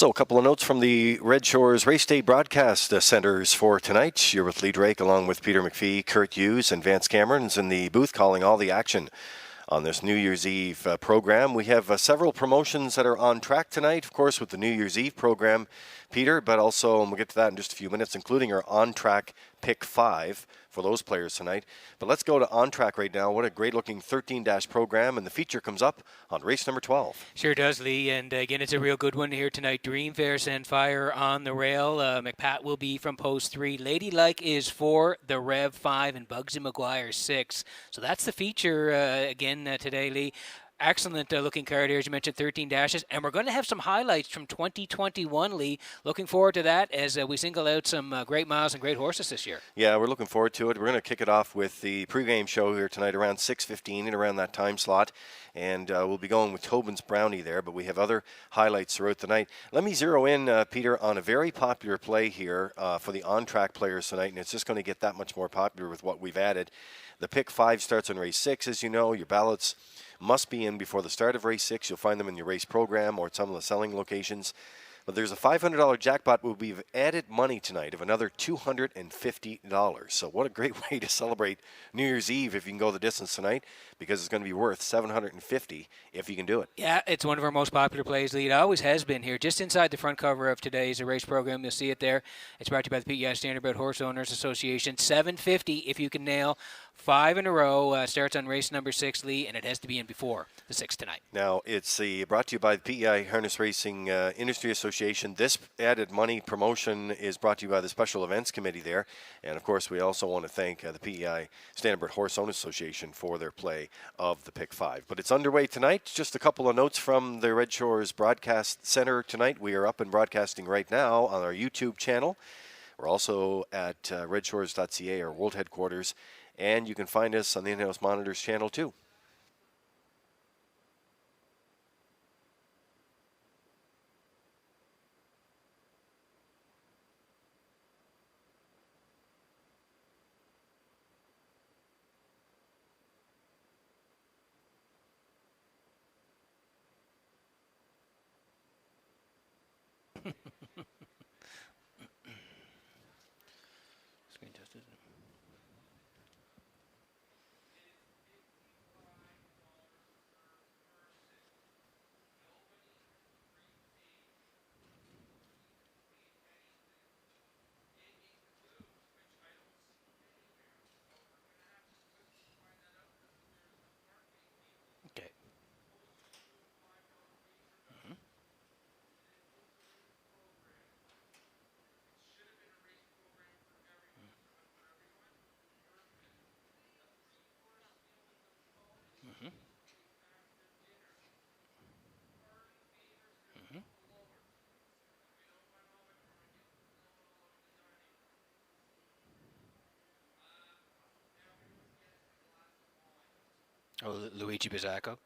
So a couple of notes from the Red Shores Race Day broadcast centers for tonight. You're with Lee Drake along with Peter McPhee, Kurt Hughes, and Vance Cameron's in the booth calling all the action on this New Year's Eve program. We have several promotions that are on track tonight, of course, with the New Year's Eve program, Peter, but also, and we'll get to that in just a few minutes, including our on-track Pick 5 for those players tonight. But let's go to On Track right now. What a great-looking 13-dash program, and the feature comes up on race number 12. Sure does, Lee, and again, it's a real good one here tonight. Dream Fair, Send Fire on the rail. McPat will be from post 3. Ladylike is 4, the Rev 5, and Bugsy McGuire 6. So that's the feature again today, Lee. Excellent looking card here, as you mentioned, 13 dashes. And we're going to have some highlights from 2021, Lee. Looking forward to that as we single out some great miles and great horses this year. Yeah, we're looking forward to it. We're going to kick it off with the pregame show here tonight around 6:15 and around that time slot. And we'll be going with Tobin's Brownie there, but we have other highlights throughout the night. Let me zero in, Peter, on a very popular play here for the on-track players tonight, and it's just going to get that much more popular with what we've added. The Pick 5 starts on race 6, as you know. Your ballots must be in before the start of race 6. You'll find them in your race program or at some of the selling locations. But there's a $500 jackpot. We've added money tonight of another $250. So what a great way to celebrate New Year's Eve if you can go the distance tonight, because it's going to be worth $750 if you can do it. Yeah, it's one of our most popular plays, Lee. It always has been here. Just inside the front cover of today's race program, you'll see it there. It's brought to you by the PEI Standardbred Horse Owners Association. $750 if you can nail 5 in a row. Starts on race number 6, Lee, and it has to be in before the 6 tonight. Now, it's brought to you by the PEI Harness Racing Industry Association. This added money promotion is brought to you by the Special Events Committee there. And, of course, we also want to thank the PEI Standardbred Horse Owners Association for their play of the Pick 5. But it's underway tonight. Just a couple of notes from the Red Shores Broadcast Center tonight. We are up and broadcasting right now on our YouTube channel. We're also at Redshores.ca, our world headquarters. And you can find us on the In-House Monitors channel, too. Screen tested. Okay. Oh, Luigi Bizzacco.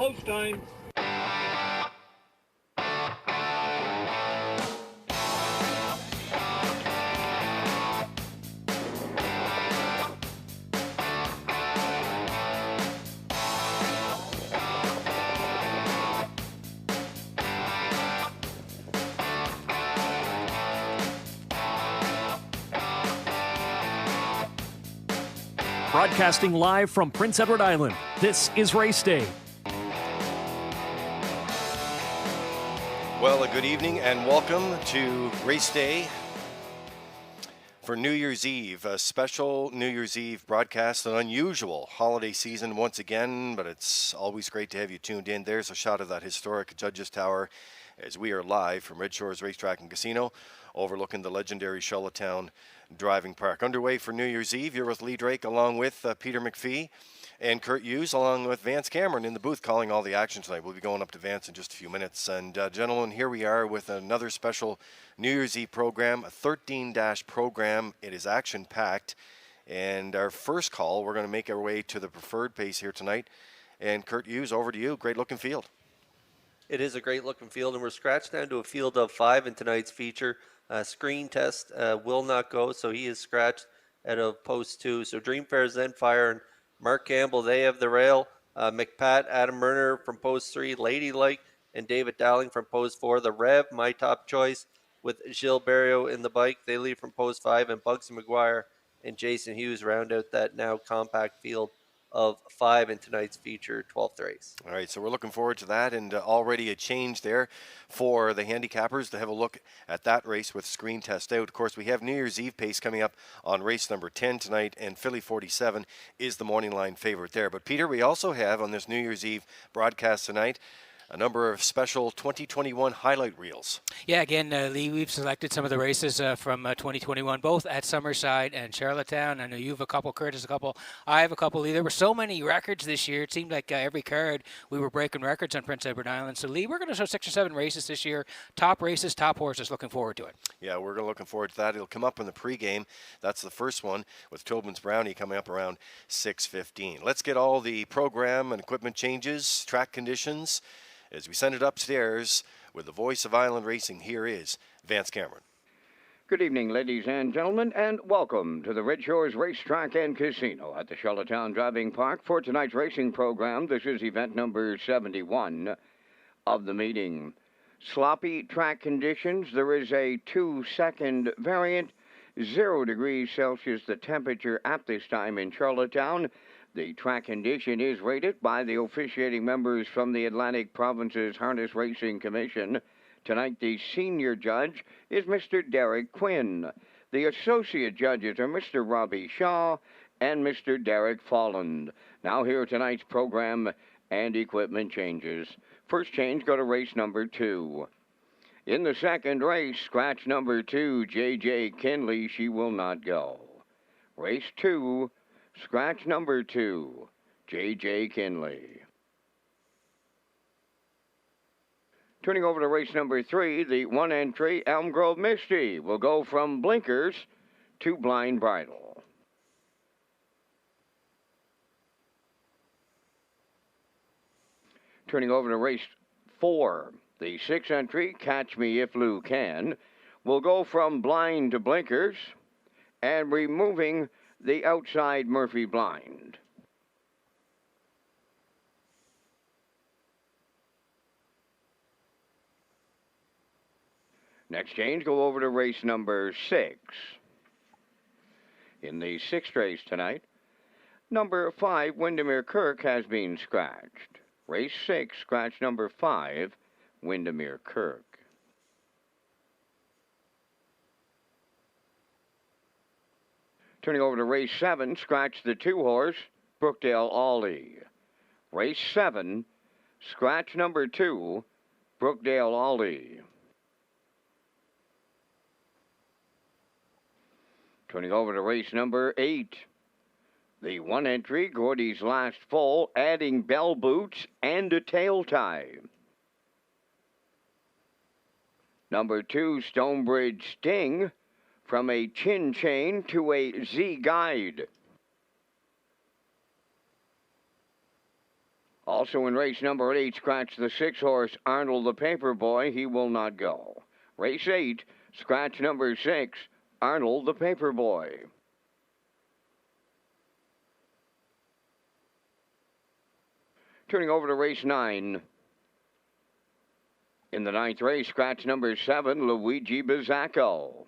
post time. Broadcasting live from Prince Edward Island, this is Race Day. Well, a good evening and welcome to Race Day for New Year's Eve, a special New Year's Eve broadcast, an unusual holiday season once again, but it's always great to have you tuned in. There's a shot of that historic Judges Tower as we are live from Redshores Racetrack and Casino overlooking the legendary Charlottetown Driving Park. Underway for New Year's Eve, you're with Lee Drake along with Peter McPhee and Kurt Hughes along with Vance Cameron in the booth calling all the action tonight. We'll be going up to Vance in just a few minutes. And gentlemen, here we are with another special New Year's Eve program, a 13-dash program. It is action-packed. And our first call, we're going to make our way to the preferred pace here tonight. And Kurt Hughes, over to you. Great-looking field. It is a great-looking field, and we're scratched down to a field of 5 in tonight's feature. Screen test will not go, so he is scratched out of post 2. So Dreamfare's Then Fire and Mark Campbell, they have the rail. McPat, Adam Murner from post 3, Ladylike, and David Dowling from post 4. The Rev, my top choice, with Gilles Barrio in the bike. They lead from post 5, and Bugsy McGuire and Jason Hughes round out that now compact field of 5 in tonight's feature, 12th race. All right, so we're looking forward to that, and already a change there for the handicappers to have a look at that race with screen test out. Of course, we have New Year's Eve pace coming up on race number 10 tonight, and Philly 47 is the morning line favorite there. But Peter, we also have on this New Year's Eve broadcast tonight a number of special 2021 highlight reels. Yeah, again, Lee, we've selected some of the races from 2021, both at Summerside and Charlottetown. I know you have a couple, Curtis a couple, I have a couple, Lee. There were so many records this year. It seemed like every card we were breaking records on Prince Edward Island. So, Lee, we're going to show 6 or 7 races this year. Top races, top horses. Looking forward to it. Yeah, we're looking forward to that. It'll come up in the pregame. That's the first one with Tobin's Brownie coming up around 6:15. Let's get all the program and equipment changes, track conditions, as we send it upstairs with the voice of Island Racing. Here is Vance Cameron. Good evening, ladies and gentlemen, and welcome to the Redshores Racetrack and Casino at the Charlottetown Driving Park for tonight's racing program. This is event number 71 of the meeting. Sloppy track conditions. There is a 2-second variant. 0 degrees Celsius the temperature at this time in Charlottetown. The track condition is rated by the officiating members from the Atlantic Province's Harness Racing Commission. Tonight, the senior judge is Mr. Derek Quinn. The associate judges are Mr. Robbie Shaw and Mr. Derek Folland. Now, here are tonight's program and equipment changes. First change, go to race number 2. In the second race, scratch number 2, J.J. Kinley, she will not go. Race 2. Scratch number 2, J.J. Kinley. Turning over to race number 3, the 1 entry, Elm Grove Misty, will go from blinkers to blind bridle. Turning over to race 4, the 6 entry, Catch Me If Lou Can, will go from blind to blinkers and removing the outside Murphy blind. Next change, go over to race number 6. In the 6th race tonight, number 5, Windermere Kirk, has been scratched. Race 6, scratch number 5, Windermere Kirk. Turning over to race 7, scratch the 2-horse, Brookdale Ollie. Race 7, scratch number 2, Brookdale Ollie. Turning over to race number 8, the 1 entry, Gordy's Last Full, adding bell boots and a tail tie. Number 2, Stonebridge Sting, from a chin chain to a Z guide. Also Also in race number 8, scratch the 6-horse Arnold the Paperboy. He will not go. Race 8, scratch number 6, Arnold the Paperboy. Turning over to race 9. In the 9th race, scratch number 7, Luigi Bizzacco.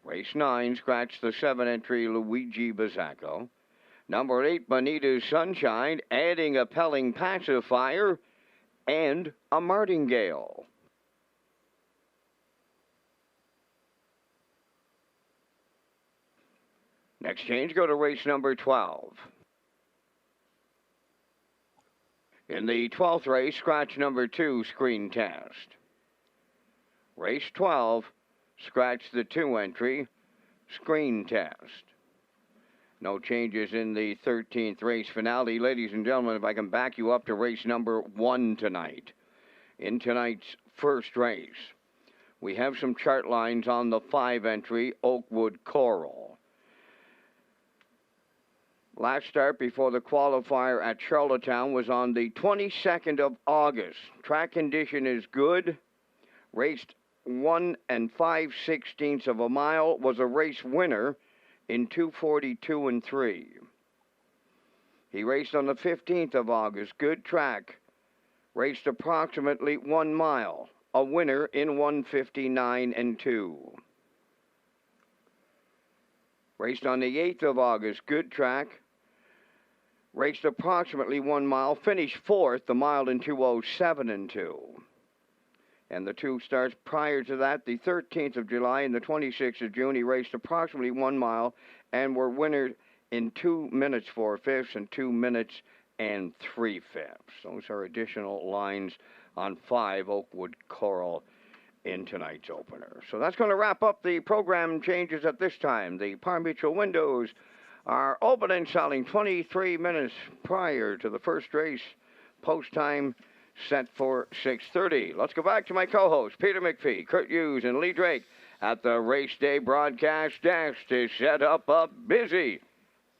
Race 9, scratch the 7 entry, Luigi Bizzacco. Number 8, Bonita's Sunshine, adding a Pelling Pacifier and a Martingale. Next change, go to race number 12. In the 12th race, scratch number 2, Screen Test. Race 12, scratch the 2 entry, Screen Test. No changes in the 13th race finale. Ladies and gentlemen, if I can back you up to race number 1 tonight. In tonight's first race, we have some chart lines on the 5 entry, Oakwood Coral. Last start before the qualifier at Charlottetown was on the 22nd of August. Track condition is good. Raced 1 5/16 of a mile, was a race winner in 2:42 and 3. He raced on the 15th of August. Good track. Raced approximately 1 mile. A winner in 1:59 and 2. Raced on the 8th of August. Good track. Raced approximately 1 mile. Finished 4th, the mile in 2:07 and 2. And the 2 starts prior to that, the 13th of July and the 26th of June, he raced approximately 1 mile and were winners in 2 minutes 4/5 and 2 minutes and 3/5. Those are additional lines on 5 Oakwood Coral in tonight's opener. So that's going to wrap up the program changes at this time. The Par Mutual windows are open and selling 23 minutes prior to the first race. Post time set for 6:30. Let's go back to my co-hosts, Peter McPhee, Kurt Hughes, and Lee Drake at the Race Day broadcast desk to set up a busy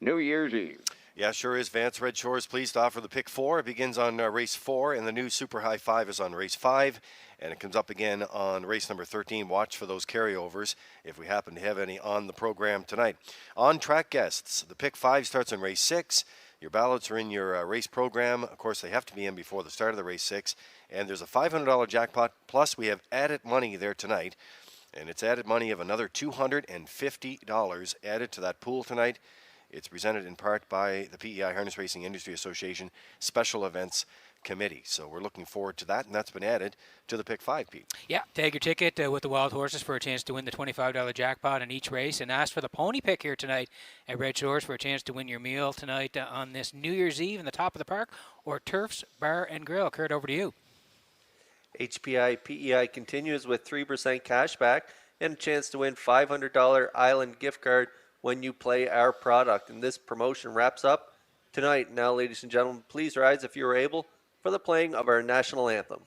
New Year's Eve. Yeah, sure is, Vance. Red Shores pleased to offer the pick 4. It begins on race 4, and the new Super High 5 is on race 5, and it comes up again on race number 13. Watch for those carryovers if we happen to have any on the program tonight. On-track guests, the pick 5 starts on race 6. Your ballots are in your race program. Of course, they have to be in before the start of the race 6. And there's a $500 jackpot. Plus, we have added money there tonight. And it's added money of another $250 added to that pool tonight. It's presented in part by the PEI Harness Racing Industry Association Special Events Committee. So we're looking forward to that, and that's been added to the pick 5, Pete. Yeah, tag your ticket with the Wild Horses for a chance to win the $25 jackpot in each race, and ask for the pony pick here tonight at Red Shores for a chance to win your meal tonight on this New Year's Eve in the top of the park or Turf's Bar and Grill. Kurt, over to you. HPI PEI continues with 3% cash back and a chance to win $500 Island gift card when you play our product. And this promotion wraps up tonight. Now, ladies and gentlemen, please rise if you are able for the playing of our national anthem.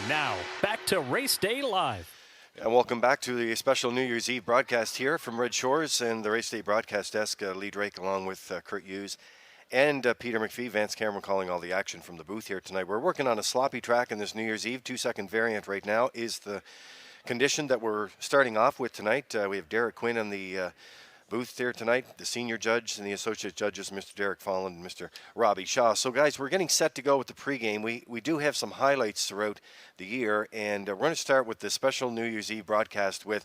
Now, back to Race Day Live. And welcome back to the special New Year's Eve broadcast here from Red Shores and the Race Day broadcast desk. Lee Drake along with Kurt Hughes and Peter McPhee. Vance Cameron calling all the action from the booth here tonight. We're working on a sloppy track in this New Year's Eve. 2-second variant right now is the condition that we're starting off with tonight. We have Derek Quinn on the booth here tonight, the senior judge and the associate judges, Mr. Derek Folland and Mr. Robbie Shaw. So, guys, we're getting set to go with the pregame. We do have some highlights throughout the year, and we're going to start with the special New Year's Eve broadcast with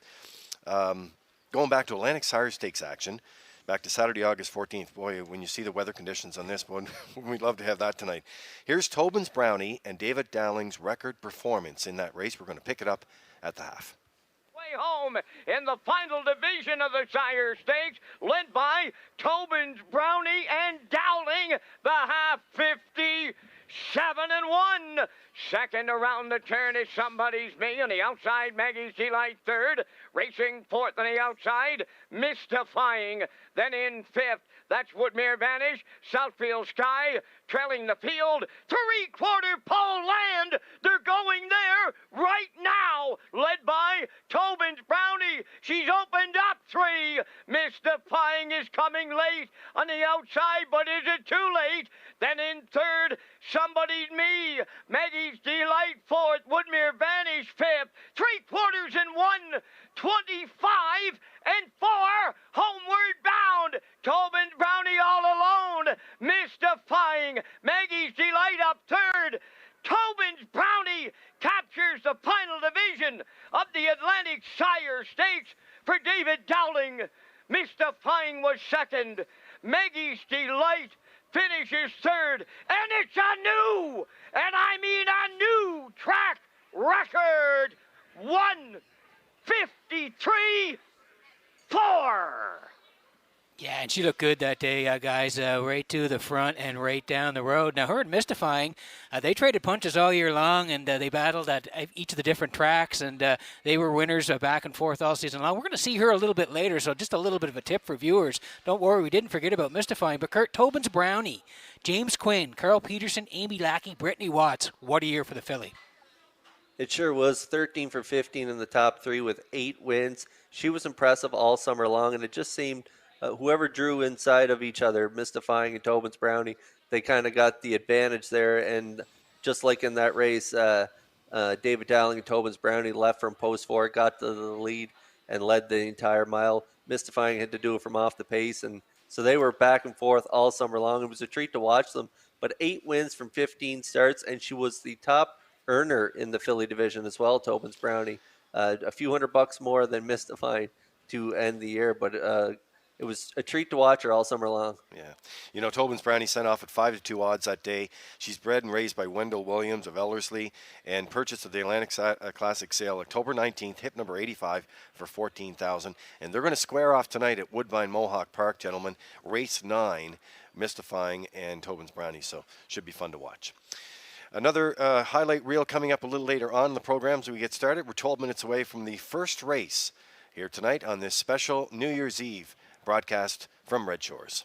going back to Atlantic Sire Stakes action, back to Saturday, August 14th. Boy, when you see the weather conditions on this one, we'd love to have that tonight. Here's Tobin's Brownie and David Dowling's record performance in that race. We're going to pick it up at the half. Home in the final division of the Sire Stakes, led by Tobin's Brownie and Dowling, the half 57-1. Second around the turn is Somebody's Me on the outside, Maggie's Delight third. Racing fourth on the outside, Mystifying. Then in fifth, that's Woodmere Vanish. Southfield Sky trailing the field. Three-quarter pole land. They're going there right now, led by Tobin's Brownie. She's opened up three. Mystifying is coming late on the outside, but is it too late? Then in third, Somebody's Me. Maggie's Delight fourth. Woodmere Vanish fifth. 3/4 25 and 4. Homeward bound. Tobin's Brownie all alone. Mystifying. Maggie's Delight up third. Tobin's Brownie captures the final division of the Atlantic Sire Stakes for David Dowling. Mystifying was second. Maggie's Delight finishes third. And it's a new, and I mean a new track record. 1:53.4. Yeah, and she looked good that day, guys, right to the front and right down the road. Now, her and Mystifying, they traded punches all year long, and they battled at each of the different tracks, and they were winners back and forth all season long. We're going to see her a little bit later, so just a little bit of a tip for viewers. Don't worry, we didn't forget about Mystifying, but Kurt, Tobin's Brownie, James Quinn, Carl Peterson, Amy Lackey, Brittany Watts. What a year for the filly. It sure was. 13 for 15 in the top three with 8 wins. She was impressive all summer long, and it just seemed whoever drew inside of each other, Mystifying and Tobin's Brownie, they kind of got the advantage there. And just like in that race, David Dowling and Tobin's Brownie left from post 4, got to the lead, and led the entire mile. Mystifying had to do it from off the pace, and so they were back and forth all summer long. It was a treat to watch them. But 8 wins from 15 starts, and she was the top earner in the filly division as well, Tobin's Brownie. A few $100 more than Mystifying to end the year, but it was a treat to watch her all summer long. Yeah. You know, Tobin's Brownie sent off at 5-2 odds that day. She's bred and raised by Wendell Williams of Ellerslie and purchased at the Atlantic Classic sale October 19th, hip number 85 for $14,000. And they're going to square off tonight at Woodbine Mohawk Park, gentlemen. Race 9, Mystifying and Tobin's Brownie. So should be fun to watch. Another highlight reel coming up a little later on in the program as we get started. We're 12 minutes away from the first race here tonight on this special New Year's Eve broadcast from Red Shores.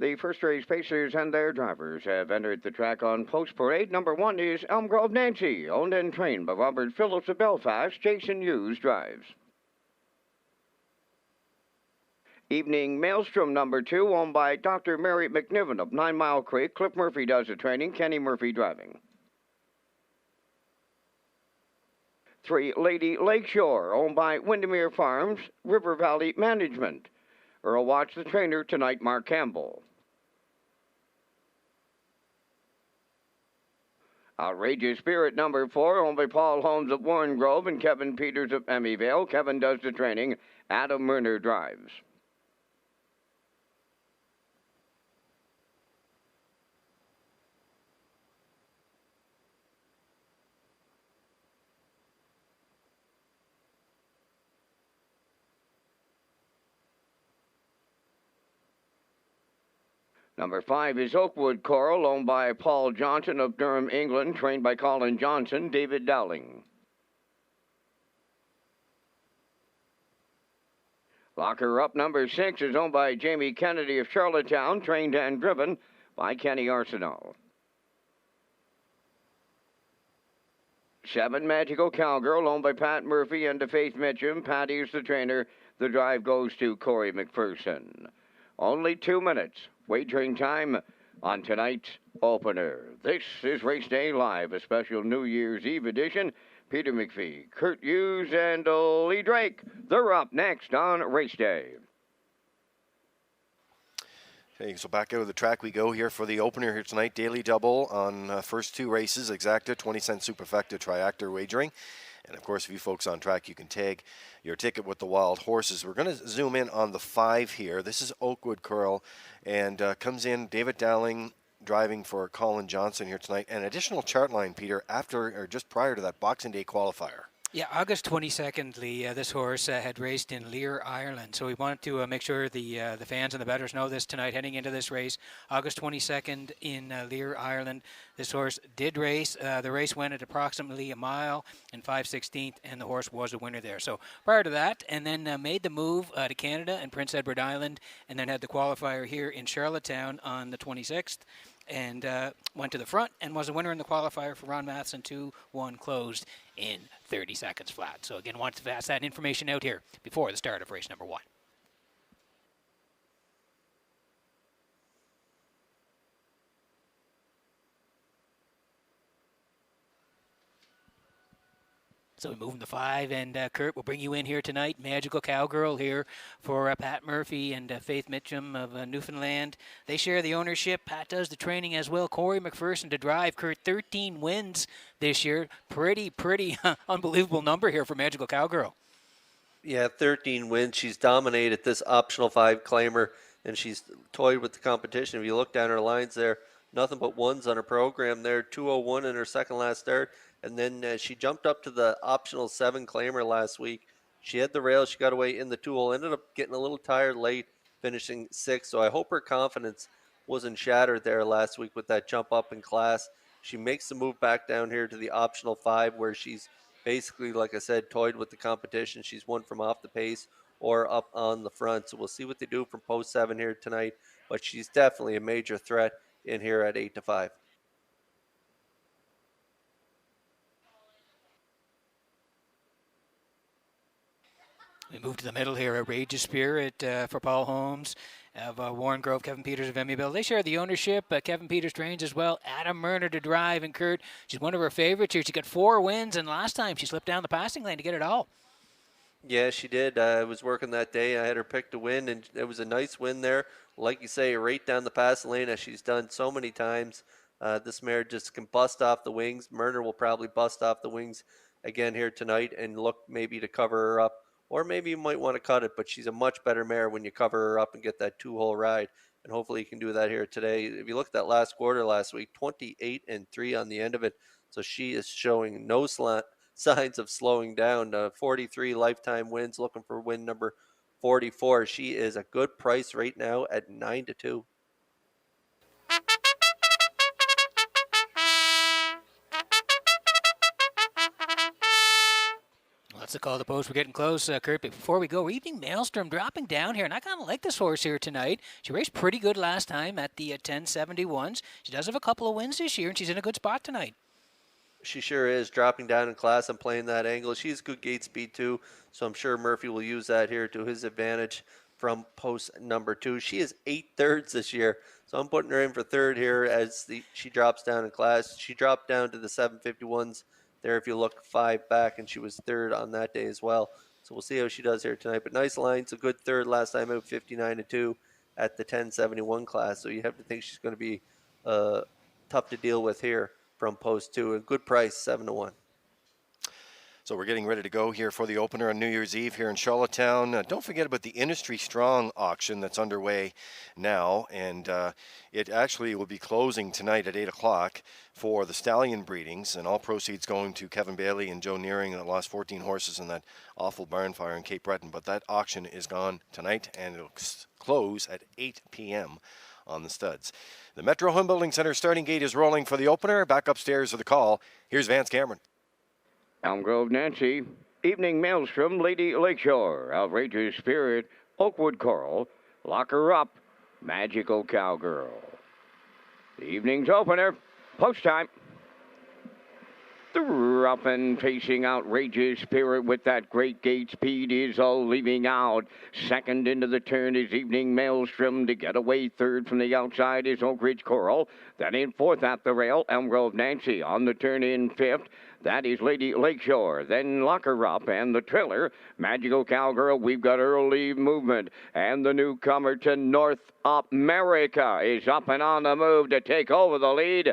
The first race pacers and their drivers have entered the track on post parade. Number 1 is Elm Grove Nancy, owned and trained by Robert Phillips of Belfast. Jason Hughes drives. Evening Maelstrom number 2, owned by Dr. Mary McNiven of 9 Mile Creek. Cliff Murphy does the training, Kenny Murphy driving. 3, Lady Lakeshore, owned by Windermere Farms, River Valley Management. Earl Watts, the trainer, tonight, Mark Campbell. Outrageous Spirit number 4, owned by Paul Holmes of Warren Grove and Kevin Peters of Emmyvale. Kevin does the training, Adam Murner drives. Number 5 is Oakwood Coral, owned by Paul Johnson of Durham, England, trained by Colin Johnson, David Dowling. Locker Up number 6 is owned by Jamie Kennedy of Charlottetown, trained and driven by Kenny Arsenault. 7, Magical Cowgirl, owned by Pat Murphy and Faith Mitchum. Patty is the trainer. The drive goes to Corey McPherson. Only 2 minutes. Wagering time on tonight's opener. This is Race Day Live, a special New Year's Eve edition. Peter McPhee, Kurt Hughes, and Lee Drake. They're up next on Race Day. Okay, so back out of the track we go here for the opener here tonight. Daily double on first 2 races. Exacta, 20-cent superfecta triactor wagering. And, of course, if you folks on track, you can tag your ticket with the wild horses. We're going to zoom in on the 5 here. This is Oakwood Curl, and comes in David Dowling driving for Colin Johnson here tonight. An additional chart line, Peter, after or just prior to that Boxing Day qualifier. Yeah, August 22nd, Lee, this horse had raced in Lear, Ireland. So we wanted to make sure the fans and the bettors know this tonight heading into this race. August 22nd in Lear, Ireland. This horse did race. The race went at approximately 1 mile and 5/16, and the horse was a winner there. So prior to that, and then made the move to Canada and Prince Edward Island, and then had the qualifier here in Charlottetown on the 26th. And went to the front and was a winner in the qualifier for Ron Matheson. 2-1 closed in 30 seconds flat. So again, wanted to pass that information out here before the start of race number 1. So we move to 5, and Kurt will bring you in here tonight. Magical Cowgirl here for Pat Murphy and Faith Mitchum of Newfoundland. They share the ownership. Pat does the training as well. Corey McPherson to drive. Kurt, 13 wins this year. Pretty unbelievable number here for Magical Cowgirl. Yeah, 13 wins. She's dominated this optional 5 claimer, and she's toyed with the competition. If you look down her lines there, nothing but ones on her program there. 201 in her second last start. And then she jumped up to the optional 7 claimer last week. She had the rail. She got away in the 2-hole. Ended up getting a little tired late, finishing 6th. So I hope her confidence wasn't shattered there last week with that jump up in class. She makes the move back down here to the optional 5, where she's basically, like I said, toyed with the competition. She's won from off the pace or up on the front. So we'll see what they do from post 7 here tonight. But she's definitely a major threat in here at 8-5. We move to the middle here. Outrageous Spirit for Paul Holmes of Warren Grove, Kevin Peters of Emmyvale. They share the ownership. Kevin Peters trains as well. Adam Murner to drive. And Kurt, she's one of her favorites here. She got 4 wins, and last time she slipped down the passing lane to get it all. Yeah, she did. I was working that day. I had her pick to win, and it was a nice win there. Like you say, right down the passing lane, as she's done so many times. This mare just can bust off the wings. Murner will probably bust off the wings again here tonight and look maybe to cover her up. Or maybe you might want to cut it, but she's a much better mare when you cover her up and get that 2-hole ride. And hopefully you can do that here today. If you look at that last quarter last week, 28-3 on the end of it. So she is showing no signs of slowing down. 43 lifetime wins, looking for win number 44. She is a good price right now at 9-2. That's the call to the post. We're getting close, Kurt. But before we go, Evening Maelstrom dropping down here, and I kind of like this horse here tonight. She raced pretty good last time at the 1071s. She does have a couple of wins this year, and she's in a good spot tonight. She sure is, dropping down in class and playing that angle. She's good gate speed too, so I'm sure Murphy will use that here to his advantage from post number 2. She is 8 thirds this year, so I'm putting her in for third here as she drops down in class. She dropped down to the 751s there if you look 5 back, and she was third on that day as well. So we'll see how she does here tonight. But nice lines, a good third last time out, 59-2 at the 1071 class. So you have to think she's going to be tough to deal with here from post 2. A good price, 7-1. So we're getting ready to go here for the opener on New Year's Eve here in Charlottetown. Don't forget about the Industry Strong auction that's underway now, and it actually will be closing tonight at 8 o'clock for the stallion breedings, and all proceeds going to Kevin Bailey and Joe Nearing that lost 14 horses in that awful barn fire in Cape Breton. But that auction is gone tonight, and it'll close at 8 p.m. on the studs. The Metro Home Building Center starting gate is rolling for the opener. Back upstairs for the call. Here's Vance Cameron. Elm Grove Nancy, Evening Maelstrom, Lady Lakeshore, Outrageous Spirit, Oakwood Coral, Lock Her Up, Magical Cowgirl. The evening's opener, post time. The rough and pacing Outrageous Spirit with that great gate speed is all leaving out. Second into the turn is Evening Maelstrom. To get away third from the outside is Oak Ridge Coral. Then in fourth at the rail, Elm Grove Nancy. On the turn in fifth, that is Lady Lakeshore. Then Lock Her Up and the trailer, Magical Cowgirl. We've got early movement. And the newcomer to North America is up and on the move to take over the lead.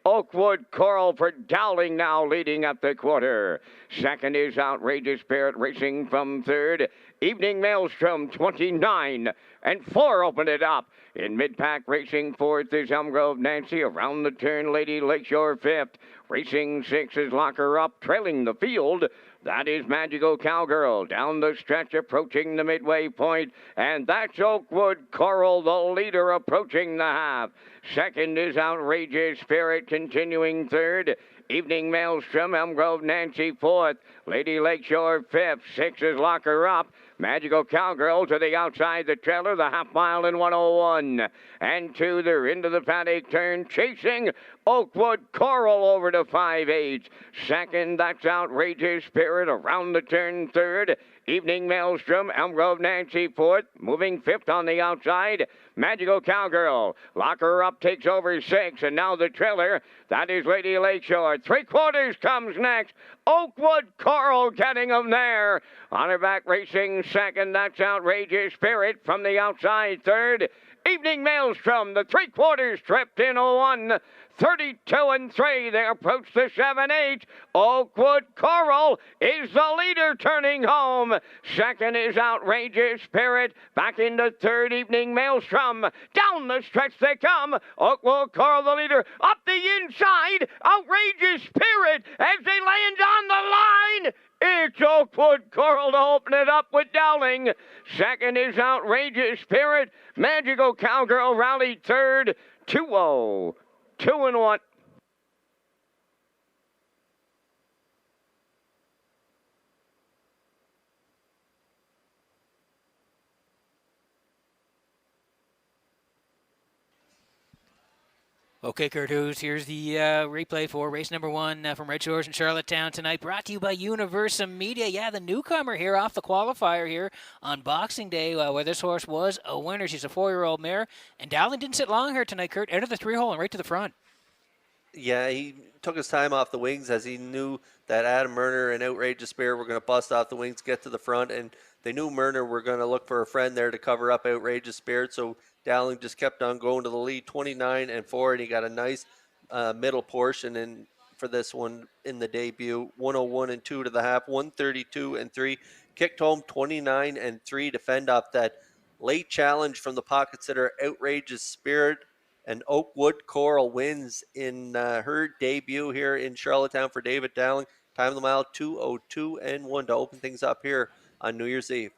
Oakwood Coral for Dowling now leading at the quarter. Second is Outrageous Spirit racing from third. Evening Maelstrom 29 and 4 opened it up. In mid-pack racing fourth is Elm Grove Nancy. Around the turn, Lady Lakeshore fifth. Racing six is Lock Her Up trailing the field. That is Magical Cowgirl down the stretch approaching the midway point. And that's Oakwood Coral, the leader, approaching the half. Second is Outrageous Spirit continuing third. Evening Maelstrom, Elm Grove Nancy fourth. Lady Lakeshore fifth. Six is Lock Her Up. Magical Cowgirl to the outside the trailer, the half mile in 101. And 2, they're into the paddock turn, chasing Oakwood Coral over to 5-8. Second, that's Outrageous Spirit around the turn third. Evening Maelstrom, Elm Grove Nancy fourth, moving fifth on the outside. Magical Cowgirl, Lock Her Up takes over 6, and now the trailer, that is Lady Lakeshore. 3/4 comes next. Oakwood Coral getting them there. On her back racing second, that's Outrageous Spirit from the outside third. Evening Maelstrom, the 3/4 tripped in 01. 32-3, they approach the 7-8. Oakwood Coral is the leader turning home. Second is Outrageous Spirit. Back into third, Evening Maelstrom. Down the stretch they come. Oakwood Coral the leader. Up the inside, Outrageous Spirit as they land on the line. It's Oakwood Coral to open it up with Dowling. Second is Outrageous Spirit. Magical Cowgirl rallied third. 2-0. 2-1. Okay, Kurt Hughes, here's the replay for race number 1 from Red Shores in Charlottetown tonight, brought to you by Universum Media. Yeah, the newcomer here off the qualifier here on Boxing Day, where this horse was a winner. She's a 4-year-old mare, and Dowling didn't sit long here tonight, Kurt. Out of the 3-hole and right to the front. Yeah, he took his time off the wings as he knew that Adam Murner and Outrageous Spirit were going to bust off the wings, get to the front, and they knew Murner were going to look for a friend there to cover up Outrageous Spirit, so Dowling just kept on going to the lead, 29-4, and he got a nice middle portion in for this one in the debut. 101-2 to the half, 132-3, kicked home 29-3 to fend off that late challenge from the pocket sitter Outrageous Spirit. And Oakwood Coral wins in her debut here in Charlottetown for David Dowling. Time of the mile 2:02-1 to open things up here on New Year's Eve.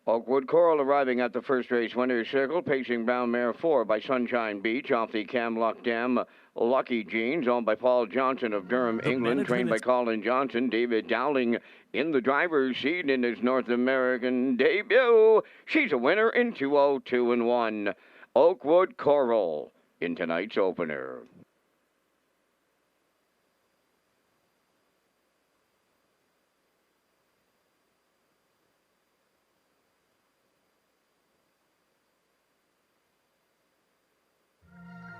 Oakwood Coral arriving at the first race winner's circle, pacing Brown Mare 4 by Sunshine Beach off the Camlock Dam. Lucky Jeans, owned by Paul Johnson of Durham, England, trained by Colin Johnson. David Dowling in the driver's seat in his North American debut. She's a winner in 2:02.1. Oakwood Coral in tonight's opener.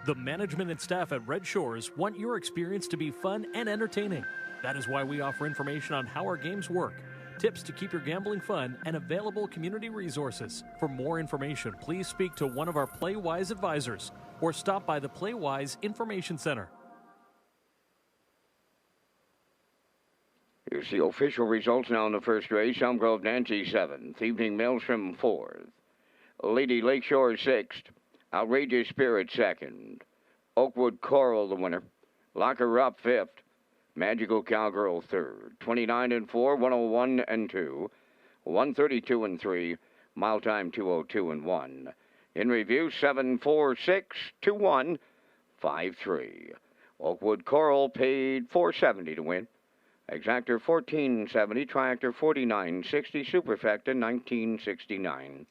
The management and staff at Red Shores want your experience to be fun and entertaining. That is why we offer information on how our games work, tips to keep your gambling fun, and available community resources. For more information, please speak to one of our PlayWise advisors or stop by the PlayWise Information Center. Here's the official results now in the first race. Elmgrove Nancy 7th, Evening Maelstrom 4th, Lady Lakeshore 6th, Outrageous Spirit 2nd, Oakwood Coral the winner, Locker Up 5th, Magical Cowgirl 3rd, 29-4, 101-2, 132-3, mile time 2:02.1. In review 7-4-6-2-1-5-3. Oakwood Coral paid $470 to win. Exactor $1470, Triactor $49.60, Superfecta $19.69.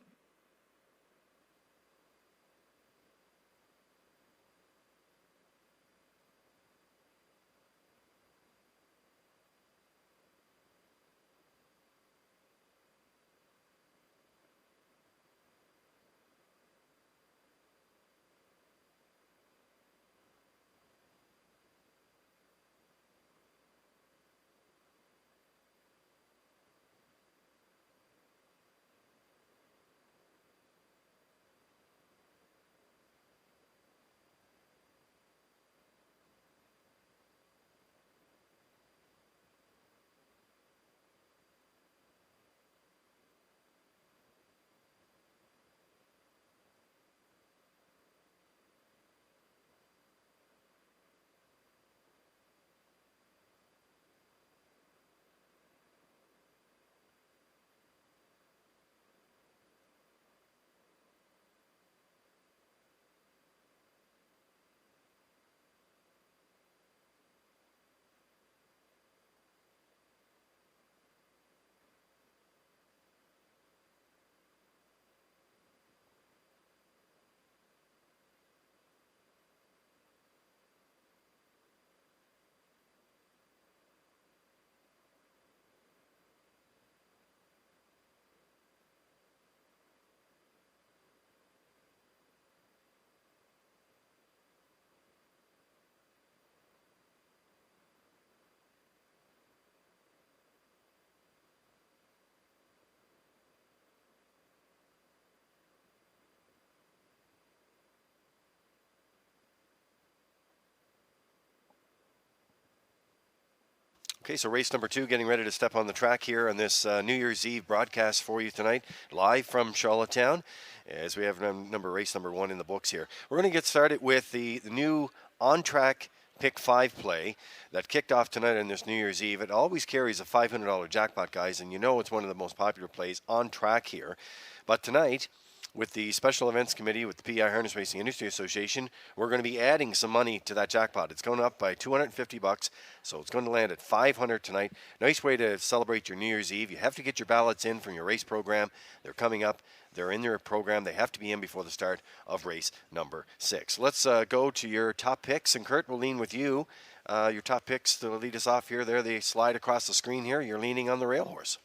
Okay, so race number 2 getting ready to step on the track here on this New Year's Eve broadcast for you tonight, live from Charlottetown, as we have race number 1 in the books here. We're going to get started with the new on-track Pick 5 play that kicked off tonight on this New Year's Eve. It always carries a $500 jackpot, guys, and you know it's one of the most popular plays on track here. But tonight, with the Special Events Committee, with the PI Harness Racing Industry Association, we're going to be adding some money to that jackpot. It's going up by $250, so it's going to land at $500 tonight. Nice way to celebrate your New Year's Eve. You have to get your ballots in from your race program. They're coming up. They're in their program. They have to be in before the start of race number 6. Let's go to your top picks, and Kurt, we'll lean with you. Your top picks to lead us off here. There they slide across the screen here. You're leaning on the rail horse.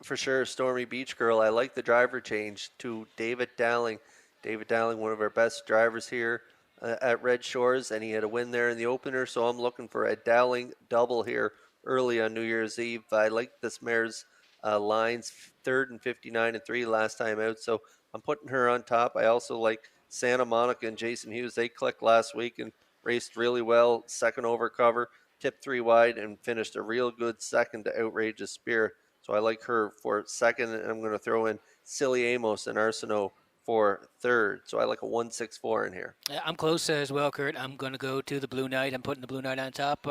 For sure, Stormy Beach Girl. I like the driver change to David Dowling. David Dowling, one of our best drivers here at Red Shores, and he had a win there in the opener, so I'm looking for a Dowling double here early on New Year's Eve. I like this mare's lines, 3rd and 59-3 last time out, so I'm putting her on top. I also like Santa Monica and Jason Hughes. They clicked last week and raced really well. Second over cover, tipped 3 wide, and finished a real good second to Outrageous Spirit. So I like her for second, and I'm going to throw in Silly Amos and Arsenault for third. So I like a 1-6-4 in here. Yeah, I'm close as well, Kurt. I'm going to go to the Blue Knight. I'm putting the Blue Knight on top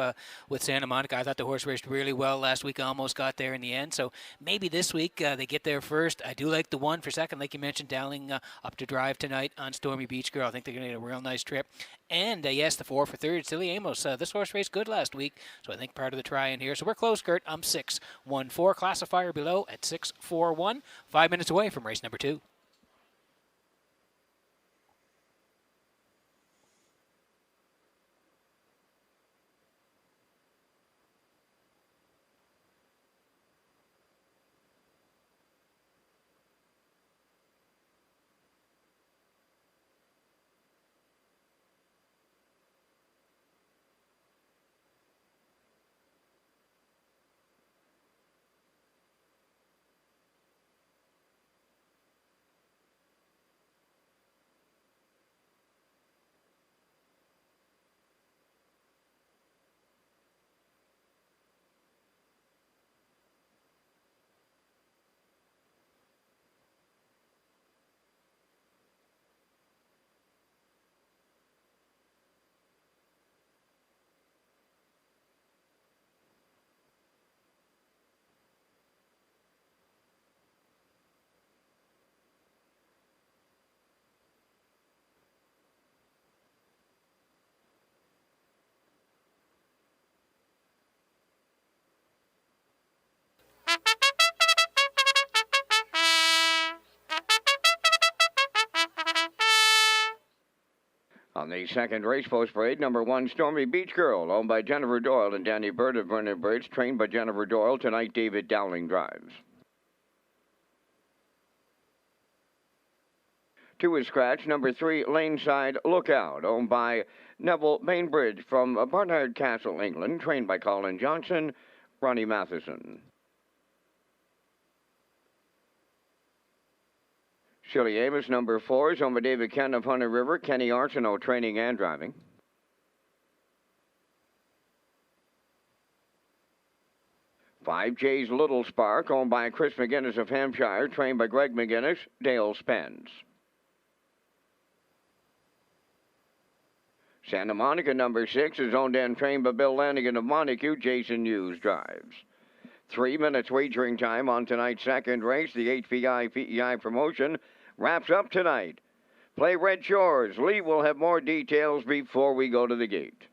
with Santa Monica. I thought the horse raced really well last week. I almost got there in the end. So maybe this week they get there first. I do like the 1 for second, like you mentioned, Dowling up to drive tonight on Stormy Beach Girl. I think they're going to get a real nice trip. And yes, the 4 for third, Silly Amos. This horse raced good last week, so I think part of the try in here. So we're close, Kurt. I'm 6-1-4. Classifier below at 6-4-1. 5 minutes away from race number 2. On the second race post parade, number 1, Stormy Beach Girl, owned by Jennifer Doyle and Danny Bird of Vernon Bridge, trained by Jennifer Doyle. Tonight, David Dowling drives. 2 is scratch, number 3, Laneside Lookout, owned by Neville Bainbridge from Barnard Castle, England, trained by Colin Johnson, Ronnie Matheson. Silly Amos, number 4, is owned by David Ken of Hunter River, Kenny Arsenault training and driving. 5, Jay's Little Spark, owned by Chris McGinnis of Hampshire, trained by Greg McGinnis, Dale Spence. Santa Monica, number 6, is owned and trained by Bill Lanigan of Montague, Jason Hughes drives. 3 minutes wagering time on tonight's second race. The HPI PEI promotion wraps up tonight. Play Red Shores. Lee will have more details before we go to the gate.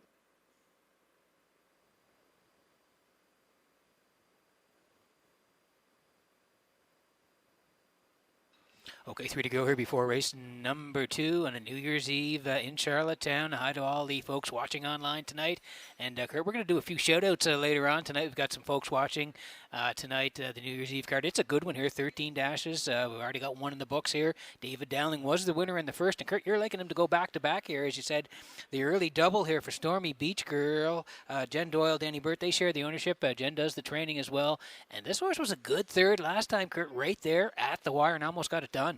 Okay, 3 to go here before race number 2 on a New Year's Eve in Charlottetown. Hi to all the folks watching online tonight. And, Kurt, we're going to do a few shout-outs later on tonight. We've got some folks watching tonight, the New Year's Eve card. It's a good one here, 13 dashes. We've already got one in the books here. David Dowling was the winner in the first. And, Kurt, you're liking him to go back-to-back here. As you said, the early double here for Stormy Beach Girl. Jen Doyle, Danny Burt, they share the ownership. Jen does the training as well. And this horse was a good third last time, Kurt, right there at the wire and almost got it done.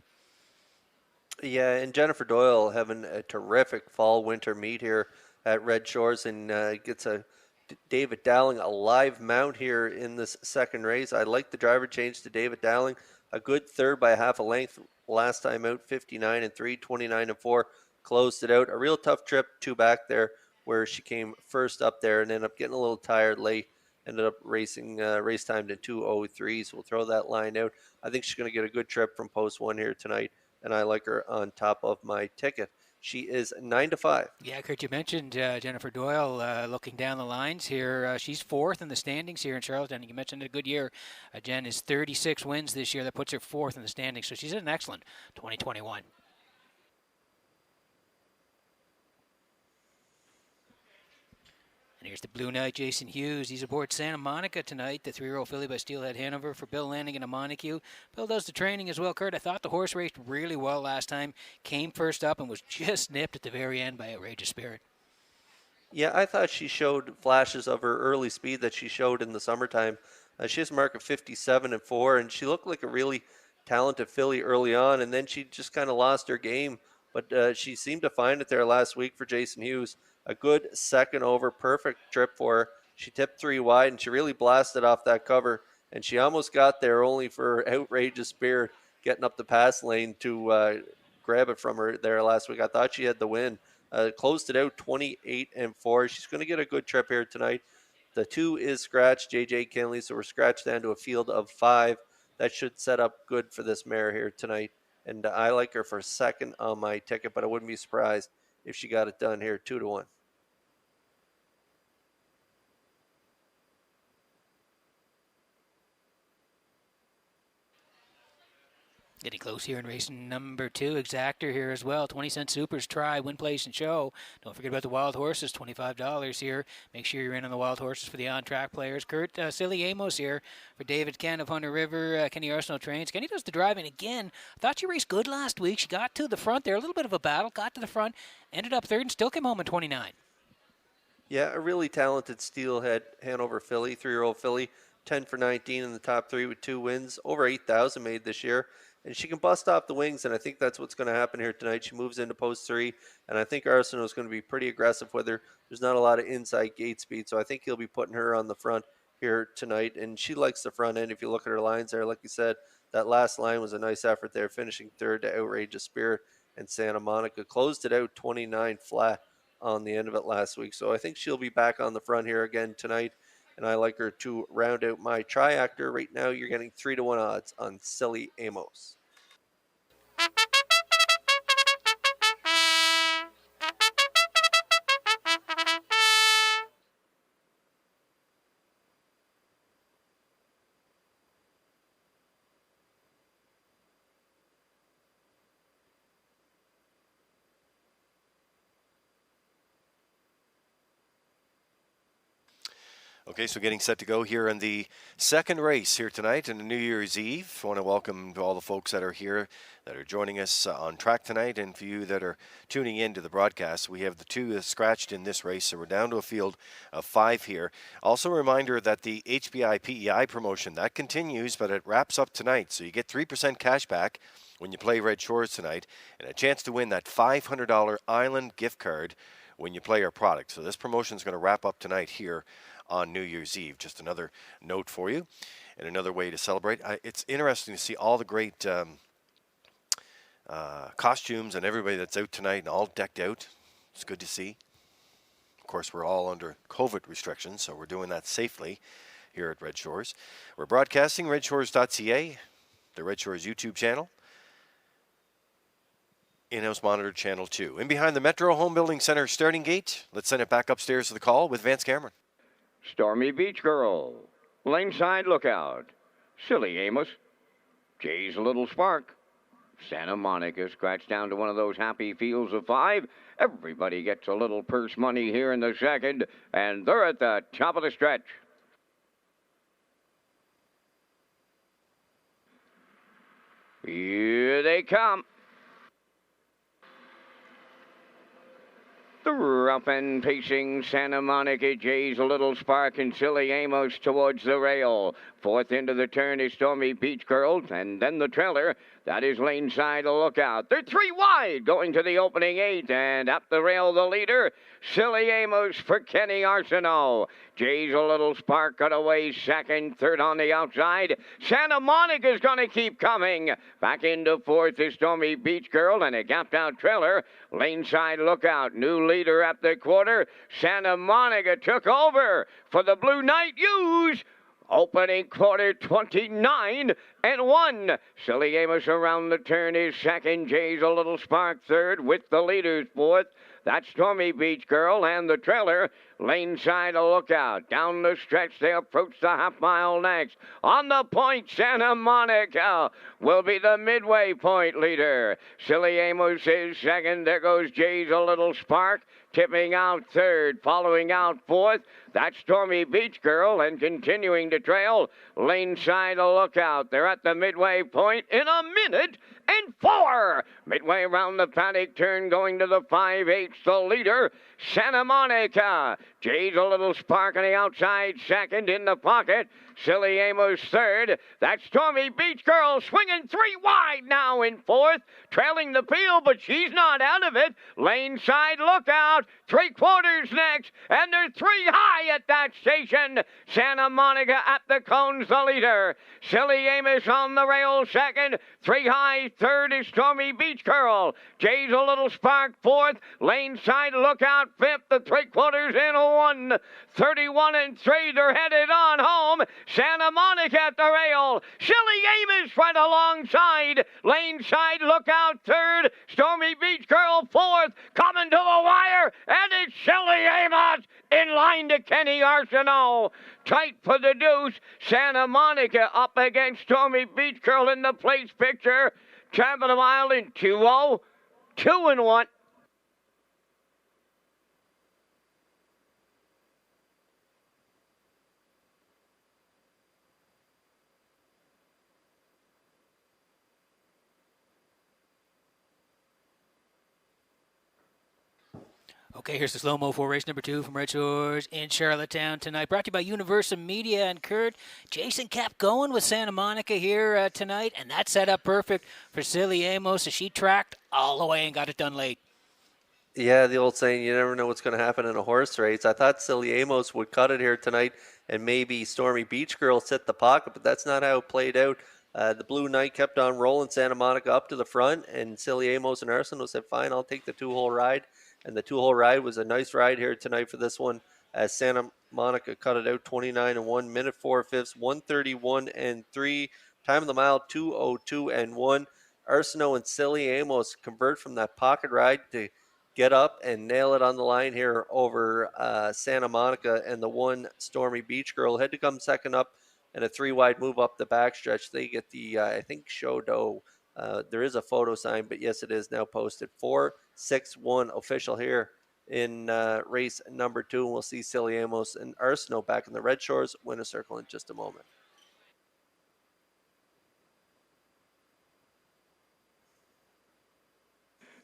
Yeah, and Jennifer Doyle having a terrific fall-winter meet here at Red Shores, and gets a David Dowling a live mount here in this second race. I like the driver change to David Dowling. A good third by half a length last time out, 59 and 3, 29 and 4, closed it out. A real tough trip, 2 back there, where she came first up there and ended up getting a little tired late. Ended up racing race time to 2:03, so we'll throw that line out. I think she's going to get a good trip from post 1 here tonight, and I like her on top of my ticket. She is 9-5. Yeah, Kurt, you mentioned Jennifer Doyle looking down the lines here. She's 4th in the standings here in Charlottetown. You mentioned a good year. Jen is 36 wins this year. That puts her 4th in the standings, so she's in an excellent 2021. And here's the Blue Knight, Jason Hughes. He's aboard Santa Monica tonight, the 3-year-old filly by Steelhead Hanover for Bill Lanigan of Montague. Bill does the training as well, Kurt. I thought the horse raced really well last time. Came first up and was just nipped at the very end by Outrageous Spirit. Yeah, I thought she showed flashes of her early speed that she showed in the summertime. She has a mark of 57 and 4, and she looked like a really talented filly early on, and then she just kind of lost her game. But she seemed to find it there last week for Jason Hughes. A good second over, perfect trip for her. She tipped 3 wide, and she really blasted off that cover, and she almost got there only for Outrageous Spirit getting up the pass lane to grab it from her there last week. I thought she had the win. Closed it out 28-4. She's going to get a good trip here tonight. The 2 is scratched, JJ Kinley, so we're scratched down to a field of 5. That should set up good for this mare here tonight. And I like her for second on my ticket, but I wouldn't be surprised if she got it done here 2-1. Getting close here in racing number 2. Exactor here as well. 20-cent supers, try, win, place, and show. Don't forget about the wild horses, $25 here. Make sure you're in on the wild horses for the on-track players. Kurt, Silly Amos here for David Ken of Hunter River. Kenny Arsenault trains. Kenny does the driving again. I thought she raced good last week. She got to the front there. A little bit of a battle. Got to the front. Ended up third and still came home in 29. Yeah, a really talented steelhead Hanover filly, 3-year-old filly. 10 for 19 in the top 3 with 2 wins. Over 8,000 made this year. And she can bust off the wings, and I think that's what's going to happen here tonight. She moves into post 3, and I think Arsenault is going to be pretty aggressive with her. There's not a lot of inside gate speed, so I think he'll be putting her on the front here tonight. And she likes the front end. If you look at her lines there, like you said, that last line was a nice effort there, finishing third to Outrageous Spirit and Santa Monica. Closed it out 29 flat on the end of it last week. So I think she'll be back on the front here again tonight. And I like her to round out my triactor. Right now, you're getting 3-1 odds on Silly Amos. Okay, so getting set to go here in the second race here tonight and New Year's Eve. I want to welcome all the folks that are here, that are joining us on track tonight, and for you that are tuning in to the broadcast. We have the 2 scratched in this race, so we're down to a field of 5 here. Also a reminder that the HBI PEI promotion, that continues, but it wraps up tonight, so you get 3% cash back when you play Red Shores tonight, and a chance to win that $500 Island gift card when you play our product. So this promotion is going to wrap up tonight here on New Year's Eve. Just another note for you and another way to celebrate. It's interesting to see all the great costumes and everybody that's out tonight and all decked out. It's good to see. Of course, we're all under COVID restrictions, so we're doing that safely here at Red Shores. We're broadcasting Redshores.ca, the Red Shores YouTube channel, in-house monitor channel 2. In behind the Metro Home Building Center starting gate, let's send it back upstairs to the call with Vance Cameron. Stormy Beach Girl, Laneside Lookout, Silly Amos, Jay's Little Spark, Santa Monica scratched down to one of those happy fields of 5. Everybody gets a little purse money here in the second, and they're at the top of the stretch. Here they come. The rough and pacing Santa Monica Jay's Little Spark and Silly Amos towards the rail. Fourth into the turn is Stormy Beach Girl, and then the trailer. That is Laneside Lookout. They're 3 wide going to the opening 8, and up the rail the leader, Silly Amos for Kenny Arsenault. Jay's a Little Spark got away second, third on the outside. Santa Monica's going to keep coming. Back into fourth is Stormy Beach Girl, and a gapped out trailer. Laneside Lookout, new leader at the quarter. Santa Monica took over for the Blue Knight Use. Opening quarter 29-1. Silly Amos around the turn is second. Jay's a Little Spark third with the leaders fourth. That's Stormy Beach Girl and the trailer. Laneside Lookout. Down the stretch, they approach the half mile next. On the point, Santa Monica will be the midway point leader. Silly Amos is second. There goes Jay's a Little Spark. Tipping out third, following out fourth. That's Stormy Beach Girl, and continuing to trail, Laneside Lookout. They're at the midway point in 1:04. Midway around the paddock turn, going to the 5/8, the leader, Santa Monica. Jay's a Little Spark on the outside, second in the pocket. Silly Amos third. That's Stormy Beach Girl swinging 3 wide now in fourth. Trailing the field, but she's not out of it. Laneside Lookout, 3/4 next, and they're 3 high at that station. Santa Monica at the cones, the leader. Silly Amos on the rail second. 3 high third is Stormy Beach Girl. Jay's a little spark fourth. Lane Side Lookout fifth. The three-quarters in 1:31 and 3. They're headed on home. Santa Monica at the rail. Silly Amos right alongside. Lane Side Lookout third. Stormy Beach Girl fourth. Coming to the wire. And it's Silly Amos in line to Kenny Arsenault. Tight for the deuce. Santa Monica up against Stormy Beach Girl in the place picture. Traveling a mile in 2-0. 2-1. Okay, here's the slow-mo for race number 2 from Red Shores in Charlottetown tonight. Brought to you by Universal Media and Kurt. Jason kept going with Santa Monica here tonight, and that set up perfect for Silly Amos as she tracked all the way and got it done late. Yeah, the old saying, you never know what's going to happen in a horse race. I thought Silly Amos would cut it here tonight and maybe Stormy Beach Girl sit the pocket, but that's not how it played out. The Blue Knight kept on rolling Santa Monica up to the front, and Silly Amos and Arsenault said, fine, I'll take the two-hole ride. And the two-hole ride was a nice ride here tonight for this one as Santa Monica cut it out 29 and 1, minute 4/5, 131 and 3, time of the mile 2:02 and 1. Arsenault and Silly Amos convert from that pocket ride to get up and nail it on the line here over Santa Monica, and the one Stormy Beach Girl had to come second up and a 3-wide move up the backstretch. They get the, I think, show dough. There is a photo sign, but yes, it is now posted. 4-6-1 official here in race number 2. And we'll see Silly Amos and Arsenault back in the Red Shores winner circle in just a moment.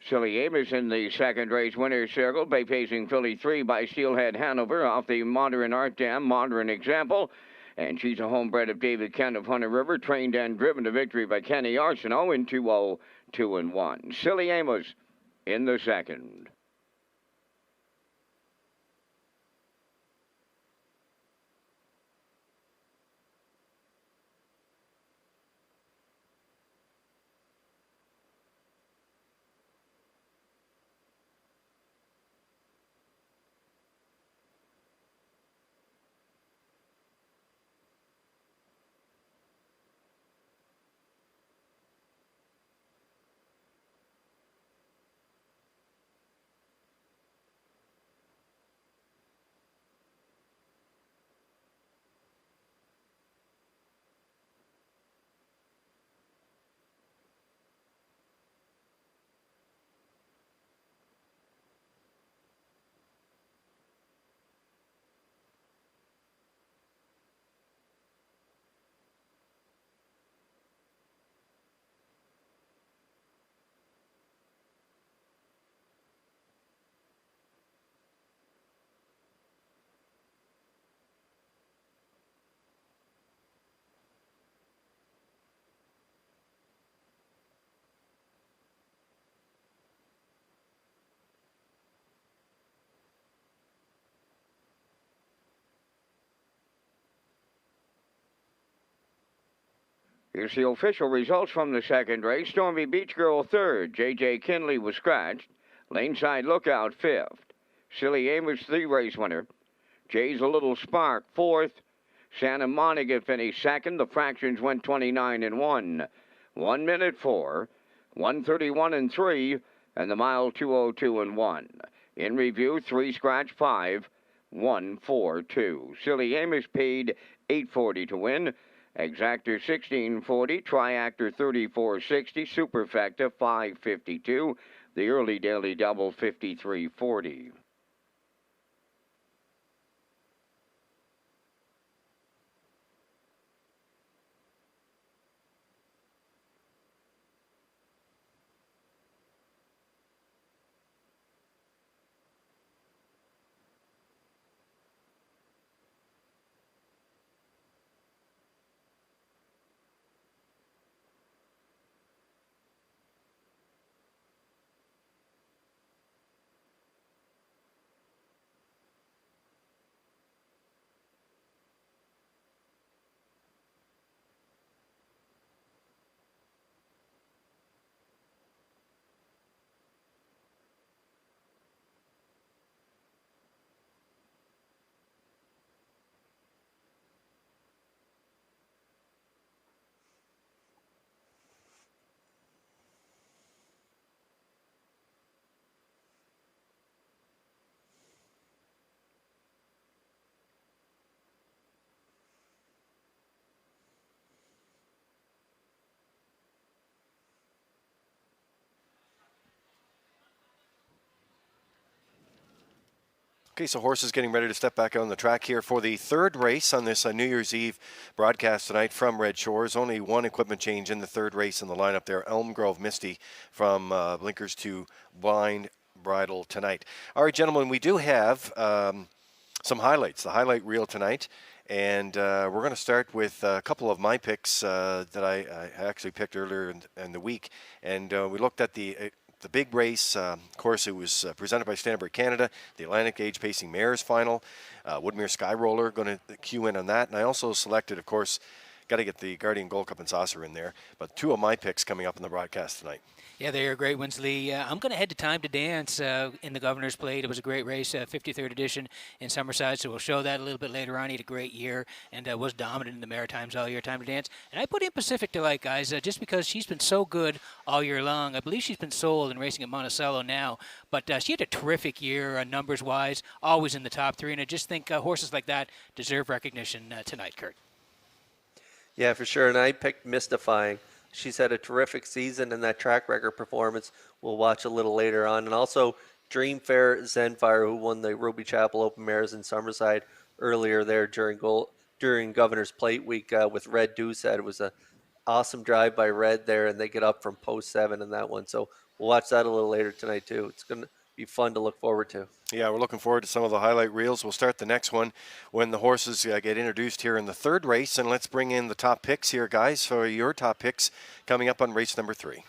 Silly Amos in the second race winner's circle, bay-facing filly 3 by Steelhead Hanover off the Modern Art Dam, Modern Example. And she's a homebred of David Kent of Hunter River, trained and driven to victory by Kenny Arsenault in 2-0, 2-1. Silly Amos in the second. Here's the official results from the second race. Stormy Beach Girl third. J.J. Kinley was scratched. Laneside Lookout fifth. Silly Amos the race winner. Jay's a Little Spark fourth. Santa Monica finished second. The fractions went 29 and 1. 1 minute 4. 131 and 3. And the mile 2:02 and 1. In review, 3 scratch 5. 1-4-2. Silly Amos paid $8.40 to win. Exactor $16.40, Triactor $34.60, Superfecta $5.52, the early daily double $53.40. Okay, so horses getting ready to step back on the track here for the third race on this New Year's Eve broadcast tonight from Red Shores. Only one equipment change in the third race in the lineup there. Elm Grove Misty from blinkers to blind bridle tonight. All right, gentlemen, we do have some highlights, the highlight reel tonight. And we're going to start with a couple of my picks that I actually picked earlier in the week. And we looked at the big race. Of course, it was presented by Stanford Canada, the Atlantic Age Pacing Mares Final. Woodmere Sky Roller going to cue in on that. And I also selected, of course, got to get the Guardian Gold Cup and Saucer in there. But two of my picks coming up in the broadcast tonight. Yeah, they are great ones, Lee. I'm going to head to Time to Dance in the Governor's Plate. It was a great race, 53rd edition in Summerside, so we'll show that a little bit later on. He had a great year and was dominant in the Maritimes all year, Time to Dance. And I put in Pacific Delight, guys, just because she's been so good all year long. I believe she's been sold and racing at Monticello now, but she had a terrific year numbers-wise, always in the top three, and I just think horses like that deserve recognition tonight, Kurt. Yeah, for sure, and I picked Mystifying. She's had a terrific season, and that track record performance we'll watch a little later on. And also Dream Fair Zenfire, who won the Ruby Chapel Open Mares in Summerside earlier there during Governor's Plate week with Red Deuce. It was an awesome drive by Red there, and they get up from post 7 in that one. So we'll watch that a little later tonight too. It's going to be fun to look forward to. Yeah, we're looking forward to some of the highlight reels. We'll start the next one when the horses get introduced here in the third race. And let's bring in the top picks here, guys, for your top picks coming up on race number 3.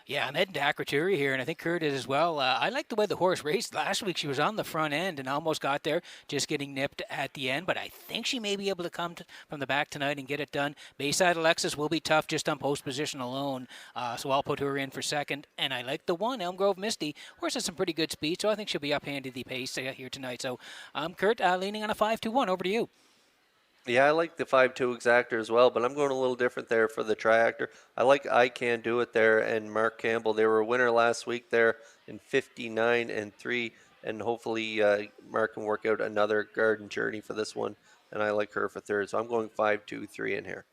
Yeah, I'm heading to Akrotiri here, and I think Kurt is as well. I like the way the horse raced last week. She was on the front end and almost got there, just getting nipped at the end. But I think she may be able to come from the back tonight and get it done. Bayside Alexis will be tough just on post position alone, so I'll put her in for second. And I like the one, Elm Grove Misty. Horse has some pretty good speed, so I think she'll be uphanded the pace here tonight. So, Kurt, leaning on a 5-2-1. Over to you. Yeah, I like the 5-2 exactor as well, but I'm going a little different there for the triactor. I like I Can Do It there and Mark Campbell. They were a winner last week there in 59-3, and hopefully Mark can work out another garden journey for this one, and I like her for third. So I'm going 5-2-3 in here.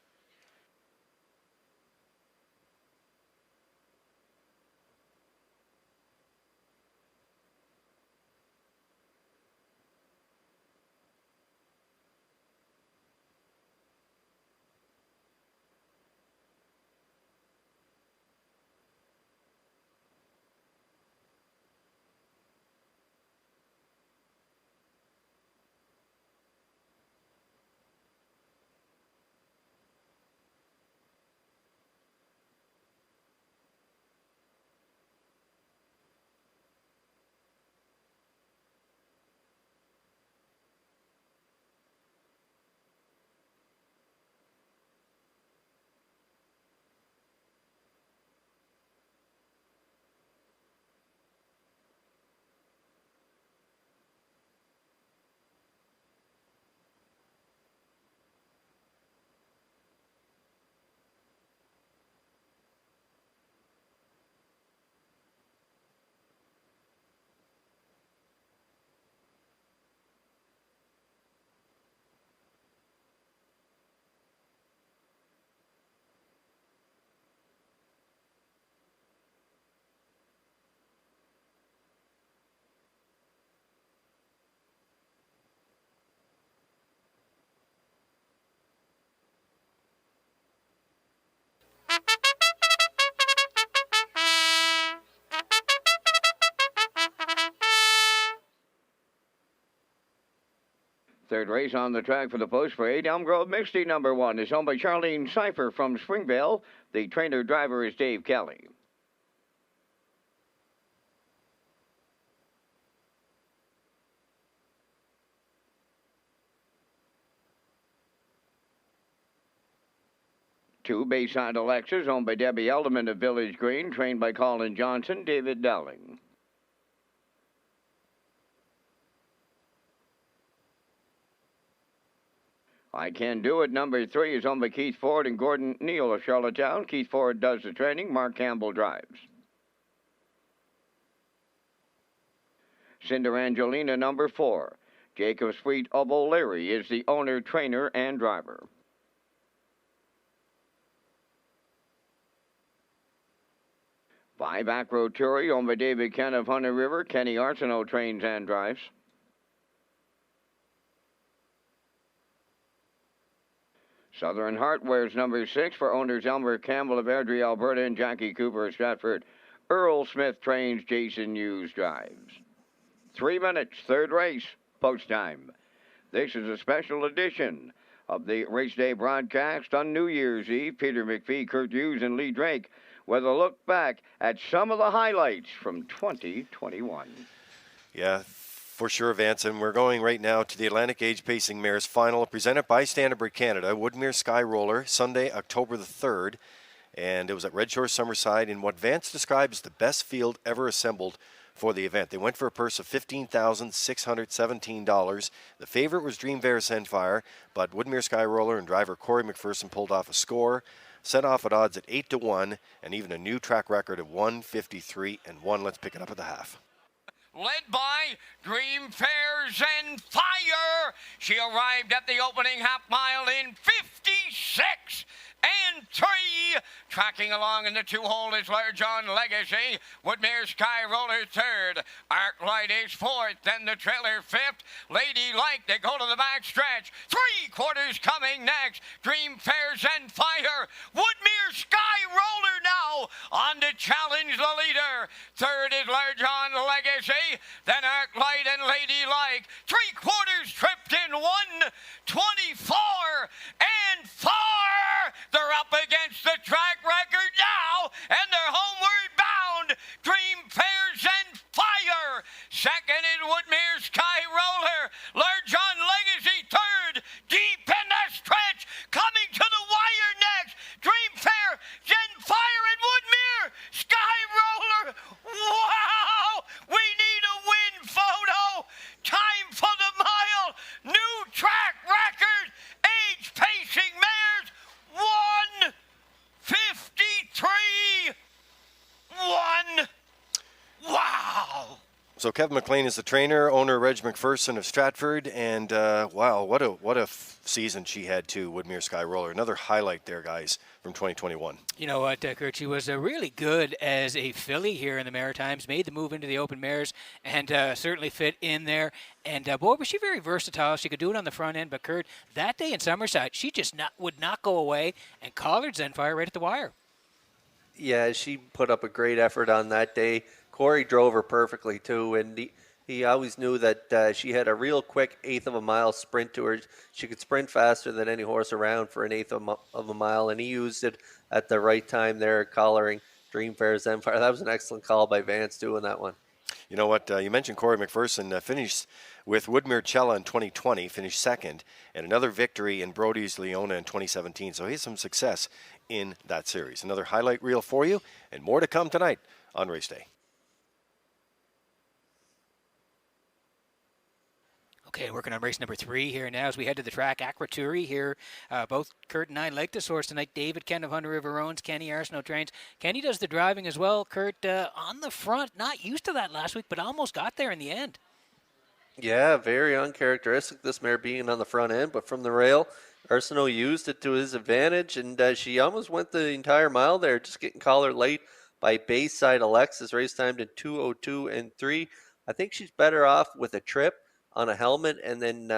Third race on the track for the post parade. Elm Grove Misty number 1 is owned by Charlene Cipher from Springvale. The trainer-driver is Dave Kelly. Two, Bayside Alexis, owned by Debbie Elderman of Village Green, trained by Colin Johnson, David Dowling. I Can Do It number 3 is owned by Keith Ford and Gordon Neal of Charlottetown. Keith Ford does the training. Mark Campbell drives. Cinder Angelina number 4. Jacob Sweet of O'Leary is the owner, trainer, and driver. Five, Acro Turi, owned by David Ken of Hunter River. Kenny Arsenault trains and drives. Southern Heart wears number 6 for owners Elmer Campbell of Airdrie, Alberta, and Jackie Cooper of Stratford. Earl Smith trains, Jason Hughes drives. 3 minutes, third race, post time. This is a special edition of the Race Day broadcast on New Year's Eve. Peter McPhee, Kurt Hughes, and Lee Drake with a look back at some of the highlights from 2021. Yeah, for sure, Vance. And we're going right now to the Atlantic Age Pacing Mares Final, presented by Standardbird Canada, Woodmere Sky Roller, Sunday, October the 3rd. And it was at Redshores, Summerside, in what Vance describes as the best field ever assembled for the event. They went for a purse of $15,617. The favorite was Dream Versenfire, but Woodmere Sky Roller and driver Corey McPherson pulled off a score, set off at odds at 8-1, and even a new track record of 153-1. Let's pick it up at the half. Led by Dream Versenfire. She arrived at the opening half mile in 56-3. Tracking along in the 2-hole is Large John Legacy. Woodmere Sky Roller third. Arclight is fourth. Then the trailer fifth. Lady Like, they go to the back stretch. 3/4 coming next. Dream Versenfire. Woodmere Sky Roller now on to challenge the leader. Third is Large John Legacy. Then Arclight and Lady Like. 3/4 tripped in 1:24 and 4. They're up against the track record now, and they're homeward bound. Dream Versenfire. Second in Woodmere Sky Roller. Large John Legacy third. Deep in the stretch. Coming to the wire next. Dream Versenfire and Woodmere Sky Roller. Wow! We need a win photo. Time for the mile. New track record. Age pacing mares. 1:53.1. Wow. So Kevin McLean is the trainer, owner Reg McPherson of Stratford, and wow, what a season she had too, Woodmere Sky Roller. Another highlight there, guys, from 2021. You know what, Kurt, she was really good as a filly here in the Maritimes, made the move into the open mares, and certainly fit in there. And boy, was she very versatile. She could do it on the front end, but Kurt, that day in Summerside, she just would not go away and collared Zenfire right at the wire. Yeah, she put up a great effort on that day. Corey drove her perfectly, too, and he always knew that she had a real quick eighth of a mile sprint to her. She could sprint faster than any horse around for an eighth of a mile, and he used it at the right time there, collaring Dream Versenfire. That was an excellent call by Vance, too, in that one. You know what? You mentioned Corey McPherson finished with Woodmere Cella in 2020, finished second, and another victory in Brody's Leona in 2017. So he has some success in that series. Another highlight reel for you, and more to come tonight on Race Day. Okay, working on race number 3 here now as we head to the track. Aquaturi here. Both Kurt and I like this horse tonight. David Ken of Hunter River owns. Kenny Arsenault trains. Kenny does the driving as well. Kurt on the front. Not used to that last week, but almost got there in the end. Yeah, very uncharacteristic, this mare being on the front end, but from the rail, Arsenault used it to his advantage, and she almost went the entire mile there, just getting collared late by Bayside Alexis. Race timed in 2:02.3. I think she's better off with a trip on a helmet and then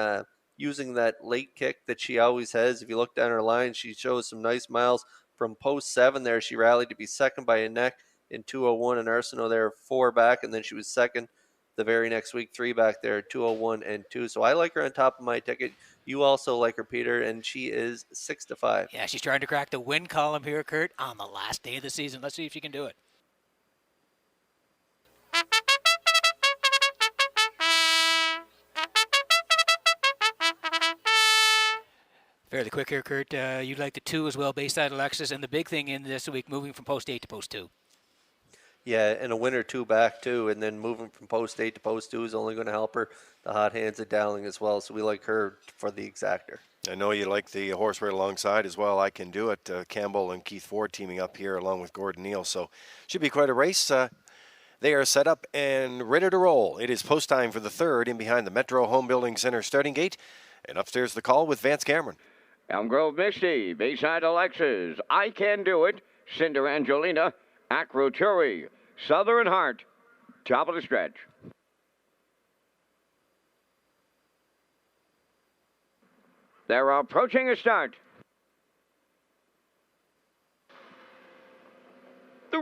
using that late kick that she always has. If you look down her line, she shows some nice miles from post 7 there. She rallied to be second by a neck in 2:01, and Arsenault there 4 back, and then she was second the very next week, 3 back there, 2:01.2. So I like her on top of my ticket. You also like her, Peter, and she is 6-5. Yeah, she's trying to crack the win column here, Kurt, on the last day of the season. Let's see if she can do it. Fairly quick here, Kurt. You'd like the 2 as well, Bayside Alexis, and the big thing in this week, moving from post 8 to post 2. Yeah, and a winner 2 back too, and then moving from post 8 to post 2 is only going to help her. The hot hands of Dowling as well, so we like her for the exactor. I know you like the horse right alongside as well. I Can Do It. Campbell and Keith Ford teaming up here along with Gordon Neal, so should be quite a race. They are set up and ready to roll. It is post time for the 3rd in behind the Metro Home Building Center starting gate, and upstairs the call with Vance Cameron. Elm Grove Misty, Bayside Alexis, I Can Do It, Cinder Angelina, Aquaturi, Southern Heart, top of the stretch. They're approaching a start.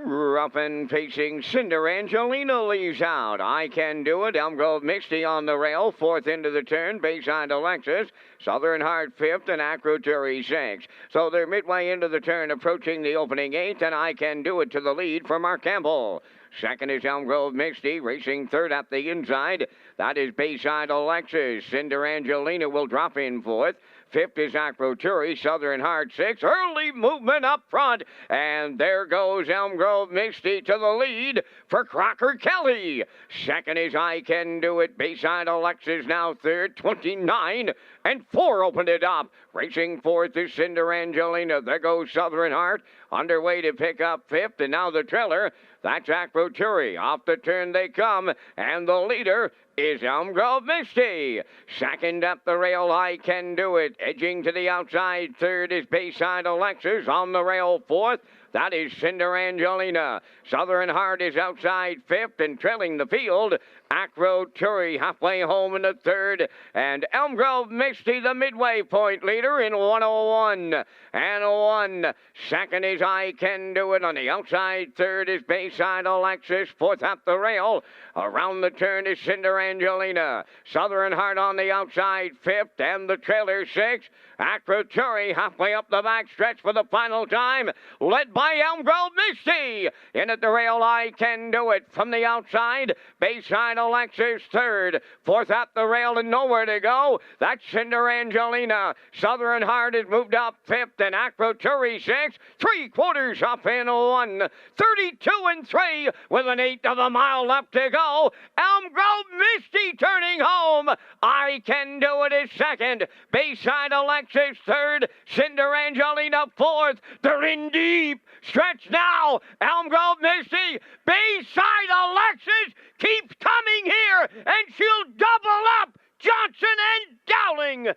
Rough and facing Cinder Angelina leaves out. I Can Do It. Elm Grove Misty on the rail. Fourth into the turn. Bayside Alexis. Southern Heart fifth and Acrotury sixth. So they're midway into the turn, approaching the opening eighth, and I Can Do It to the lead for Mark Campbell. Second is Elm Grove Misty, racing third at the inside. That is Bayside Alexis. Cinder Angelina will drop in fourth. Fifth is Acroturi, Southern Heart sixth. Early movement up front. And there goes Elm Grove Misty to the lead for Crocker Kelly. Second is I Can Do It. Bayside Alexis now third. 29 and 4 opened it up. Racing fourth is Cinder Angelina. There goes Southern Heart. Underway to pick up fifth. And now the trailer. That's Acroturi. Off the turn they come. And the leader is Elm Grove Misty. Second up the rail, I Can Do It. Edging to the outside, third is Bayside Alexis. On the rail, fourth. That is Cinder Angelina. Southern Heart is outside fifth and trailing the field. Acroturi halfway home in the third. And Elm Grove Misty, the midway point leader in 101 and 1. Second is I Can Do It. On the outside, third is Bayside Alexis. Fourth up the rail. Around the turn is Cinder Angelina. Southern Heart on the outside, fifth. And the trailer, sixth. Acroturi halfway up the back stretch for the final time. Led by Elm Grove Misty. In at the rail, I Can Do It. From the outside, Bayside Alexis third. Fourth at the rail and nowhere to go. That's Cinder Angelina. Southern Heart has moved up fifth and Acroturi sixth. 3/4 up in 1. 32 and 3 with an eighth of a mile left to go. Elm Grove Misty turning home. I Can Do It is second. Bayside Alexis third. Cinder Angelina fourth. They're in deep stretch now. Elm Grove Misty. Bayside Alexis keeps coming here, and she'll double up Johnson and Dowling.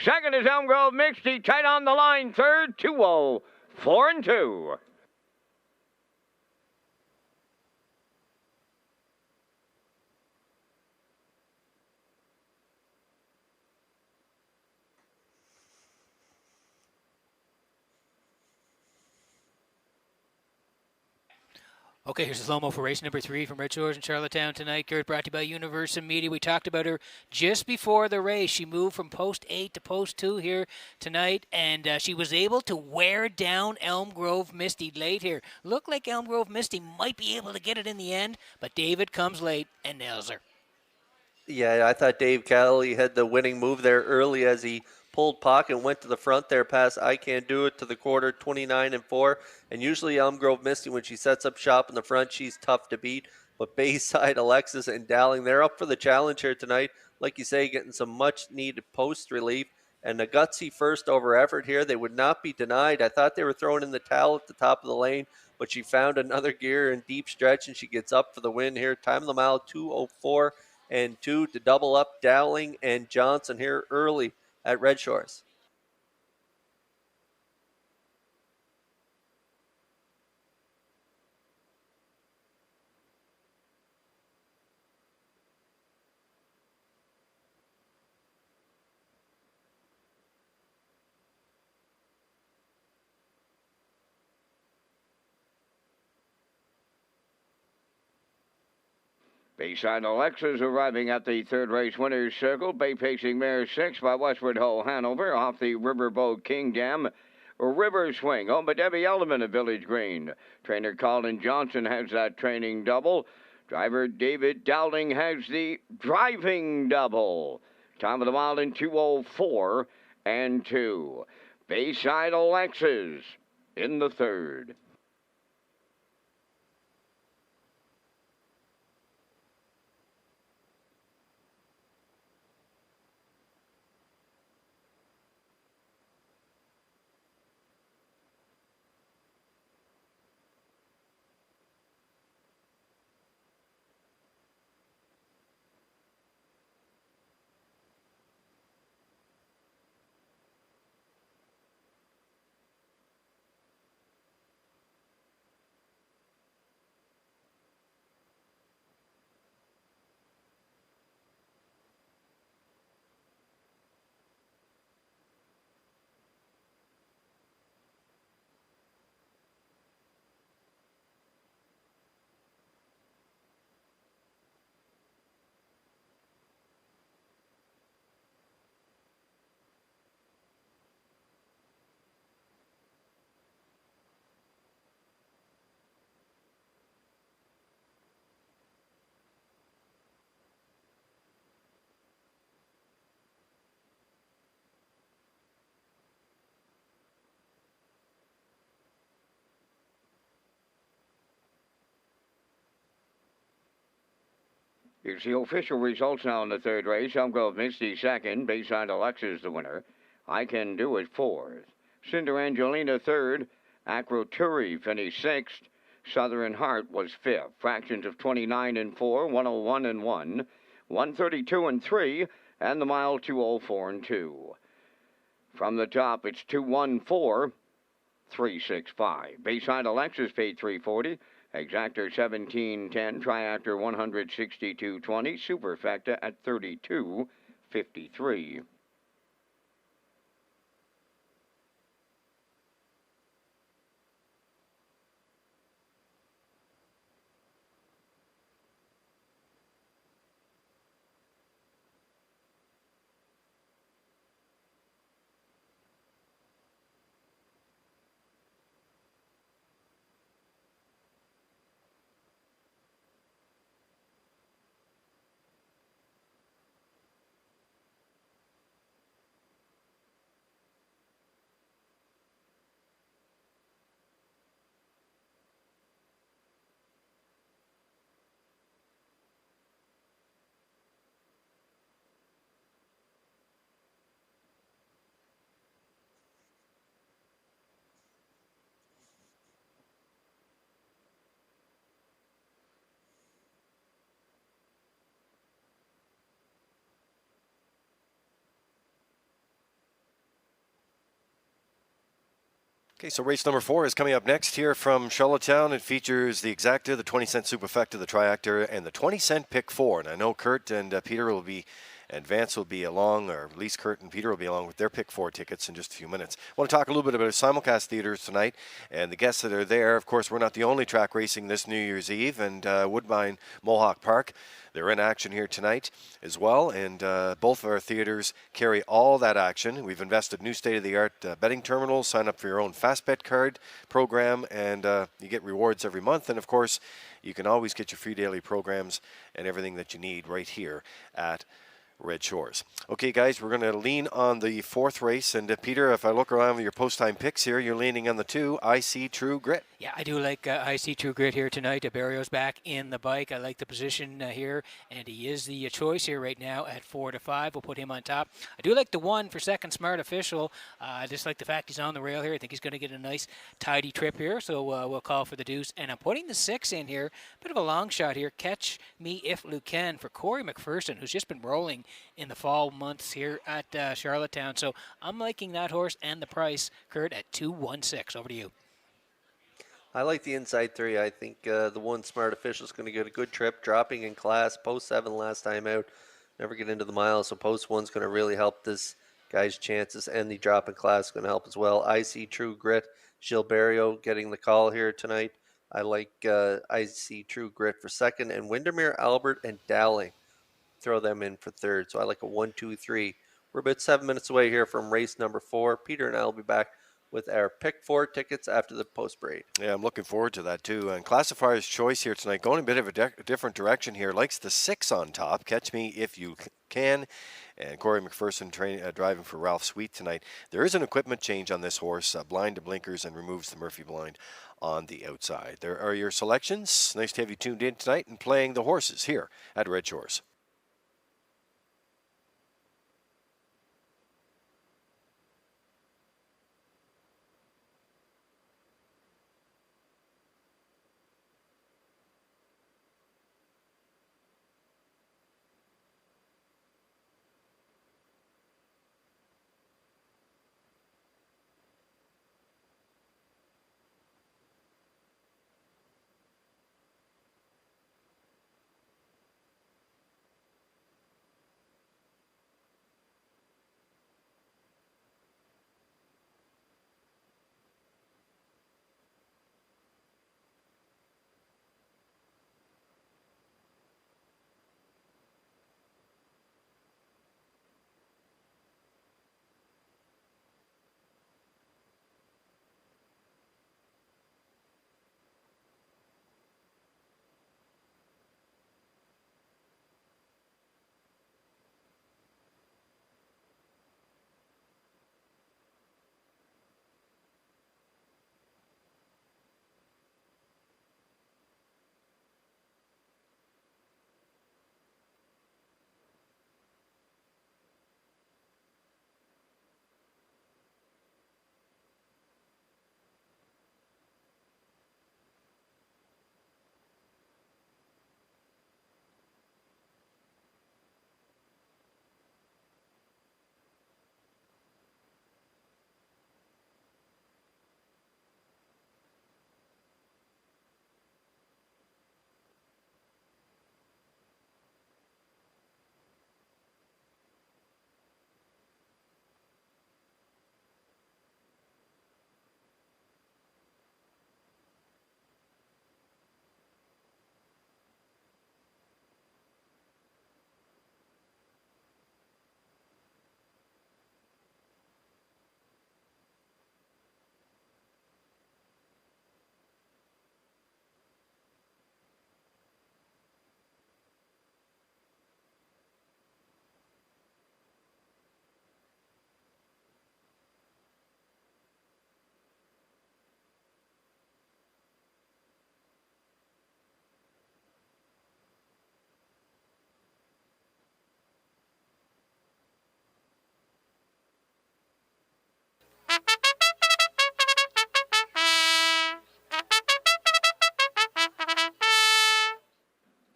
Second is Elm Grove Misty, tight on the line. Third, 2-0, 4 and 2. Okay, here's a slow-mo for race number 3 from Redshores in Charlottetown tonight. Gert, brought to you by Universal Media. We talked about her just before the race. She moved from post 8 to post 2 here tonight, and she was able to wear down Elm Grove Misty late here. Looked like Elm Grove Misty might be able to get it in the end, but David comes late and nails her. Yeah, I thought Dave Kelly had the winning move there early as he pulled pocket and went to the front there past I Can Do It to the quarter, 29 and 4. And usually Elm Grove Misty, when she sets up shop in the front, she's tough to beat. But Bayside Alexis and Dowling, they're up for the challenge here tonight. Like you say, getting some much-needed post relief. And a gutsy first over effort here. They would not be denied. I thought they were throwing in the towel at the top of the lane, but she found another gear in deep stretch, and she gets up for the win here. Time of the mile, 2:04 and 2 to double up Dowling and Johnson here early at Red Shores. Bayside Alexis arriving at the third race winner's circle. Bay Pacing Mare 6 by Westward Ho Hanover off the Riverboat King Dam. River Swing, owned by Debbie Element of Village Green. Trainer Colin Johnson has that training double. Driver David Dowling has the driving double. Time of the mile in 2:04 and 2. Bayside Alexis in the third. Here's the official results now in the third race. Elmgrove Misty second. Bayside Alexis the winner. I Can Do It fourth. Cinder Angelina third. Acroturi finished sixth. Southern Heart was fifth. Fractions of 29 and 4, 101 and 1, 132 and 3, and the mile 204 and 2. From the top, it's 214, 365. Bayside Alexis paid 340. Exactor 1710. Triactor 162.20. Superfecta at 32.53. Okay, so race number 4 is coming up next here from Charlottetown. It features the Exacta, the 20-cent Superfecta, the Triactor, and the 20-cent Pick 4. And I know Kurt and Peter will be, and Vance will be along, or at least Kurt and Peter will be along with their Pick 4 tickets in just a few minutes. I want to talk a little bit about simulcast theaters tonight and the guests that are there. Of course, we're not the only track racing this New Year's Eve, and Woodbine Mohawk Park, they're in action here tonight as well, and both of our theaters carry all that action. We've invested new state-of-the-art betting terminals. Sign up for your own Fast Bet card program, and you get rewards every month. And, of course, you can always get your free daily programs and everything that you need right here at Red Shores. Okay, guys, we're going to lean on the 4th race. And, Peter, if I look around with your post-time picks here, you're leaning on the 2, I See True Grit. Yeah, I do like I See True Grit here tonight. Barrio's back in the bike. I like the position here, and he is the choice here right now at 4-5. We'll put him on top. I do like the 1 for second Smart Official. I just like the fact he's on the rail here. I think he's going to get a nice, tidy trip here, so we'll call for the deuce. And I'm putting the 6 in here. Bit of a long shot here. Catch Me If You Can for Corey McPherson, who's just been rolling in the fall months here at Charlottetown. So I'm liking that horse and the price, Kurt, at 2-1-6. Over to you. I like the inside 3. I think the 1 Smart Official is going to get a good trip, dropping in class. Post 7 last time out, never get into the mile, so post 1's going to really help this guy's chances, and the drop in class is going to help as well. I See True Grit, Gilles Barrio getting the call here tonight. I like I See True Grit for second, and Windermere, Albert, and Dowling. Throw them in for third. So I like a 1, 2, 3. We're about 7 minutes away here from race number 4. Peter and I will be back with our Pick 4 tickets after the post break. Yeah, I'm looking forward to that too. And Classifier's choice here tonight, going a bit of a different direction here. Likes the 6 on top. Catch Me If You Can. And Corey McPherson driving for Ralph Sweet tonight. There is an equipment change on this horse, blind to blinkers, and removes the Murphy blind on the outside. There are your selections. Nice to have you tuned in tonight and playing the horses here at Red Shores.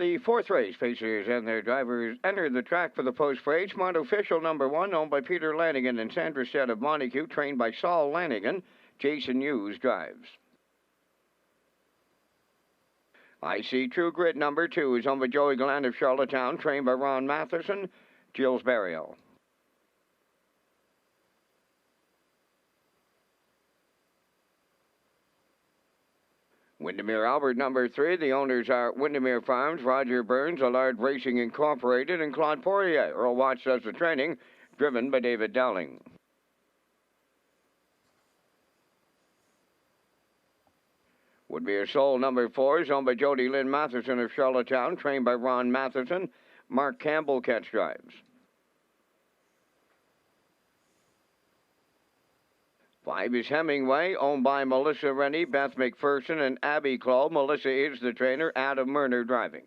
the fourth race, pacers and their drivers enter the track for the post-parade. Smart Official number 1, owned by Peter Lanigan and Sandra Stead of Montague, trained by Saul Lanigan. Jason Hughes drives. I See True Grit number 2 is owned by Joey Gallant of Charlottetown, trained by Ron Matheson. Gilles Barrio. Windermere Albert number 3. The owners are Windermere Farms, Roger Burns, Allard Racing Incorporated, and Claude Poirier. Earl Watts does the training, driven by David Dowling. Woodmere Soul number 4 is owned by Jody Lynn Matheson of Charlottetown, trained by Ron Matheson. Mark Campbell catch drives. 5 is Hemingway, owned by Melissa Rennie, Beth McPherson, and Abby Claw. Melissa is the trainer. Adam Murner driving.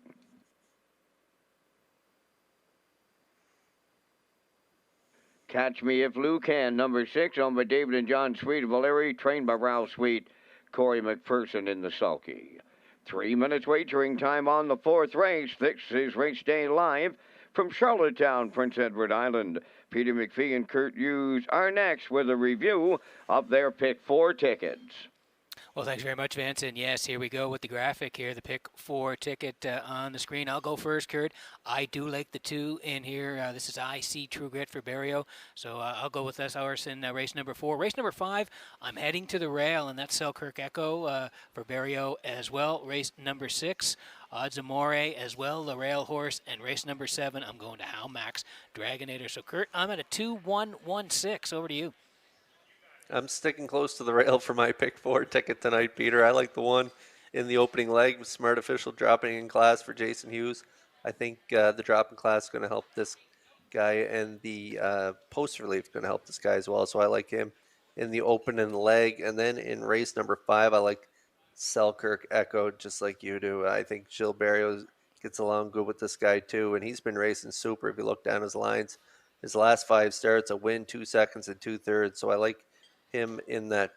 Catch Me If Lou Can, number 6, owned by David and John Sweet of Valeri, trained by Ralph Sweet. Corey McPherson in the sulky. 3 minutes wagering time on the fourth race. This is Race Day Live from Charlottetown, Prince Edward Island. Peter McPhee and Kurt Hughes are next with a review of their Pick 4 tickets. Well, thanks very much, Vince. And yes, here we go with the graphic here, the Pick 4 ticket on the screen. I'll go first, Kurt. I do like the 2 in here. This is I See True Grit for Barrio. So I'll go with this horse in race number 4. Race number 5, I'm heading to the rail, and that's Selkirk Echo for Barrio as well. Race number 6, Odds Amore as well, the rail horse. And race number 7, I'm going to Hal Max Dragonator. So, Kurt, I'm at a 2-1-1-6. Over to you. I'm sticking close to the rail for my Pick 4 ticket tonight, Peter. I like the one in the opening leg with Smart Official dropping in class for Jason Hughes. I think the drop in class is going to help this guy, and the post relief is going to help this guy as well. So I like him in the opening leg. And then in race number 5, I like Selkirk Echo, just like you do. I think Gilles Barrio gets along good with this guy too, and he's been racing super. If you look down his lines, his last 5 starts, a win, 2 seconds, and 2/3. So I like him in that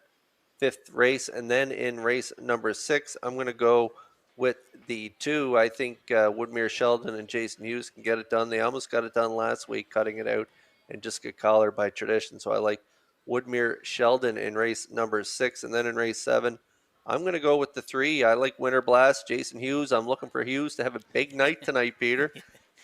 5th race. And then in race number 6, I'm going to go with the 2. I think Woodmere Sheldon and Jason Hughes can get it done. They almost got it done last week, cutting it out and just get collared by tradition. So I like Woodmere Sheldon in race number 6. And then in race 7, I'm going to go with the 3. I like Winter Blast, Jason Hughes. I'm looking for Hughes to have a big night tonight, Peter.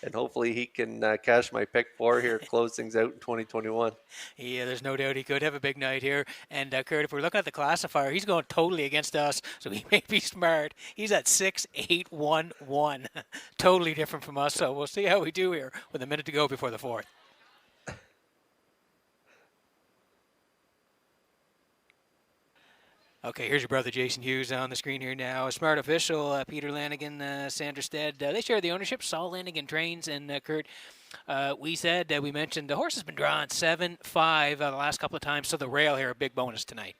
And hopefully he can cash my Pick 4 here, close things out in 2021. Yeah, there's no doubt he could have a big night here. And, Kurt, if we're looking at the classifier, he's going totally against us, so he may be smart. He's at 6-8-1-1. Totally different from us, so we'll see how we do here with a minute to go before the 4th. Okay, here's your brother Jason Hughes on the screen here now. A Smart Official, Peter Lanigan, Sandra Stead. They share the ownership. Saul Lanigan trains, and Kurt, we mentioned the horse has been drawn 7-5 the last couple of times, so the rail here, a big bonus tonight.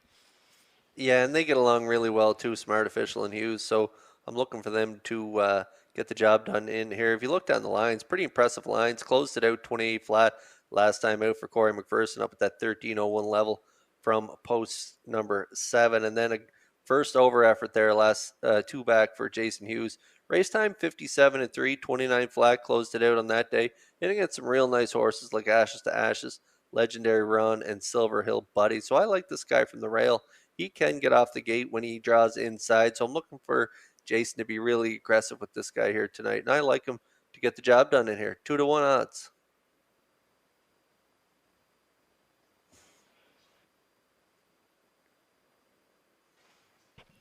Yeah, and they get along really well too, Smart Official and Hughes, so I'm looking for them to get the job done in here. If you look down the lines, pretty impressive lines. Closed it out 28 flat last time out for Corey McPherson, up at that 13:01 level from post number 7, and then a first over effort there, last 2 back for Jason Hughes. Race time 57-3, 29 flat, closed it out on that day. And against some real nice horses like Ashes to Ashes, Legendary Run, and Silver Hill Buddy. So I like this guy from the rail. He can get off the gate when he draws inside. So I'm looking for Jason to be really aggressive with this guy here tonight. And I like him to get the job done in here. 2-1 odds.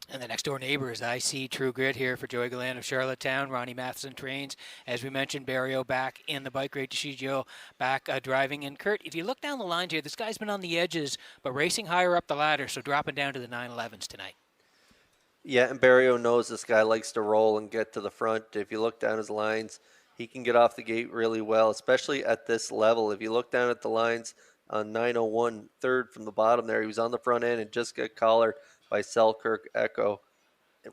And the next door neighbor is I See True Grit here for Joey Gallant of Charlottetown. Ronnie Matheson trains. As we mentioned, Barrio back in the bike. Great to see Joe back driving. And Kurt, if you look down the lines here, this guy's been on the edges, but racing higher up the ladder, so dropping down to the 911s tonight. Yeah, and Barrio knows this guy likes to roll and get to the front. If you look down his lines, he can get off the gate really well, especially at this level. If you look down at the lines on 901, third from the bottom there, he was on the front end and just got collared by Selkirk Echo.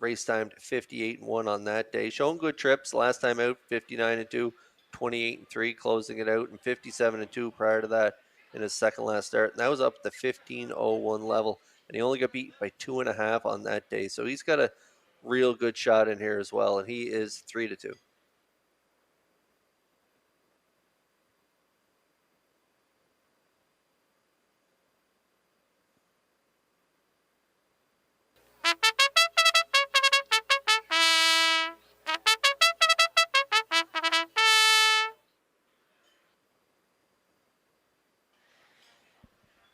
Race timed 58-1 on that day. Showing good trips. Last time out, 59-2, 28-3, closing it out, and 57-2 prior to that in his second last start. And that was up at the 15:01 level, and he only got beat by 2.5 on that day. So he's got a real good shot in here as well, and he is 3-2.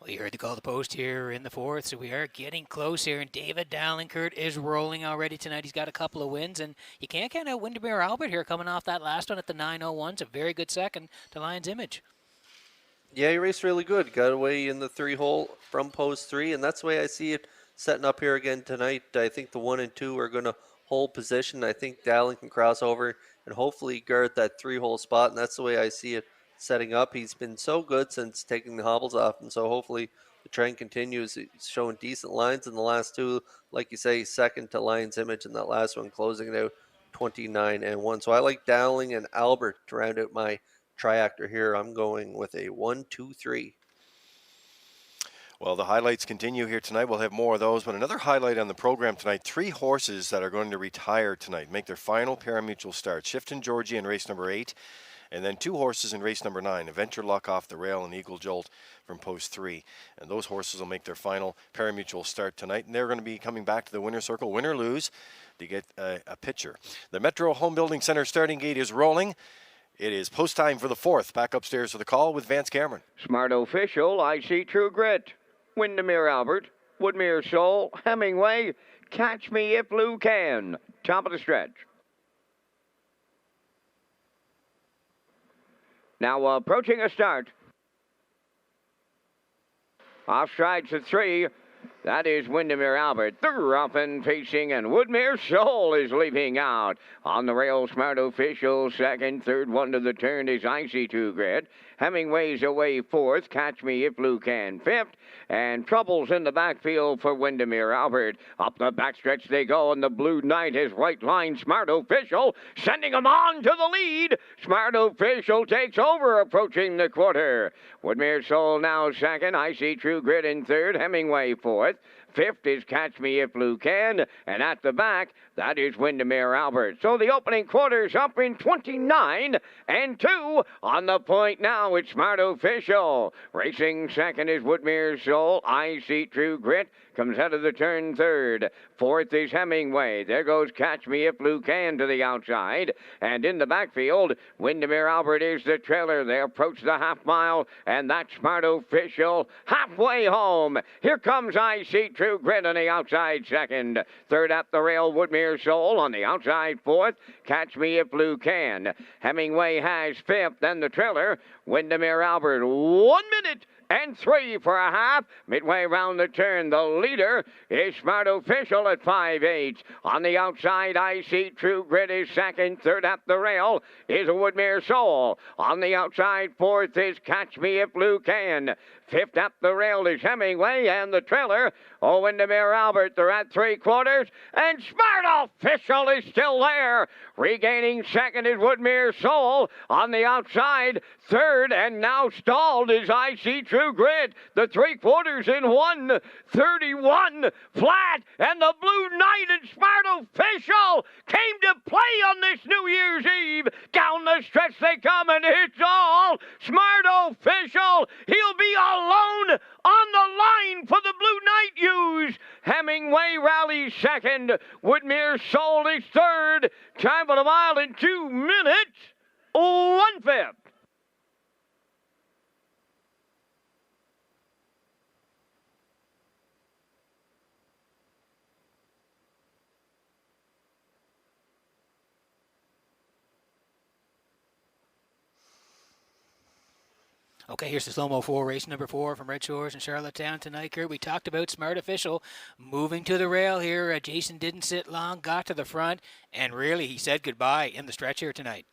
Well, you heard the call to post here in the fourth, so we are getting close here. And David Dallinkert is rolling already tonight. He's got a couple of wins, and you can't count out Windermere Albert here coming off that last one at the 9:01. It's a very good second to Lion's Image. Yeah, he raced really good. Got away in the 3-hole from post 3, and that's the way I see it setting up here again tonight. I think the 1 and 2 are going to hold position. I think Dallin can cross over and hopefully guard that 3-hole spot, and that's the way I see it setting up. He's been so good since taking the hobbles off, and so hopefully the trend continues. He's showing decent lines in the last two, like you say, second to Lion's Image in that last one, closing it out 29 and 1. So I like Dowling and Albert to round out my triactor here. I'm going with a 1, 2, 3. Well, the highlights continue here tonight. We'll have more of those, but another highlight on the program tonight, 3 horses that are going to retire tonight, make their final parimutuel start. Shifton Georgie in race number 8, and then 2 horses in race number 9, Adventure Luck off the rail and Eagle Jolt from post 3. And those horses will make their final parimutuel start tonight, and they're going to be coming back to the winner's circle, win or lose, to get a picture. The Metro Home Building Center starting gate is rolling. It is post time for the 4th. Back upstairs for the call with Vance Cameron. Smart Official, I See True Grit. Windermere Albert, Woodmere Soul, Hemingway, Catch Me If Lou Can. Top of the stretch. Now approaching a start. Off strides at 3. That is Windermere Albert. They're up and facing, and Woodmere Soul is leaping out. On the rail, Smart Official second. Third one to the turn is Icy True Grit. Hemingway's away 4th. Catch Me If Lou Can 5th. And Troubles in the backfield for Windermere Albert. Up the backstretch they go, and the Blue Knight is right line. Smart Official sending him on to the lead. Smart Official takes over, approaching the quarter. Woodmere Soul now second. Icy True Grit in third. Hemingway 4th. 5th is Catch Me If Lou Can. And at the back, that is Windermere Albert. So the opening quarter's up in 29 and 2. On the point now, it's Smart Official. Racing second is Woodmere Soul. I See True Grit comes out of the turn third. 4th is Hemingway. There goes Catch Me If Lou Can to the outside. And in the backfield, Windermere Albert is the trailer. They approach the half mile, and that's Smart Official halfway home. Here comes I See True Grit on the outside second. Third at the rail, Woodmere Soul. On the outside 4th, Catch Me If Lou Can. Hemingway has 5th. Then the trailer, Windermere Albert. 1 minute and 3 for a half. Midway round the turn, the leader is Smart Official at 5/8. On the outside, I See True Grit is second. Third at the rail is a Woodmere Soul. On the outside, 4th is Catch Me If Lou Can. 5th at the rail is Hemingway, and the trailer, Windermere Albert. They're at 3/4, and Smart Official is still there. Regaining second is Woodmere Soul. On the outside, third, and now stalled is I See True Grit. The 3/4 in 1:31 flat, and the Blue Knight and Smart Official came to play on this New Year's Eve. Down the stretch they come, and it's all Smart Official. He'll be alone on the line for the Blue Knight use. Hemingway rallies second. Woodmere Soul is third. Time of a mile in 2 minutes. 1/5. Okay, here's the slow-mo 4, race number 4 from Red Shores and Charlottetown tonight, Kurt. We talked about Smart Official moving to the rail here. Jason didn't sit long, got to the front, and really he said goodbye in the stretch here tonight.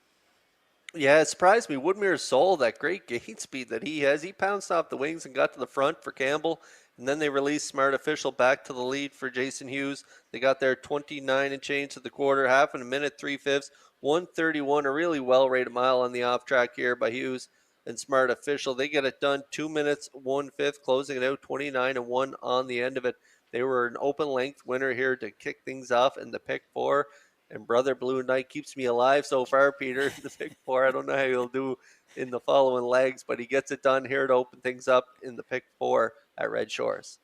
Yeah, it surprised me. Woodmere Soul, that great gate speed that he has, he pounced off the wings and got to the front for Campbell, and then they released Smart Official back to the lead for Jason Hughes. They got there 29 and change to the quarter, half in a minute, 3/5, 1:31, a really well-rated mile on the off-track here by Hughes and Smart Official. They get it done 2 minutes, 1/5, closing it out 29 and 1 on the end of it. They were an open length winner here to kick things off in the pick 4. And Brother Blue Knight keeps me alive so far, Peter, in the pick 4. I don't know how he'll do in the following legs, but he gets it done here to open things up in the pick 4 at Red Shores.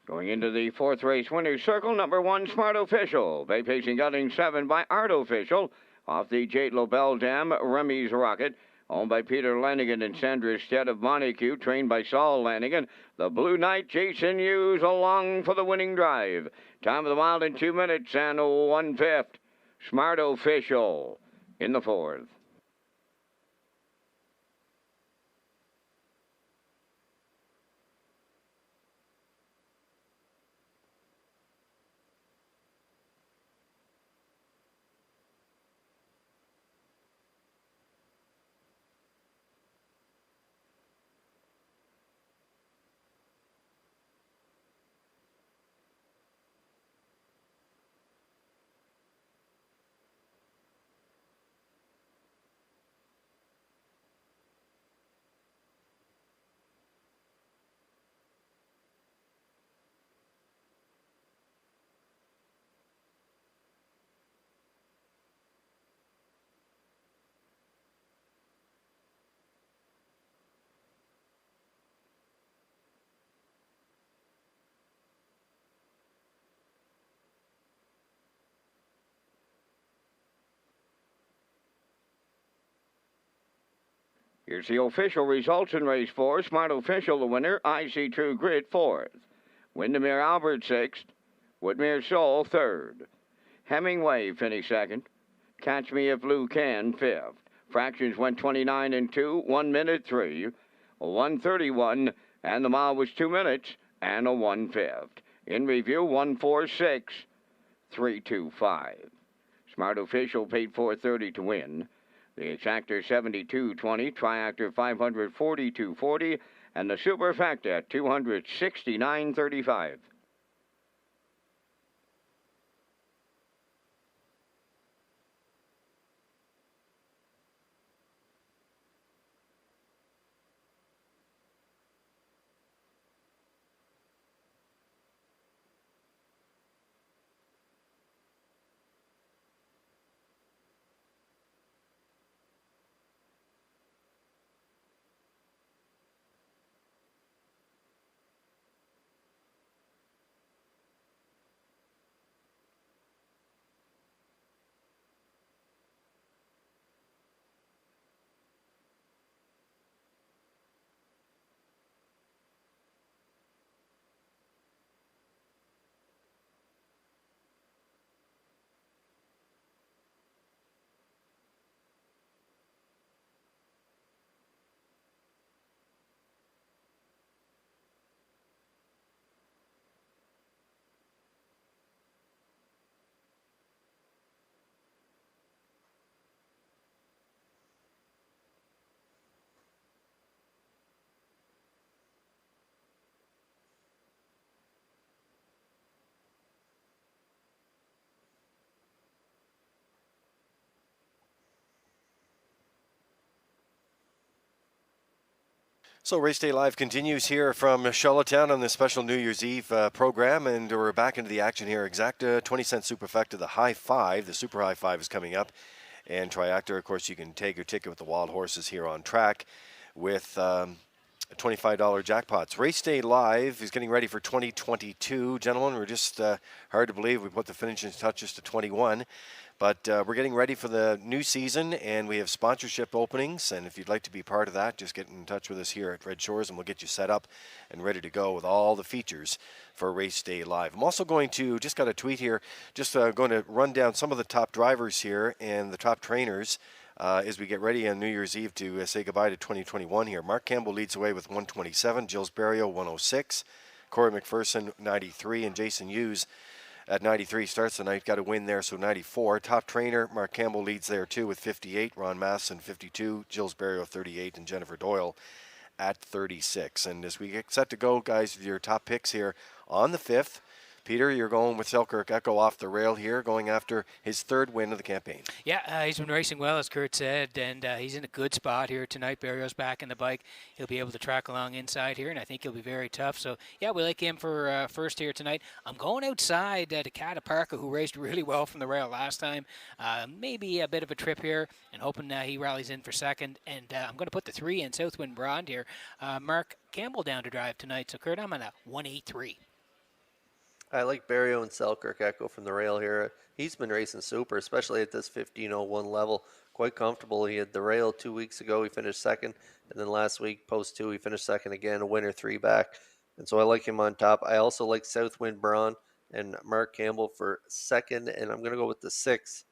Going into the fourth race winner's circle, number 1, Smart Official. Bay pacing gutting 7 by Art Official. Off the Jade Lobel Dam, Remy's Rocket. Owned by Peter Lanigan and Sandra Stead of Montague, trained by Saul Lanigan. The Blue Knight, Jason Hughes, along for the winning drive. Time of the mile in 2 minutes and 1/5. Smart Official in the fourth. Here's the official results in race 4. Smart Official, the winner. I See True Grit, 4th. Windermere Albert, 6th. Whitmere Soul, 3rd. Hemingway finished 2nd. Catch Me If Lou Can, 5th. Fractions went 29 and 2, 1 minute 3, 1:31, and the mile was 2 minutes and 1/5. In review, 146, 325. Smart Official paid $430 to win. The Exactor 72.20, Triactor 542.40, and the Superfactor 269.35. So Race Day Live continues here from Charlottetown on this special New Year's Eve program, and we're back into the action here. Exacta 20-cent Superfecta, the High Five, the Super High Five is coming up, and Triactor, of course, you can take your ticket with the Wild Horses here on track with $25 jackpots. Race Day Live is getting ready for 2022. Gentlemen, we're just hard to believe we put the finishing touches to 21. But we're getting ready for the new season, and we have sponsorship openings. And if you'd like to be part of that, just get in touch with us here at Red Shores, and we'll get you set up and ready to go with all the features for Race Day Live. I'm also going to, just got a tweet here, just going to run down some of the top drivers here and the top trainers as we get ready on New Year's Eve to say goodbye to 2021 here. Mark Campbell leads away with 127, Gilles Barrio 106, Corey McPherson 93, and Jason Hughes at 93 starts the night. Got a win there, so 94. Top trainer, Mark Campbell leads there too with 58. Ron Masson 52. Gilles Barrio 38. And Jennifer Doyle at 36. And as we get set to go, guys, with your top picks here on the 5th, Peter, you're going with Selkirk Echo off the rail here, going after his 3rd win of the campaign. Yeah, he's been racing well, as Kurt said, and he's in a good spot here tonight. Barrio's back in the bike. He'll be able to track along inside here, and I think he'll be very tough. So, yeah, we like him for first here tonight. I'm going outside to Cata Parker, who raced really well from the rail last time. Maybe a bit of a trip here, and hoping he rallies in for second. And I'm going to put the 3 in Southwind Brond here. Mark Campbell down to drive tonight. So, Kurt, I'm on a 183. I like Barrio and Selkirk Echo from the rail here. He's been racing super, especially at this 15:01 level. Quite comfortable. He had the rail 2 weeks ago. He finished second. And then last week, post 2, he finished second again, a winner 3 back. And so I like him on top. I also like Southwind Braun and Mark Campbell for second. And I'm going to go with the 6.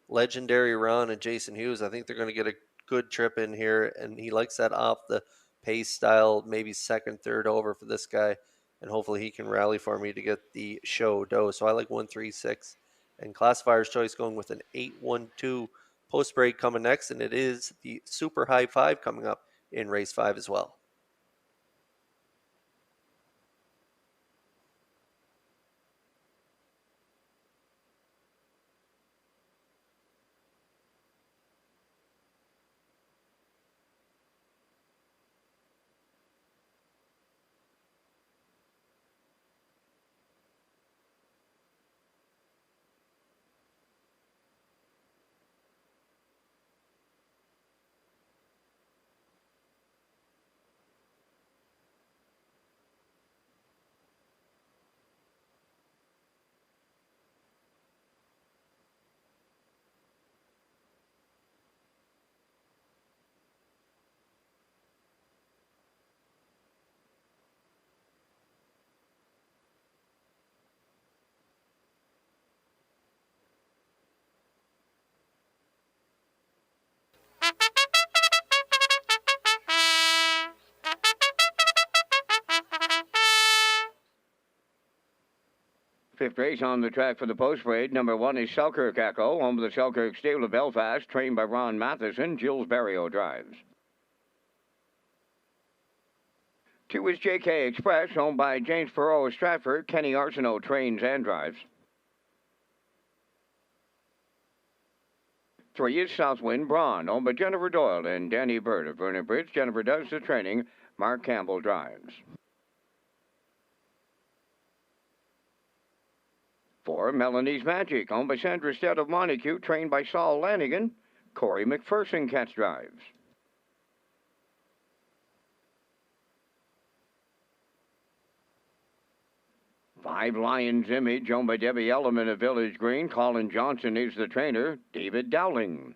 Legendary Ron and Jason Hughes. I think they're going to get a good trip in here. And he likes that off the pace style, maybe second, third over for this guy. And hopefully he can rally for me to get the show dough. So I like 1-3-6. And Classifier's Choice going with an 8-1-2 post break coming next. And it is the Super High 5 coming up in race 5 as well. Fifth race on the track for the post parade. Number 1 is Selkirk Echo, home of the Selkirk Stable of Belfast, trained by Ron Matheson. Jules Barrio drives. 2 is JK Express, owned by James Perot of Stratford. Kenny Arsenault trains and drives. 3 is Southwind Braun, owned by Jennifer Doyle and Danny Bird of Vernon Bridge. Jennifer does the training. Mark Campbell drives. 4, Melanie's Magic, owned by Sandra Stead of Montague, trained by Saul Lanigan. Corey McPherson catch drives. 5, Lion's Image, owned by Debbie Elliman of Village Green. Colin Johnson is the trainer. David Dowling.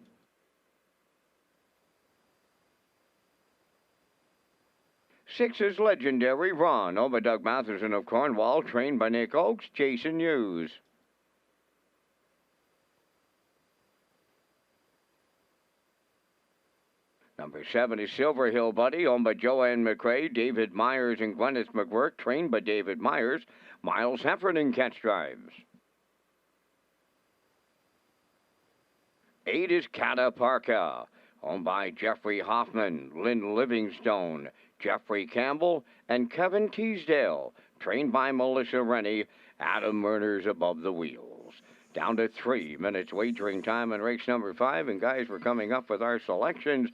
6 is Legendary Ron, owned by Doug Matheson of Cornwall, trained by Nick Oakes. Jason Hughes. 7 is Silver Hill Buddy, owned by Joanne McRae, David Myers, and Gwyneth McWork, trained by David Myers. Miles Heffernan catch drives. 8 is Cataparca, owned by Jeffrey Hoffman, Lynn Livingstone, Jeffrey Campbell, and Kevin Teasdale, trained by Melissa Rennie. Adam Murners above the wheels. Down to 3 minutes wagering time in race number 5, and guys, we're coming up with our selections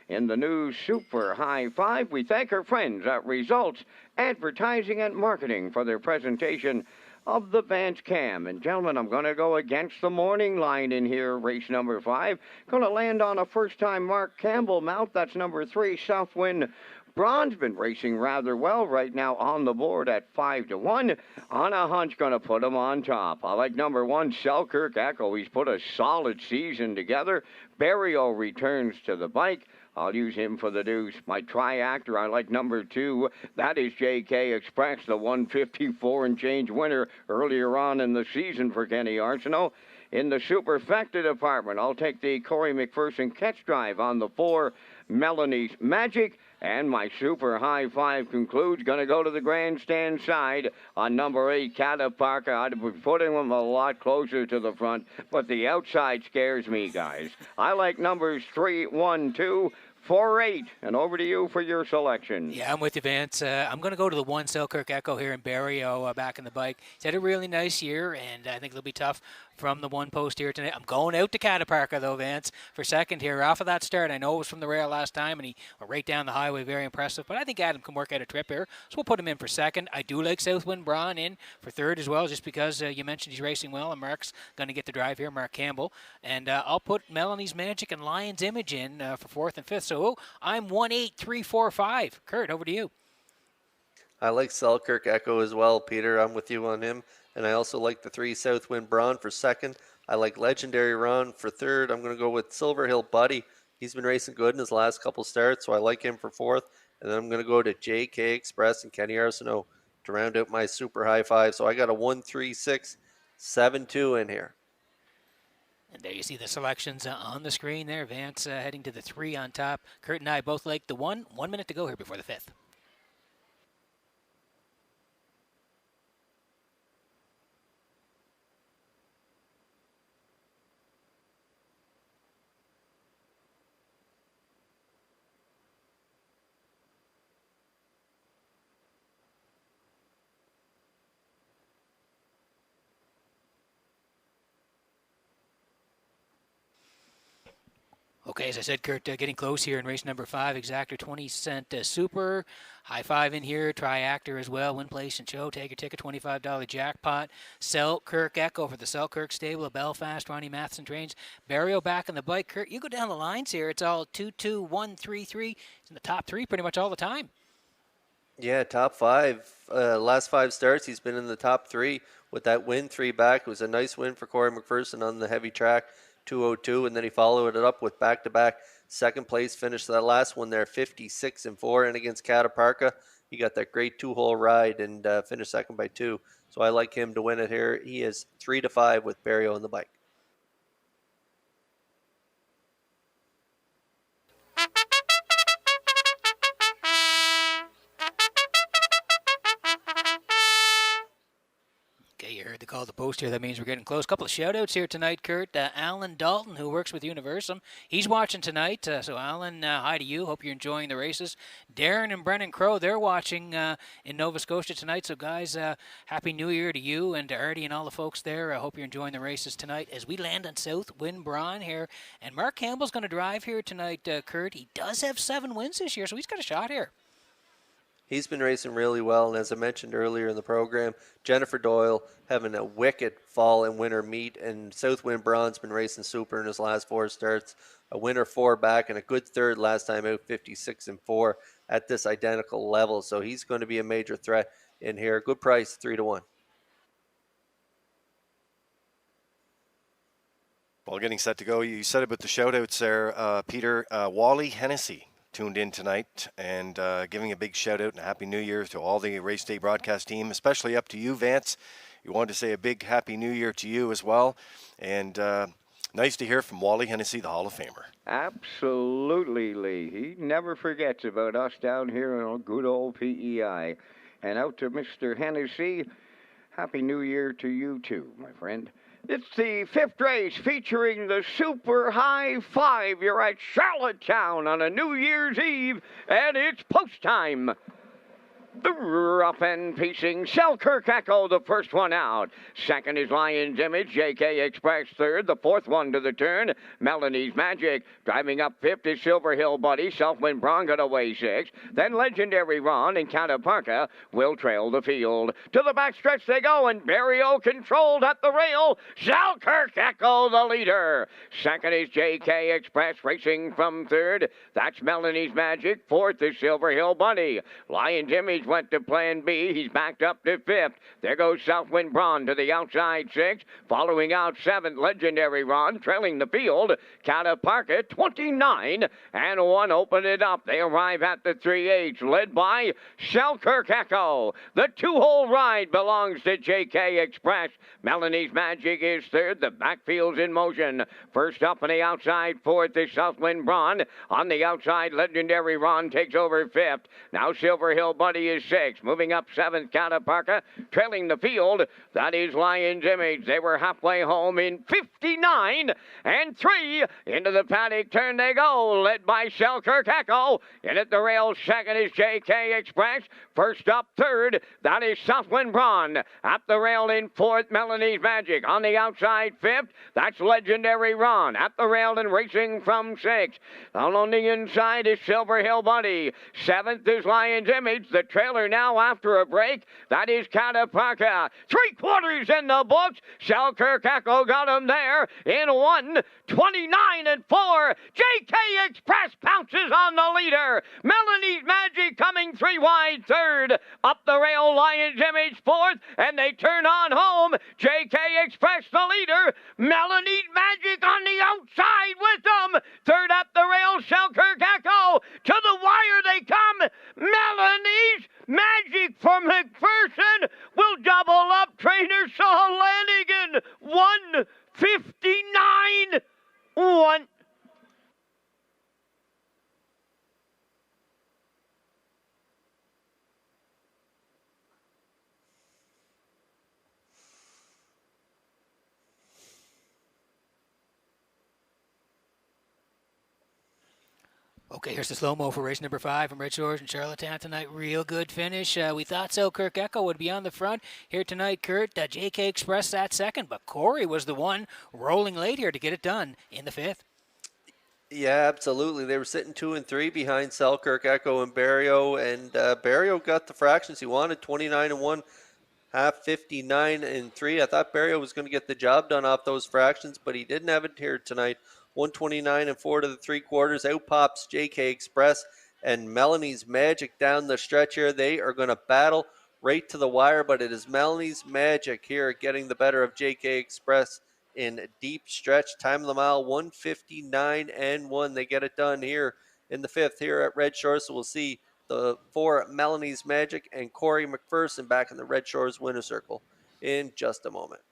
in the new Super High 5. We thank our friends at Results Advertising and Marketing for their presentation of the Vance Cam. And gentlemen, I'm going to go against the morning line in here, race number 5. Going to land on a first-time Mark Campbell mount. That's number 3, Southwind Braun's been racing rather well right now on the board at 5-1. On a hunch, going to put him on top. I like number 1, Selkirk Echo. He's put a solid season together. Barrio returns to the bike. I'll use him for the deuce. My tri-actor, I like number 2. That is JK Express, the 154 and change winner earlier on in the season for Kenny Arsenault. In the superfecta department, I'll take the Corey McPherson catch drive on the 4, Melanie's Magic. And my Super High 5 concludes. Going to go to the grandstand side on number 8, Cataparca. I'd be putting him a lot closer to the front, but the outside scares me, guys. I like numbers 3, 1, 2, 4, 8. And over to you for your selection. Yeah, I'm with you, Vance. I'm going to go to the 1, Selkirk Echo here in Barrio, back in the bike. He's had a really nice year, and I think it'll be tough from the 1 post here tonight. I'm going out to Cataparca, though, Vance, for second here. Off of that start, I know it was from the rail last time, and he went right down the highway, very impressive. But I think Adam can work out a trip here, so we'll put him in for second. I do like Southwind Braun in for third as well, just because you mentioned he's racing well, and Mark's going to get the drive here, Mark Campbell. And I'll put Melanie's Magic and Lion's Image in for fourth and fifth. So I'm 1, 8, 3, 4, 5. Kurt, over to you. I like Selkirk Echo as well, Peter. I'm with you on him. And I also like the 3 Southwind Braun for second. I like Legendary Ron for third. I'm going to go with Silver Hill Buddy. He's been racing good in his last couple starts, so I like him for fourth. And then I'm going to go to JK Express and Kenny Arsenault to round out my super high five. So I got a 1, 3, 6, 7, 2 in here. And there you see the selections on the screen there. Vance heading to the 3 on top. Kurt and I both like the 1. 1 minute to go here before the 5th. Okay, as I said, Kurt, getting close here in race number 5. Exactor 20-cent super. High five in here. Triactor as well. Win, place, and show. Take your ticket. $25 jackpot. Selkirk Echo for the Selkirk stable of Belfast. Ronnie Matheson trains. Barrio back on the bike. Kurt, you go down the lines here. It's all 2, 2, 1, 3, 3. It's in the top 3 pretty much all the time. Yeah, top 5. Last 5 starts, he's been in the top 3 with that win, 3 back. It was a nice win for Corey McPherson on the heavy track. 202, and then he followed it up with back-to-back second place finish. That last one there, 56-4, and against Cataparca, he got that great 2-hole ride and finished second by 2. So I like him to win it here. He is 3-5 with Barrio on the bike. Okay, you heard the call to post here. That means we're getting close. A couple of shout-outs here tonight, Kurt. Alan Dalton, who works with Universum, he's watching tonight. So, Alan, hi to you. Hope you're enjoying the races. Darren and Brennan Crow, they're watching in Nova Scotia tonight. So, guys, Happy New Year to you and to Artie and all the folks there. I hope you're enjoying the races tonight as we land on Southwind Braun here. And Mark Campbell's going to drive here tonight, Kurt. He does have 7 wins this year, so he's got a shot here. He's been racing really well, and as I mentioned earlier in the program, Jennifer Doyle having a wicked fall and winter meet, and Southwind Braun's been racing super in his last 4 starts. A winner 4 back and a good third last time out, 56-4 at this identical level. So he's going to be a major threat in here. Good price, 3-1. Well, getting set to go. You said about the shout-outs there, Peter. Wally Hennessy tuned in tonight and giving a big shout-out and a Happy New Year to all the Race Day broadcast team, especially up to you, Vance. You wanted to say a big Happy New Year to you as well. And nice to hear from Wally Hennessy, the Hall of Famer. Absolutely, Lee. He never forgets about us down here on good old PEI. And out to Mr. Hennessy, Happy New Year to you too, my friend. It's the 5th race featuring the Super High 5. You're at Charlottetown on a New Year's Eve, and it's post time. The rough and pacing Selkirk Echo, the first one out. Second is Lion's Image, JK Express third. The 4th one to the turn, Melanie's Magic. Driving up 5th is Silver Hill Buddy. Southwind Braun got away 6th. Then Legendary Ron and Cataparca will trail the field. To the backstretch they go, and Barrio controlled at the rail. Selkirk Echo, the leader. Second is JK Express racing from third. That's Melanie's Magic. 4th is Silver Hill Buddy. Lion's Image went to plan B. He's backed up to 5th. There goes Southwind Braun to the outside 6th. Following out 7th, Legendary Ron, trailing the field. Cataparca, 29-1. Open it up. They arrive at the 3/8, led by Selkirk Echo. The 2-hole ride belongs to JK Express. Melanie's Magic is third. The backfield's in motion. First up on the outside 4th is Southwind Braun. On the outside, Legendary Ron takes over 5th. Now Silver Hill Buddy is 6th. Moving up 7th, Cataparca. Trailing the field, that is Lion's Image. They were halfway home in 59-3. Into the paddock turn they go, led by Selkirk Echo. In at the rail, second is JK Express. First up, third, that is Southwind Braun. At the rail in 4th, Melanie's Magic. On the outside, 5th, that's Legendary Ron. At the rail and racing from 6th. On the inside is Silver Hill Buddy. 7th is Lion's Image. The trailer now after a break. That is Catapaca. 3/4 in the books. Selkirk Echo got him there in 1:29.4. JK Express pounces on the leader. Melanie's Magic coming 3 wide third. Up the rail, Lion's Image fourth, and they turn on home. JK Express the leader. Melanie's Magic on the outside with them. Third up the rail, Selkirk Echo. To the wire they come. Melanie's Magic for McPherson will double up. Trainer Saul Lanigan. 1:59.1. Okay, here's the slow-mo for race number 5 from Red Shores and Charlottetown tonight. Real good finish. We thought Selkirk Echo would be on the front here tonight, Kurt. JK Express that second, but Corey was the one rolling late here to get it done in the 5th. Yeah, absolutely. They were sitting 2 and 3 behind Selkirk Echo and Barrio, and Barrio got the fractions he wanted, 29-1, half 59-3. I thought Barrio was going to get the job done off those fractions, but he didn't have it here tonight. 129-4 to the 3/4. Out pops JK Express and Melanie's Magic down the stretch here. They are going to battle right to the wire, but it is Melanie's Magic here getting the better of JK Express in deep stretch. Time of the mile 1:59.1. They get it done here in the 5th here at Red Shores. So we'll see the 4 Melanie's Magic and Corey McPherson back in the Red Shores winner circle in just a moment.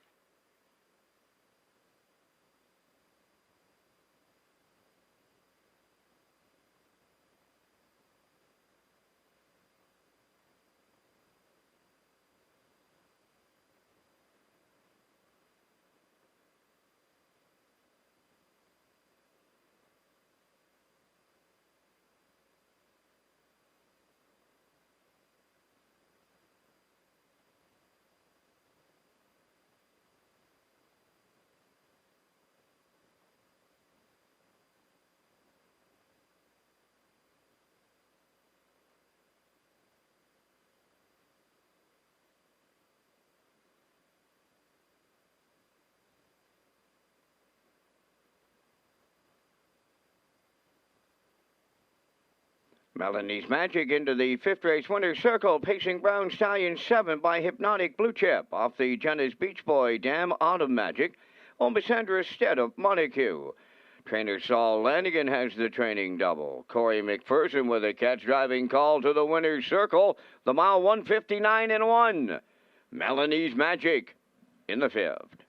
Melanie's Magic into the 5th race winner's circle, pacing Brown Stallion 7 by Hypnotic Blue Chip off the Jenna's Beach Boy Dam Autumn Magic on Cassandra Stead of Montague. Trainer Saul Lanigan has the training double. Corey McPherson with a catch driving call to the winner's circle. The mile 1:59.1. Melanie's Magic in the 5th.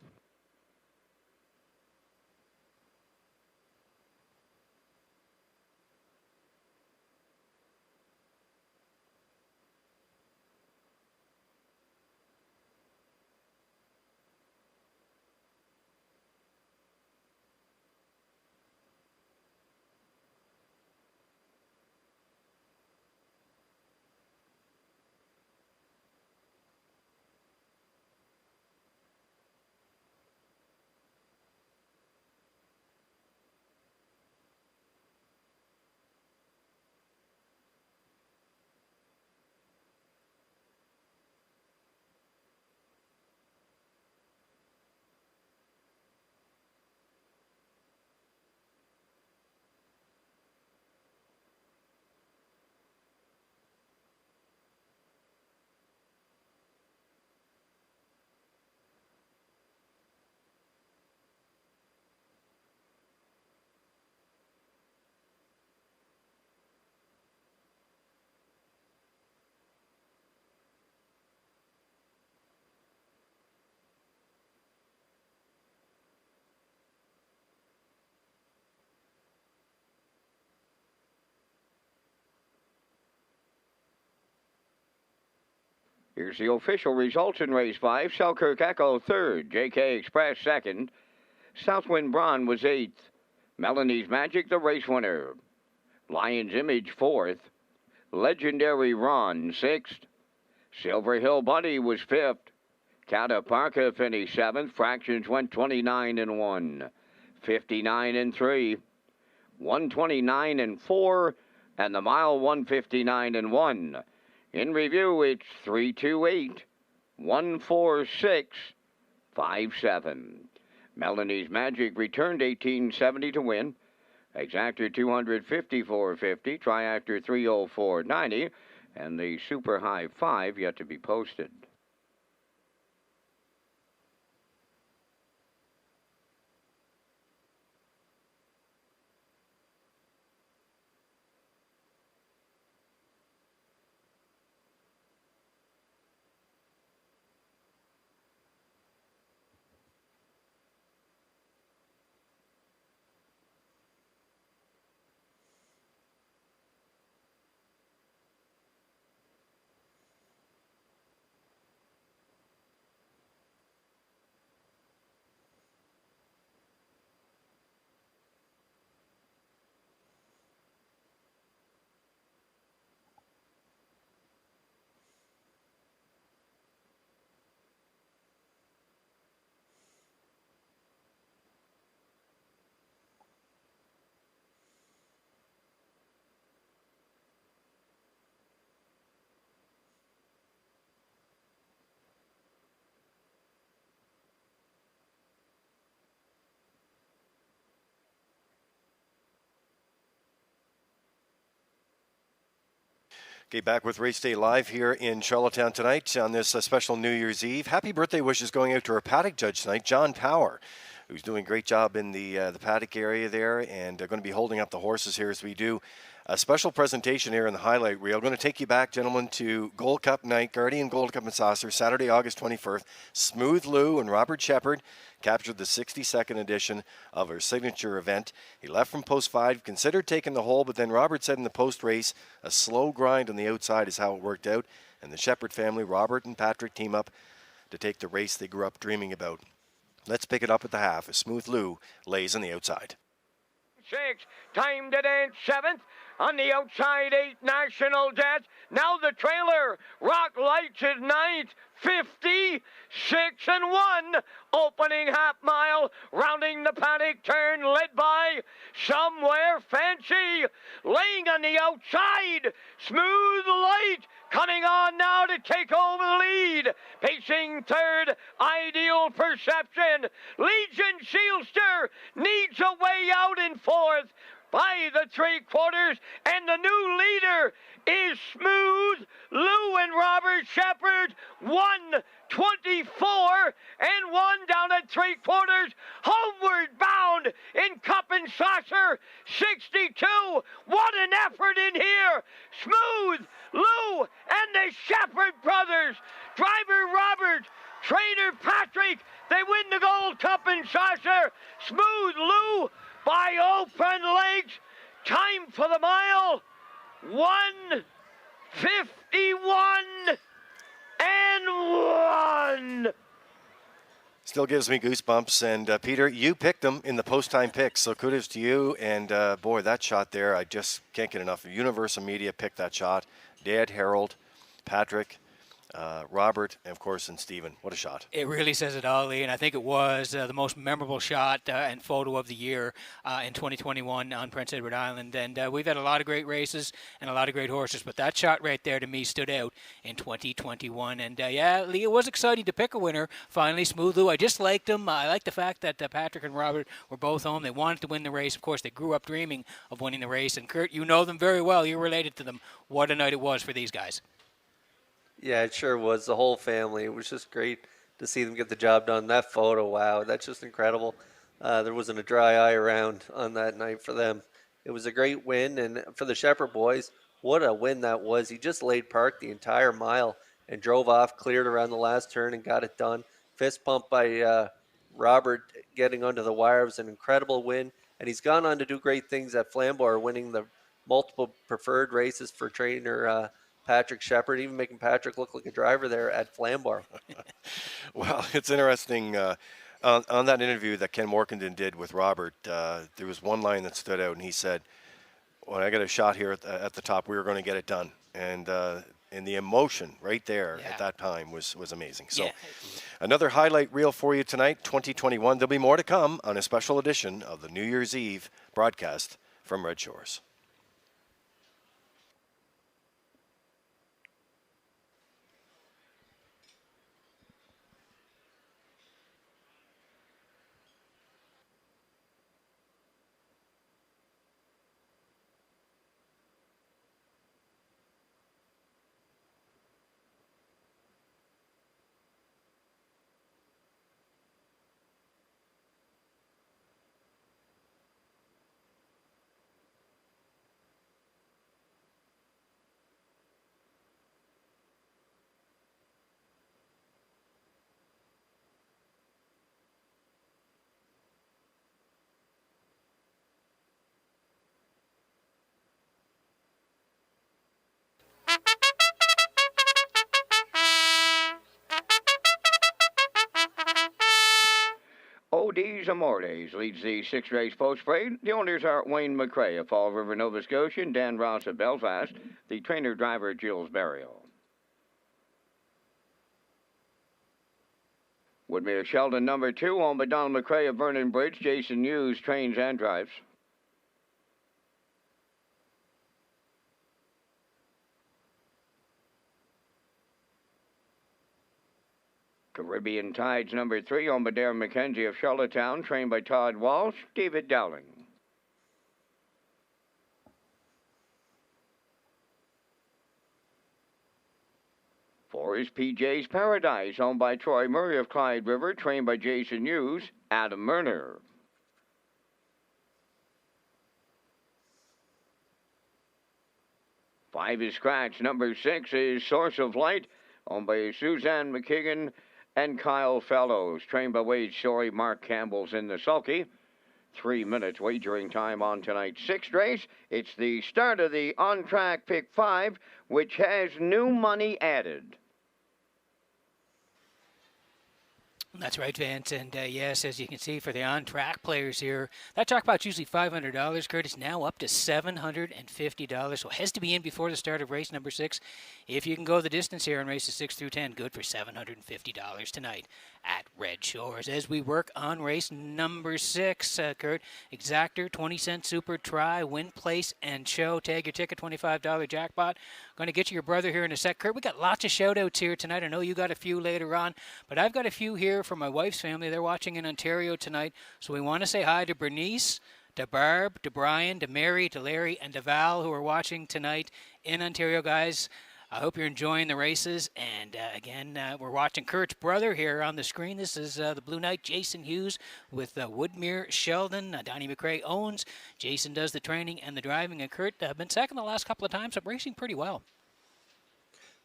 Here's the official results in race 5. Selkirk Echo 3rd, JK Express 2nd, Southwind Braun was 8th, Melanie's Magic the race winner, Lion's Image 4th, Legendary Ron 6th, Silver Hill Buddy was 5th, Cataparca finished 7th, fractions went 29-1, 59-3, 129-4, and the mile 159-1. In review, it's 328 146 57. Melanie's Magic returned 1870 to win. Exactor 254.50, Triactor 304.90, and the Super High 5 yet to be posted. Okay, back with Race Day Live here in Charlottetown tonight on this special New Year's Eve. Happy birthday wishes going out to our paddock judge tonight, John Power, who's doing a great job in the paddock area there, and going to be holding up the horses here as we do a special presentation here in the highlight reel. I'm going to take you back, gentlemen, to Gold Cup night, Guardian Gold Cup and Saucer, Saturday, August 21st. Smooth Lou and Robert Shepard captured the 62nd edition of our signature event. He left from post 5, considered taking the hole, but then Robert said in the post race, a slow grind on the outside is how it worked out. And the Shepard family, Robert and Patrick, team up to take the race they grew up dreaming about. Let's pick it up at the half as Smooth Lou lays on the outside. 6, time to dance 7th. On the outside, 8, National Jets. Now the trailer, Rock Lights is 9th. 50, 6 and 1. Opening half mile, rounding the paddock turn, led by Somewhere Fancy. Laying on the outside, Smooth Light. Coming on now to take over the lead. Pacing third, Ideal Perception. Legion Shielster needs a way out in fourth by the 3/4, and the new leader is Smooth Lou and Robert Shepard. 1:24 and 1 down at 3/4. Homeward bound in Cup and Saucer. 62. What an effort in here. Smooth Lou and the Shepard brothers. Driver Robert, trainer Patrick. They win the Gold Cup and Saucer. Smooth Lou by open legs. Time for the mile, 1:51 and 1. Still gives me goosebumps. And Peter, you picked them in the post-time picks, so kudos to you. And boy, that shot there, I just can't get enough. Universal Media picked that shot. Dad, Harold, Patrick, Robert, and of course, and Stephen. What a shot. It really says it all, Lee, and I think it was the most memorable shot and photo of the year in 2021 on Prince Edward Island. And we've had a lot of great races and a lot of great horses, but that shot right there to me stood out in 2021. And yeah, Lee, it was exciting to pick a winner. Finally, Smooth Lou. I just liked him. I liked the fact that Patrick and Robert were both home. They wanted to win the race. Of course, they grew up dreaming of winning the race. And Kurt, you know them very well. You're related to them. What a night it was for these guys. Yeah, it sure was. The whole family. It was just great to see them get the job done. That photo, wow, that's just incredible. There wasn't a dry eye around on that night for them. It was a great win, and for the Shepard boys, what a win that was. He just laid park the entire mile and drove off, cleared around the last turn, and got it done. Fist pump by Robert getting onto the wire. It was an incredible win, and he's gone on to do great things at Flamborough, winning the multiple preferred races for trainer Patrick Shepard, even making Patrick look like a driver there at Flamborough. Well, it's interesting. On that interview that Ken Morkington did with Robert, there was one line that stood out, and he said, when I got a shot here at the top, we were going to get it done. And the emotion right there at that time was amazing. So another highlight reel for you tonight, 2021. There'll be more to come on a special edition of the New Year's Eve broadcast from Red Shores. Des Amores leads the six-race post parade. The owners are Wayne McRae of Fall River, Nova Scotia, and Dan Ross of Belfast. The trainer-driver, Gilles Barrio. Woodmere Sheldon, number 2, owned by Donald McRae of Vernon Bridge. Jason Hughes trains and drives. Caribbean Tides, number 3, owned by Darren McKenzie of Charlottetown, trained by Todd Walsh. David Dowling. Four is PJ's Paradise, owned by Troy Murray of Clyde River, trained by Jason Hughes. Adam Murner. 5 is Scratch. Number 6 is Source of Light, owned by Suzanne McKeegan and Kyle Fellows, trained by Wade Story. Mark Campbell's in the sulky. 3 minutes wagering time on tonight's sixth race. It's the start of the on-track pick 5, which has new money added. That's right, Vince. And yes, as you can see for the on-track players here, that jackpot's usually $500. Kurt, is now up to $750. So it has to be in before the start of race number 6. If you can go the distance here in races 6 through 10, good for $750 tonight at Red Shores. As we work on race number 6, Kurt, Exactor, 20-cent super try, win, place, and show. Tag your ticket, $25 jackpot. Going to get you your brother here in a sec. Kurt, we got lots of shout-outs here tonight. I know you got a few later on, but I've got a few here from my wife's family. They're watching in Ontario tonight, so we want to say hi to Bernice, to Barb, to Brian, to Mary, to Larry, and to Val, who are watching tonight in Ontario, guys. I hope you're enjoying the races. And again, we're watching Kurt's brother here on the screen. This is the Blue Knight, Jason Hughes, with Woodmere Sheldon. Donnie McRae owns. Jason does the training and the driving. And Kurt, been second the last couple of times, but racing pretty well.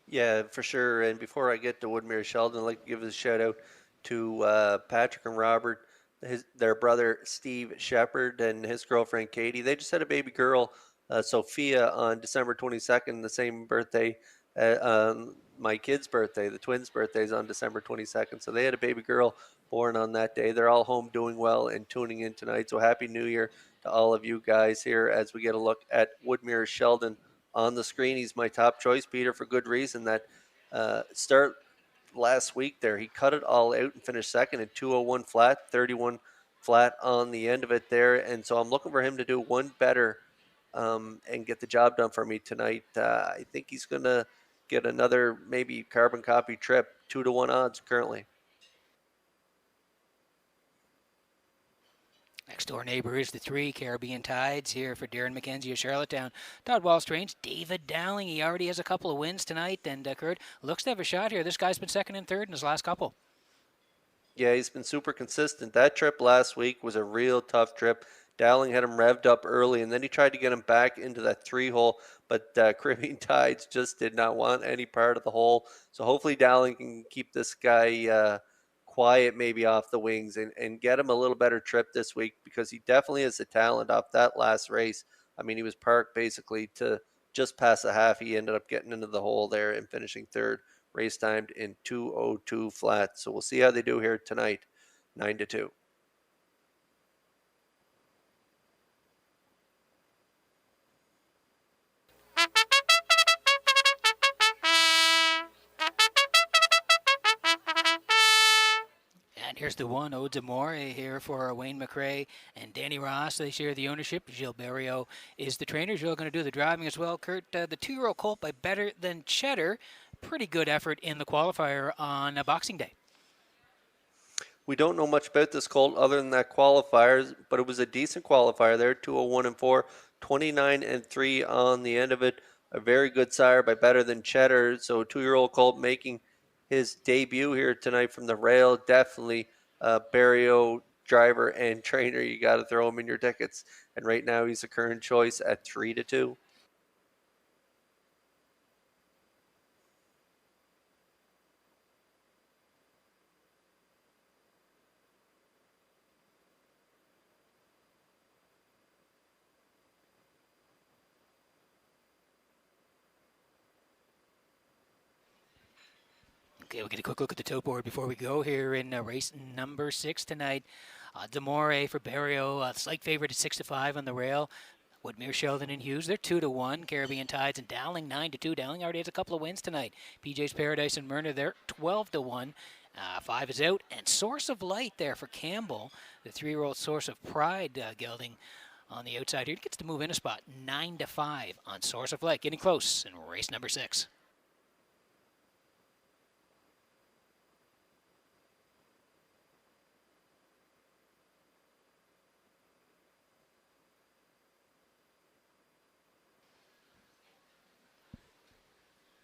Yeah, for sure. And before I get to Woodmere Sheldon, I'd like to give a shout out to Patrick and Robert, their brother Steve Shepard, and his girlfriend Katie. They just had a baby girl, Sophia, on December 22nd, the same birthday. My kid's birthday, the twins' birthday, is on December 22nd. So they had a baby girl born on that day. They're all home doing well and tuning in tonight. So Happy New Year to all of you guys here as we get a look at Woodmere Sheldon on the screen. He's my top choice, Peter, for good reason. That start last week there, he cut it all out and finished second in 201 flat, 31 flat on the end of it there. And so I'm looking for him to do one better and get the job done for me tonight. I think he's going to get another maybe carbon copy trip, 2-1 odds currently. Next door neighbor is the 3, Caribbean Tides, here for Darren McKenzie of Charlottetown. Todd Walsh trains David Dowling. He already has a couple of wins tonight, and Kurt looks to have a shot here. This guy's been second and third in his last couple. Yeah, he's been super consistent. That trip last week was a real tough trip. Dowling had him revved up early, and then he tried to get him back into that 3-hole, but Caribbean Tides just did not want any part of the hole. So hopefully Dowling can keep this guy quiet maybe off the wings and get him a little better trip this week, because he definitely has the talent off that last race. I mean, he was parked basically to just past the half. He ended up getting into the hole there and finishing third, race timed in 2:02 flat. So we'll see how they do here tonight, 9-2. And here's the 1, Odes Amore, here for Wayne McRae and Danny Ross. They share the ownership. Gilles Barrio is the trainer. Gilles going to do the driving as well. Kurt, the 2-year-old colt by Better Than Cheddar. Pretty good effort in the qualifier on Boxing Day. We don't know much about this colt other than that qualifiers, but it was a decent qualifier there, 201-4, 29-3 on the end of it. A very good sire by Better Than Cheddar. So a 2-year-old colt making his debut here tonight from the rail. Definitely Barrio driver and trainer. You got to throw him in your tickets. And right now he's a current choice at 3-2. Okay, we'll get a quick look at the tote board before we go here in race number 6 tonight. Demore for Barrio, slight favorite at 6-5 on the rail. Woodmere, Sheldon, and Hughes, they're 2-1. Caribbean Tides and Dowling 9-2. Dowling already has a couple of wins tonight. PJ's Paradise and Myrna, they're 12-1. 5 is out. And Source of Light there for Campbell, the 3-year-old Source of Pride gelding on the outside here. He gets to move in a spot, 9-5 on Source of Light. Getting close in race number 6.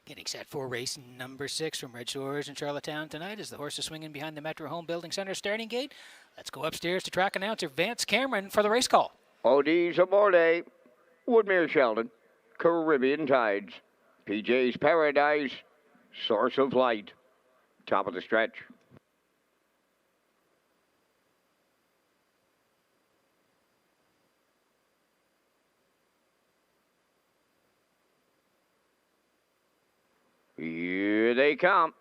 Getting set for race number 6 from Redshores in Charlottetown tonight as the horse is swinging behind the Metro Home Building Center starting gate. Let's go upstairs to track announcer Vance Cameron for the race call. Odie's Amore, Woodmere Sheldon, Caribbean Tides, PJ's Paradise, Source of Light. Top of the stretch. Here they come.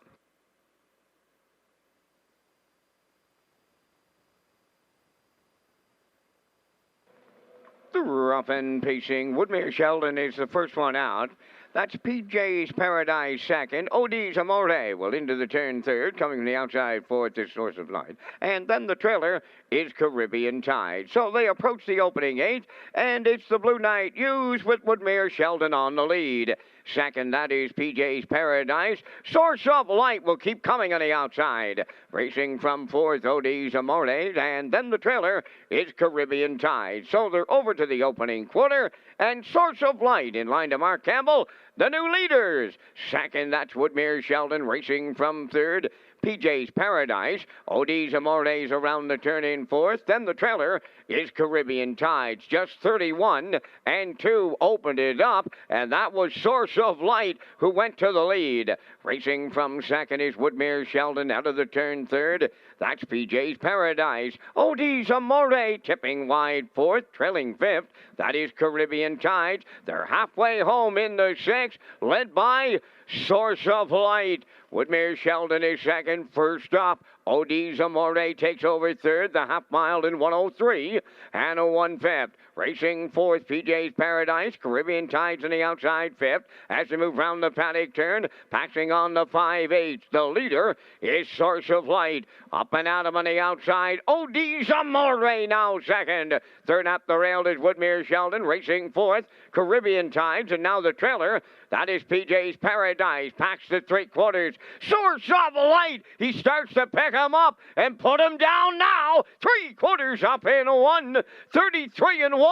The rough and pacing. Woodmere Sheldon is the first one out. That's PJ's Paradise second. Odie's Amore will into the turn third, coming from the outside fourth is Source of Light. And then the trailer is Caribbean Tide. So they approach the opening 8, and it's the Blue Knight Hughes with Woodmere Sheldon on the lead. Second, that is PJ's Paradise. Source of Light will keep coming on the outside. Racing from fourth, Odie's Amore, and then the trailer is Caribbean Tide. So they're over to the opening quarter, and Source of Light in line to Mark Campbell, the new leaders. Second, that's Woodmere Sheldon racing from third. PJ's Paradise. Odie's Amore's around the turn in fourth. Then the trailer is Caribbean Tides. Just 31 and 2 opened it up. And that was Source of Light who went to the lead. Racing from second is Woodmere Sheldon out of the turn third. That's PJ's Paradise. Odie's Amore tipping wide fourth, trailing fifth. That is Caribbean Tides. They're halfway home in the sixth, led by Source of Light. Woodmere Sheldon is second. First up, Odie's Amore takes over third, the half mile in 103 and a 1/5. Racing fourth, PJ's Paradise. Caribbean Tides on the outside fifth. As they move round the paddock turn, passing on the 5/8. The leader is Source of Light. Up and at him on the outside. Odie's Amore now second. Third up the rail is Woodmere Sheldon. Racing fourth, Caribbean Tides. And now the trailer, that is PJ's Paradise. Packs the 3/4. Source of Light. He starts to pick him up and put him down now. 3/4 up in 1. 33 and 1.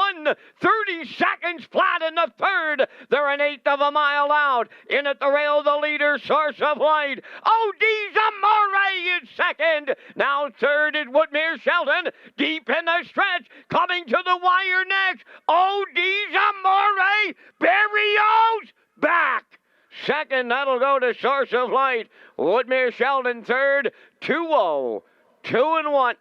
30 seconds flat in the third. They're an eighth of a mile out. In at the rail, the leader, Source of Light. Odie's Amore is second. Now third is Woodmere Sheldon. Deep in the stretch. Coming to the wire next. Odie's Amore. Barrios back. Second, that'll go to Source of Light. Woodmere Sheldon third. 2-0. 2-1.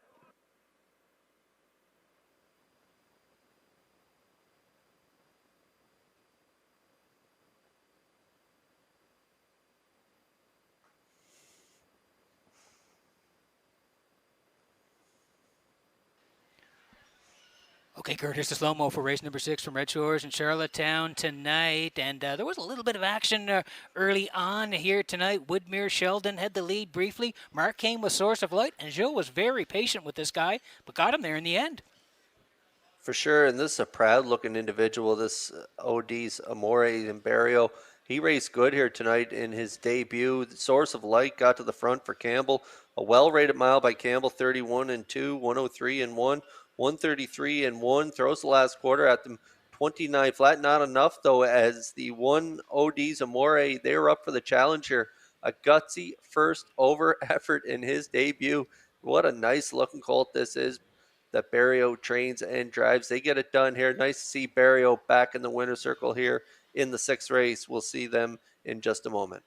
Okay, Kurt, here's the slow-mo for race number 6 from Redshores in Charlottetown tonight. And there was a little bit of action early on here tonight. Woodmere Sheldon had the lead briefly. Mark came with Source of Light, and Joe was very patient with this guy, but got him there in the end. For sure, and this is a proud-looking individual, this Odie's Amore in Barrio. He raced good here tonight in his debut. The Source of Light got to the front for Campbell. A well-rated mile by Campbell, 31 and 2, 103 and 1. 133 and 1, throws the last quarter at them 29 flat. Not enough though, as the one Odie's Amore, they were up for the challenge here. A gutsy first over effort in his debut. What a nice looking colt this is that Barrio trains and drives. They get it done here. Nice to see Barrio back in the winner's circle here in the 6th race. We'll see them in just a moment.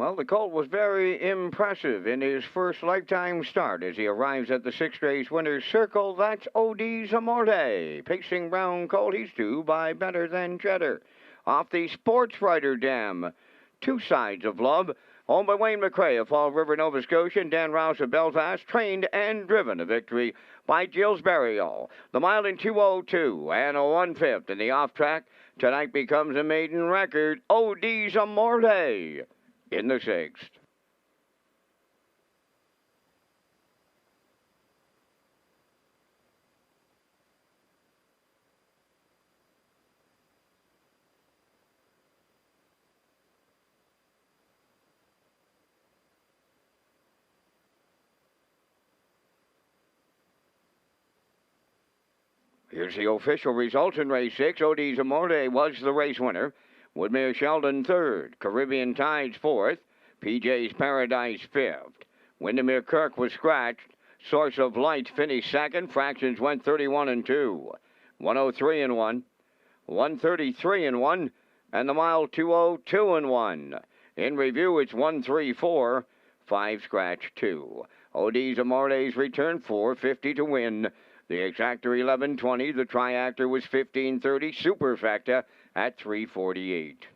Well, the colt was very impressive in his first lifetime start as he arrives at the sixth race winner's circle. That's Odie's Amorte. Pacing Brown colt, he's due by Better Than Cheddar. Off the Sports Writer Dam, Two Sides of Love. Owned by Wayne McRae of Fall River, Nova Scotia, and Dan Rouse of Belfast. Trained and driven a victory by Gilles Burial. The mile in 2:02 and a 1/5 in the off track. Tonight becomes a maiden record. Odie's Amorte in the sixth. Here's the official results in race 6. Odie's Amorte was the race winner. Woodmere Sheldon third. Caribbean Tides fourth. PJ's Paradise fifth. Windermere Kirk was scratched. Source of Light finished second. Fractions went 31 and 2. 103 and 1. 133 and 1. And the mile 202 and 1. In review, it's 134. 5 scratch 2. Odie's Amorte's return 450 to win. The exactor 1120. The triactor was 1530. Superfecta at 348.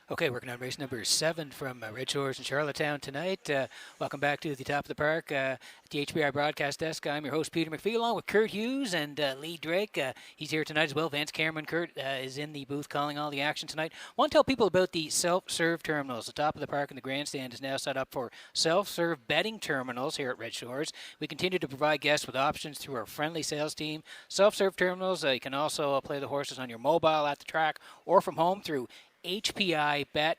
Okay, working on race number 7 from Redshores in Charlottetown tonight. Welcome back to the top of the park at the HBI broadcast desk. I'm your host, Peter McPhee, along with Kurt Hughes and Lee Drake. He's here tonight as well. Vance Cameron, Kurt, is in the booth calling all the action tonight. Want to tell people about the self-serve terminals. The top of the park and the grandstand is now set up for self-serve betting terminals here at Redshores. We continue to provide guests with options through our friendly sales team. Self-serve terminals, you can also play the horses on your mobile at the track or from home through HPIBet.com,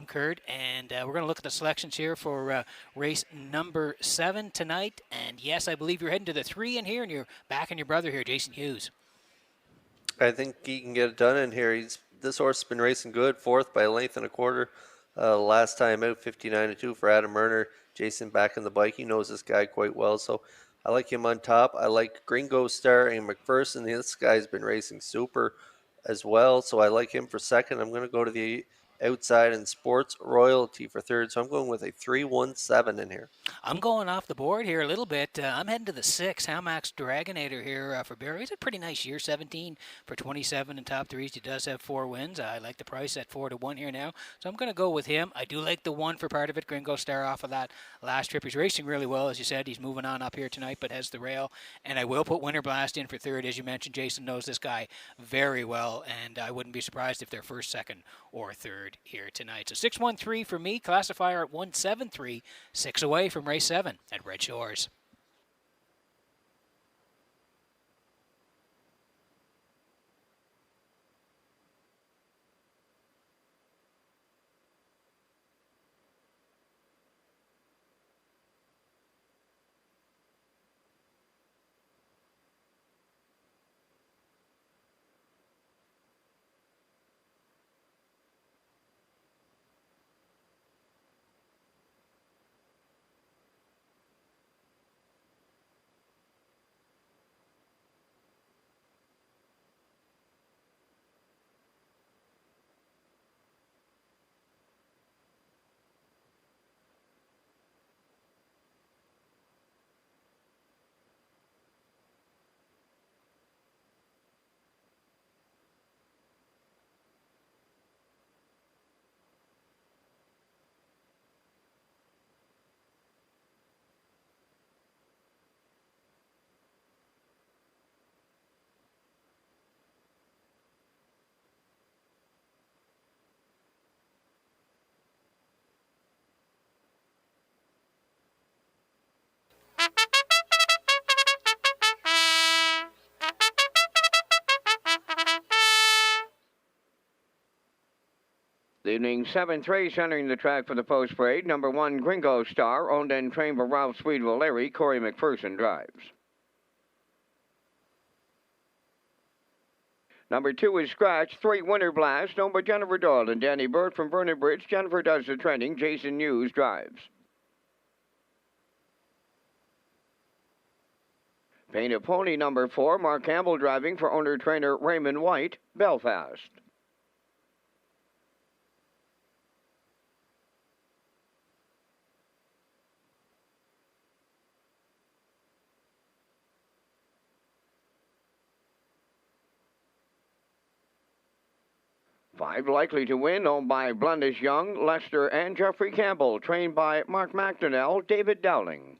Kurt, and we're going to look at the selections here for race number 7 tonight. And yes, I believe you're heading to the 3 in here, and you're backing your brother here, Jason Hughes. I think he can get it done in here. This horse has been racing good, fourth by a length and a quarter. Last time out, 59-2 for Adam Murner. Jason back in the bike. He knows this guy quite well, so I like him on top. I like Gringo Star and McPherson. This guy's been racing super as well, so I like him for second. I'm going to go to the outside, and Sports Royalty for third. So I'm going with a 3-1-7 in here. I'm going off the board here a little bit. I'm heading to the 6, Hamax Dragonator here for Barry. He's a pretty nice year, 17 for 27 in top threes. He does have 4 wins. I like the price at 4-1 here now. So I'm going to go with him. I do like the 1 for part of it. Gringo Star off of that last trip. He's racing really well, as you said. He's moving on up here tonight, but has the rail. And I will put Winter Blast in for third. As you mentioned, Jason knows this guy very well, and I wouldn't be surprised if they're first, second, or third here tonight. So 6-1-3 for me. Classifier at 1-7-3. 6 away from race 7 at Red Shores. The evening 7th race entering the track for the post parade. Number 1, Gringo Star, owned and trained by Ralph Sweet Valeri. Corey McPherson drives. Number 2 is Scratch. 3, Winter Blast, owned by Jennifer Doyle and Danny Burt from Vernon Bridge. Jennifer does the training. Jason Hughes drives. Painted Pony number 4, Mark Campbell driving for owner-trainer Raymond White, Belfast. Five likely to win, owned by Blundish Young, Lester, and Jeffrey Campbell, trained by Mark McDonnell, David Dowling.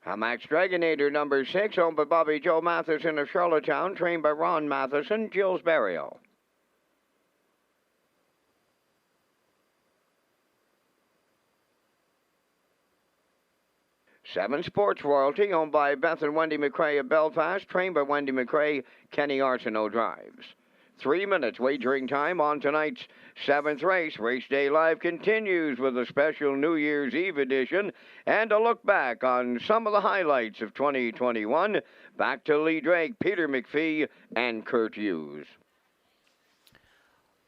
Hamax Dragonator number 6, owned by Bobby Joe Matheson of Charlottetown, trained by Ron Matheson, Gilles Barrio. 7, Sports Royalty, owned by Beth and Wendy McRae of Belfast, trained by Wendy McRae, Kenny Arsenault drives. 3 minutes wagering time on tonight's 7th race. Race Day Live continues with a special New Year's Eve edition and a look back on some of the highlights of 2021. Back to Lee Drake, Peter McPhee, and Kurt Hughes.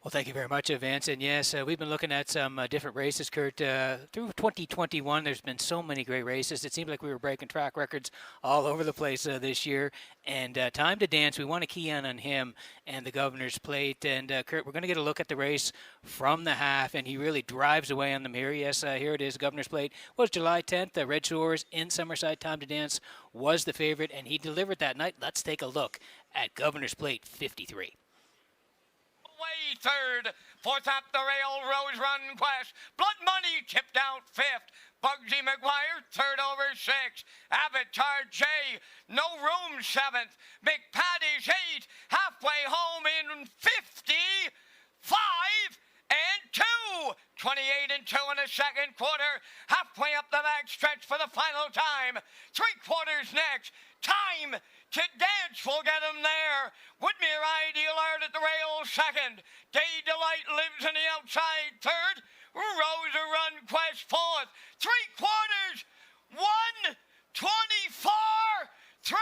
Well, thank you very much, Vince. And yes, we've been looking at some different races, Kurt. Through 2021, there's been so many great races. It seemed like we were breaking track records all over the place this year. And Time to Dance, we want to key in on him and the Governor's Plate. And, Kurt, we're going to get a look at the race from the half, and he really drives away on them here. Yes, here it is, Governor's Plate. Was July 10th, Red Shores in Summerside. Time to Dance was the favorite, and he delivered that night. Let's take a look at Governor's Plate 53. Way third, fourth up the rail, Rose Run Quest. Blood Money chipped out fifth. Bugsy McGuire, third over six. Avatar J, no room seventh. McPatty's eight, halfway home in 55 and 2. 28 and 2 in the second quarter. Halfway up the back stretch for the final time. 3 quarters next. Time to Dance will get him there. Woodmere Ideal Art at the rail second. Day Delight lives in the outside third. Rosa Run Quest fourth. 3 quarters. 1:24. 3.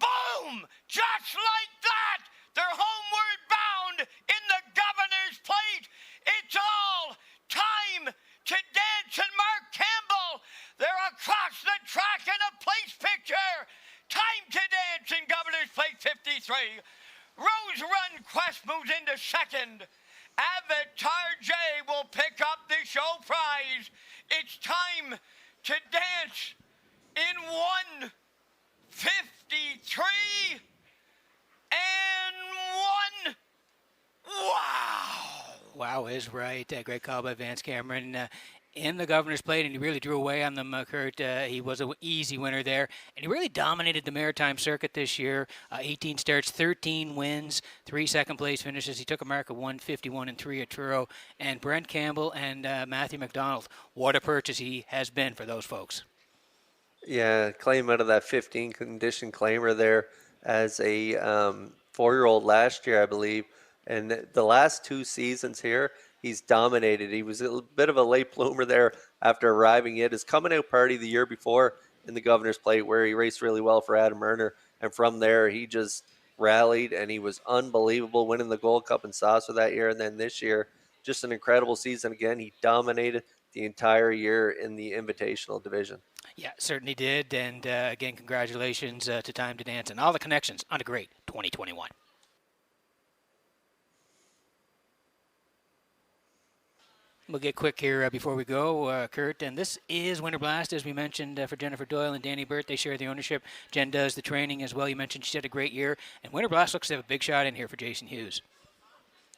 Boom! Just like that, they're homeward bound in the Governor's Plate. It's all Time to Dance and Mark Campbell. They're across the track three. Rose Run Quest moves into second. Avatar J will pick up the show prize. It's time to dance in 1:53 and 1. Wow! Wow is right. Great call by Vance Cameron. In the Governor's Plate, and he really drew away on them, Kurt. He was an easy winner there, and he really dominated the Maritime Circuit this year. 18 starts, 13 wins, 3 second-place finishes. He took a mark of 151 and 3 at Truro. And Brent Campbell and Matthew McDonald, what a purchase he has been for those folks. Yeah, claim out of that 15 condition claimer there as a 4-year-old last year, I believe. And the last 2 seasons here, he's dominated. He was a bit of a late bloomer there after arriving at his coming out party the year before in the Governor's Plate, where he raced really well for Adam Erner. And from there, he just rallied, and he was unbelievable, winning the Gold Cup in Saucer that year. And then this year, just an incredible season again. He dominated the entire year in the Invitational division. Yeah, certainly did. And again, congratulations to Time to Dance and all the connections on a great 2021. We'll get quick here before we go, Kurt. And this is Winter Blast, as we mentioned, for Jennifer Doyle and Danny Burt. They share the ownership. Jen does the training as well. You mentioned she had a great year. And Winter Blast looks to have a big shot in here for Jason Hughes.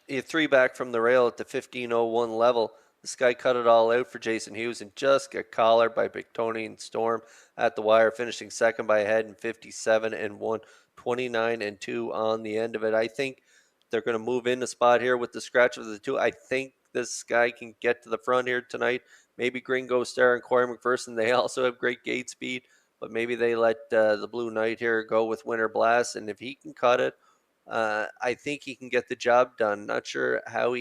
He had 3 back from the rail at the 15:01 level. This guy cut it all out for Jason Hughes and just got collared by Victonian Storm at the wire, finishing second by a head in 57 and 1, 29 and 2 on the end of it. I think they're going to move in the spot here with the scratch of the 2. I think this guy can get to the front here tonight. Maybe Gringo Star and Corey McPherson, they also have great gate speed, but maybe they let the Blue Knight here go with Winter Blast. And if he can cut it, I think he can get the job done. Not sure how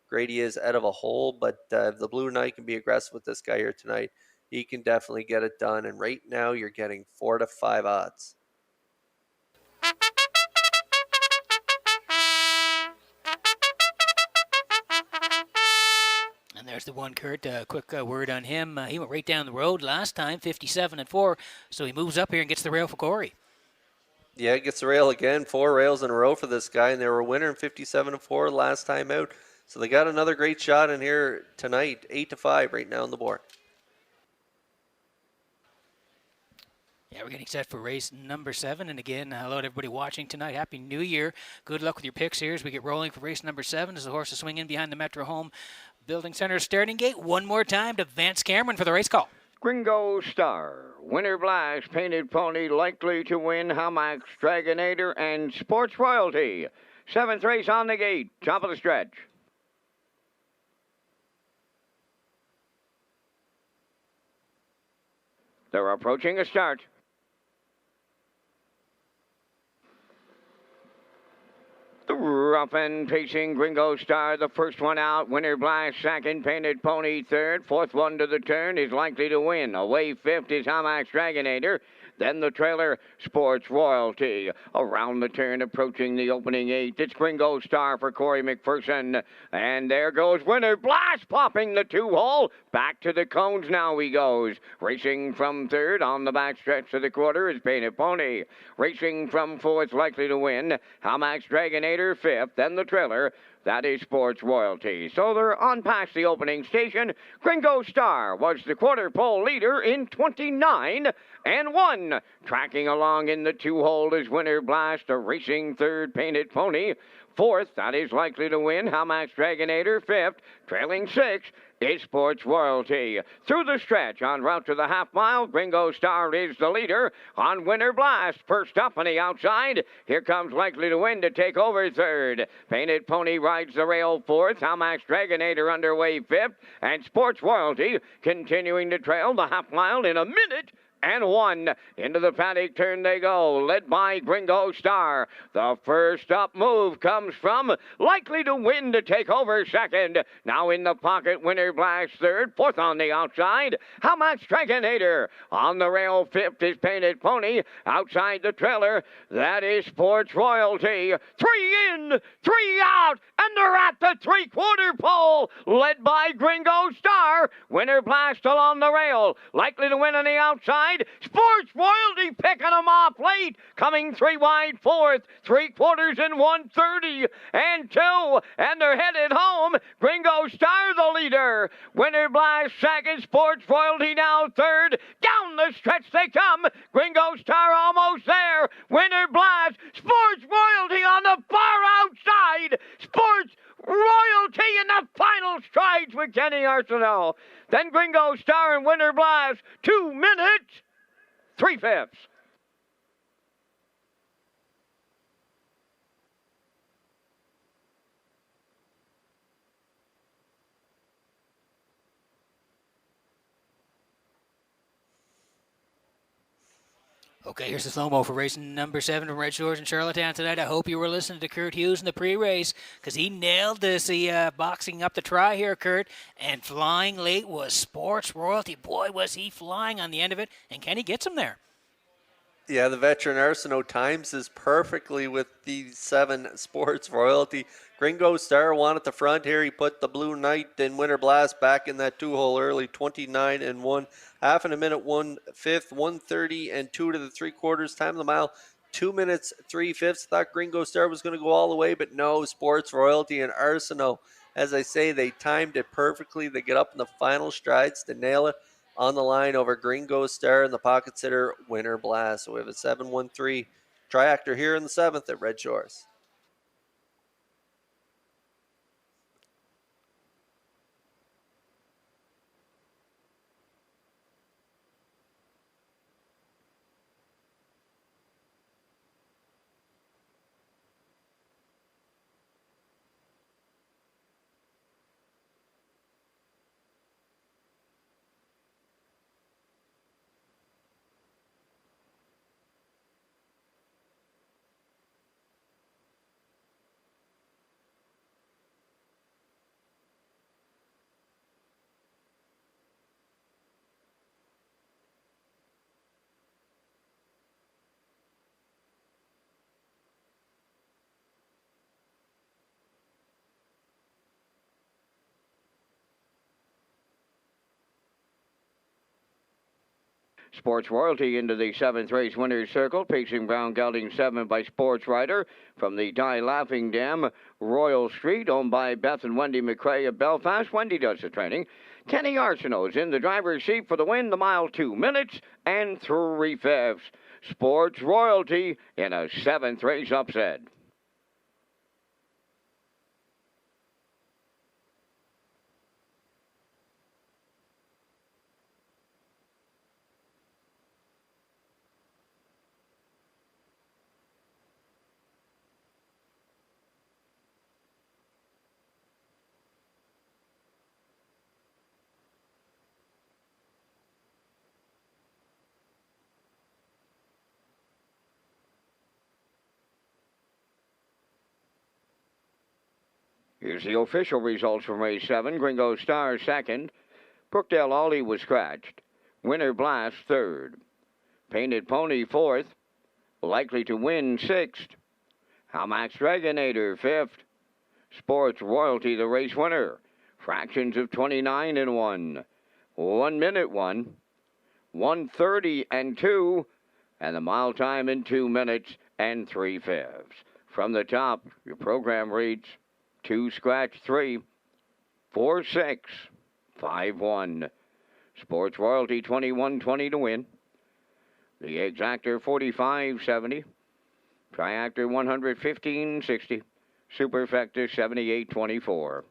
great he is out of a hole, but if the Blue Knight can be aggressive with this guy here tonight, he can definitely get it done. And right now you're getting 4 to 5 odds. And there's the one, Kurt. Quick word on him. He went right down the road last time, 57 and 4. So he moves up here and gets the rail for Corey. Yeah, gets the rail again. 4 rails in a row for this guy, and they were a winner in 57 and 4 last time out. So they got another great shot in here tonight, 8 to 5 right now on the board. Yeah, we're getting set for race number 7. And again, hello to everybody watching tonight. Happy New Year. Good luck with your picks here as we get rolling for race number 7 as the horses swing in behind the Metro Home Building Center starting gate. One more time to Vance Cameron for the race call. Gringo Star, Winter Blast, Painted Pony, likely to win, Hamax, Dragonator, and Sports Royalty. 7th race on the gate, top of the stretch. They're approaching a start. The rough and pacing Gringo Star, the first one out. Winter Blast second, Painted Pony third. 4th one to the turn is likely to win. Away 5th is Hamax Dragonator. Then the trailer, Sports Royalty. Around the turn, approaching the opening 8. It's Gringo Star for Corey McPherson. And there goes Winter Blast, popping the 2-hole. Back to the cones now he goes. Racing from 3rd on the back stretch of the quarter is Painted Pony. Racing from 4th, likely to win. Hamax Dragonator 5th. Then the trailer. That is Sports Royalty. So they're on past the opening station. Gringo Star was the quarter pole leader in 29 and 1. Tracking along in the 2-hole is Winter Blast, a racing 3rd, Painted Pony. 4th, that is likely to win, Hamax Dragonator. 5th, trailing 6th, is Sports Royalty. Through the stretch on route to the half-mile, Gringo Star is the leader on Winter Blast. First up on the outside, here comes likely to win to take over 3rd. Painted Pony rides the rail 4th, Hamax Dragonator underway 5th, and Sports Royalty continuing to trail the half-mile in a minute and 1. Into the paddock turn they go, led by Gringo Star. The first up move comes from likely to win to take over 2nd. Now in the pocket, Winter Blast 3rd. 4th on the outside, Hamax Dragonator. On the rail 5th is Painted Pony. Outside the trailer, that is Sports Royalty. 3 in, 3 out, and they're at the 3/4 pole, led by Gringo Star. Winter Blast along the rail, likely to win on the outside. outside. Sports Royalty picking them off late. Coming 3 wide, fourth, 3/4 and 130 and 2. And they're headed home. Gringo Star the leader. Winter Blast second. Sports Royalty now third. Down the stretch they come. Gringo Star almost there. Winter Blast. Sports Royalty on the far outside. Sports Royalty in the final strides with Kenny Arsenault. Then Gringo Star and Winter Blast. 2 minutes, 3/5. Okay, here's the slow-mo for racing number 7 from Red Shores in Charlottetown tonight. I hope you were listening to Kurt Hughes in the pre-race because he nailed this boxing up the try here, Kurt. And flying late was Sports Royalty. Boy, was he flying on the end of it. And Kenny gets him there. Yeah, the veteran Arsenault times this perfectly with the 7 Sports Royalty. Gringo Star won at the front here. He put the Blue Knight and Winter Blast back in that 2-hole early, 29 and 1. Half in a minute, 1/5, 130 and 2 to the 3/4. Time of the mile, 2 minutes, 3/5. Thought Gringo Star was going to go all the way, but no, Sports Royalty and Arsenault. As I say, they timed it perfectly. They get up in the final strides to nail it on the line over Gringo Star and the pocket sitter Winter Blast. So we have a 7-1-3 triactor here in the 7th at Red Shores. Sports Royalty into the 7th race winner's circle, pacing Brown Gelding 7 by Sports Rider from the Die Laughing Dam, Royal Street, owned by Beth and Wendy McCrae of Belfast. Wendy does the training. Kenny Arsenault in the driver's seat for the win, the mile 2 minutes and 3/5. Sports Royalty in a 7th race upset. Here's the official results from race 7. Gringo Star second. Brookdale Ollie was scratched. Winter Blast third. Painted Pony fourth. Likely to win sixth. Hamax Dragonator fifth. Sports Royalty the race winner. Fractions of 29 and 1. 1 minute 1. 1:30 and 2. And the mile time in 2 minutes and 3/5. From the top, your program reads 2 scratch 3, 4 6, 5 1. Sports Royalty 21-20 to win. The Exactor 45-70. Triactor 115-60. Superfecta 78-24.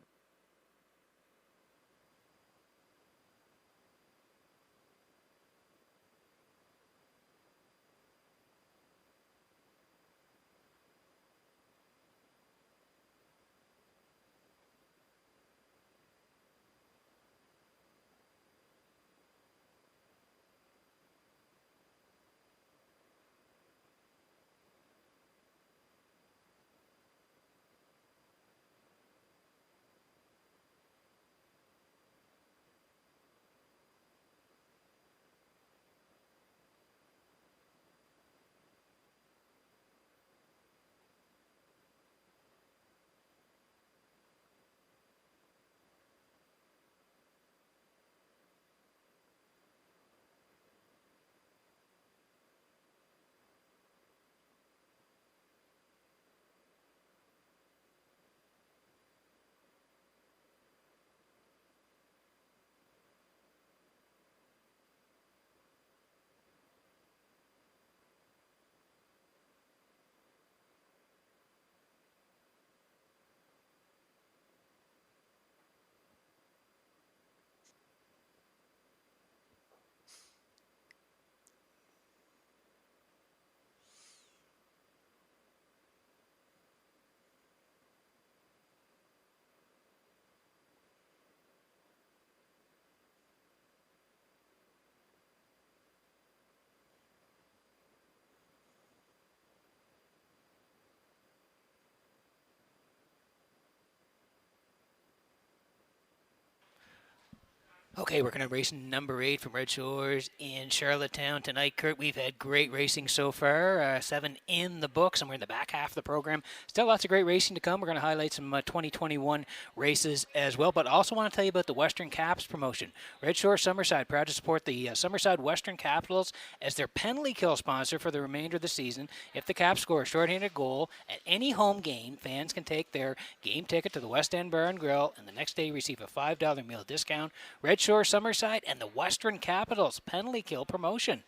Okay, we're going to race number 8 from Red Shores in Charlottetown tonight. Kurt, we've had great racing so far, 7 in the books, and we're in the back half of the program. Still lots of great racing to come. We're going to highlight some 2021 races as well, but also want to tell you about the Western Caps promotion. Red Shore Summerside, proud to support the Summerside Western Capitals as their penalty kill sponsor for the remainder of the season. If the Caps score a shorthanded goal at any home game, fans can take their game ticket to the West End Bar and Grill, and the next day receive a $5 meal discount. Red Shore Summerside and the Western Capitals penalty kill promotion.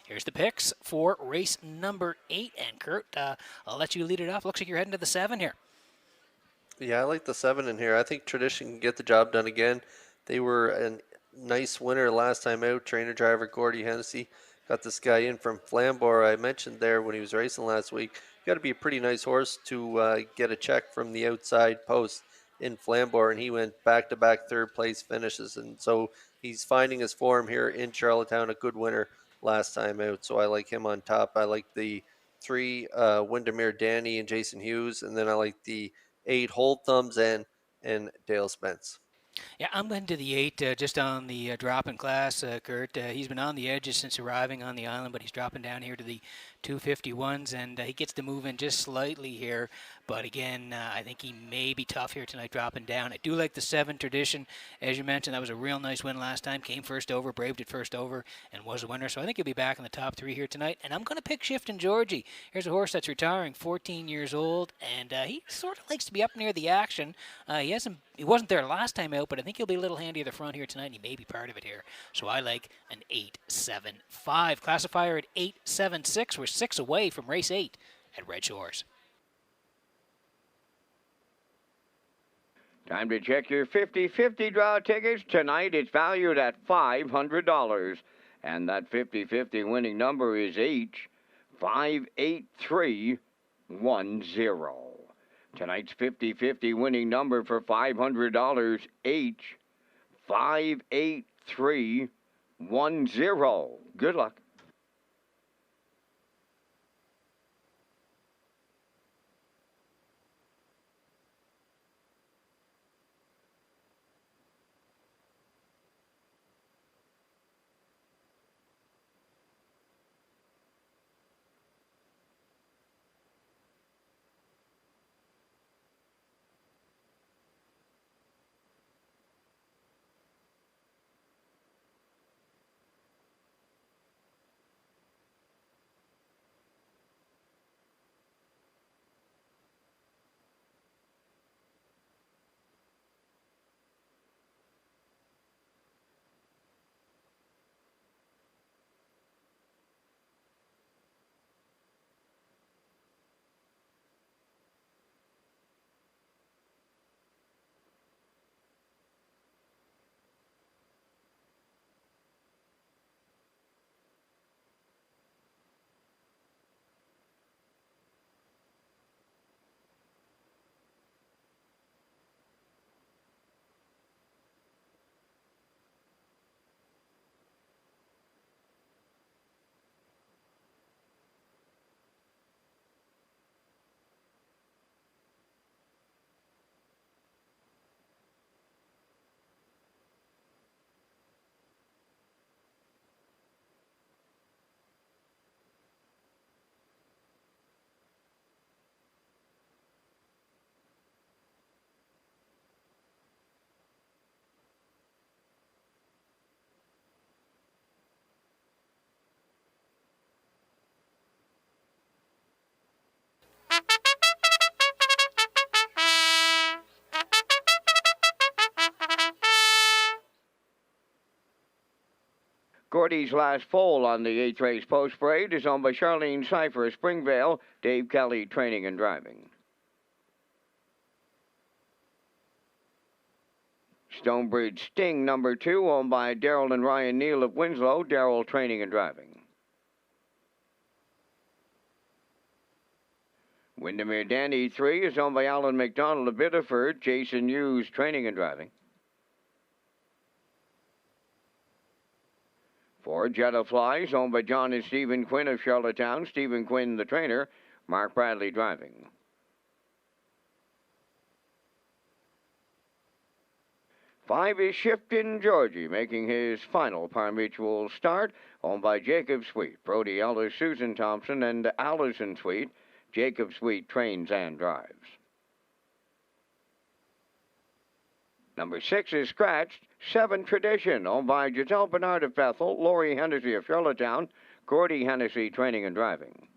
Here's the picks for race number 8. And Kurt, I'll let you lead it off. Looks like you're heading to the 7 here. Yeah, I like the 7 in here. I think Tradition can get the job done again. They were a nice winner last time out. Trainer driver Gordy Hennessy got this guy in from Flamborough. I mentioned there when he was racing last week. You got to be a pretty nice horse to get a check from the outside post in Flamborough, and he went back-to-back third-place finishes. And so he's finding his form here in Charlottetown, a good winner last time out. So I like him on top. I like the 3, Windermere Danny and Jason Hughes, and then I like the 8, Hold Thumbs and Dale Spence. Yeah, I'm going to the 8 just on the drop in class, Kurt. He's been on the edges since arriving on the island, but he's dropping down here to the 251s, and he gets to move in just slightly here. But again, I think he may be tough here tonight, dropping down. I do like the 7 Tradition. As you mentioned, that was a real nice win last time. Came first over, braved it first over, and was a winner. So I think he'll be back in the top 3 here tonight. And I'm going to pick Shiftin' Georgie. Here's a horse that's retiring, 14 years old, and he sort of likes to be up near the action. He wasn't there last time out, but I think he'll be a little handy at the front here tonight, and he may be part of it here. So I like an 8-7-5. Classifier at 8-7-6. We're 6 away from race 8 at Red Shores. Time to check your 50-50 draw tickets. Tonight it's valued at $500. And that 50-50 winning number is H58310. Tonight's 50-50 winning number for $500, H58310. Good luck. Gordy's last foal on the 8th race post parade is owned by Charlene Cypher, Springvale, Dave Kelly, Training and Driving. Stonebridge Sting, number 2, owned by Daryl and Ryan Neal of Winslow, Daryl, Training and Driving. Windermere Danny 3 is owned by Alan McDonald of Biddeford, Jason Hughes, Training and Driving. 4 Jetta Flies, owned by John and Stephen Quinn of Charlottetown, Stephen Quinn, the trainer, Mark Bradley driving. 5 is Shiftin' Georgie, making his final par-mutual start, owned by Jacob Sweet, Brody Ellis, Susan Thompson, and Allison Sweet. Jacob Sweet trains and drives. Number 6 is Scratched, 7 Tradition, owned by Giselle Bernard of Bethel, Lori Hennessy of Charlottetown, Gordy Hennessy training and driving.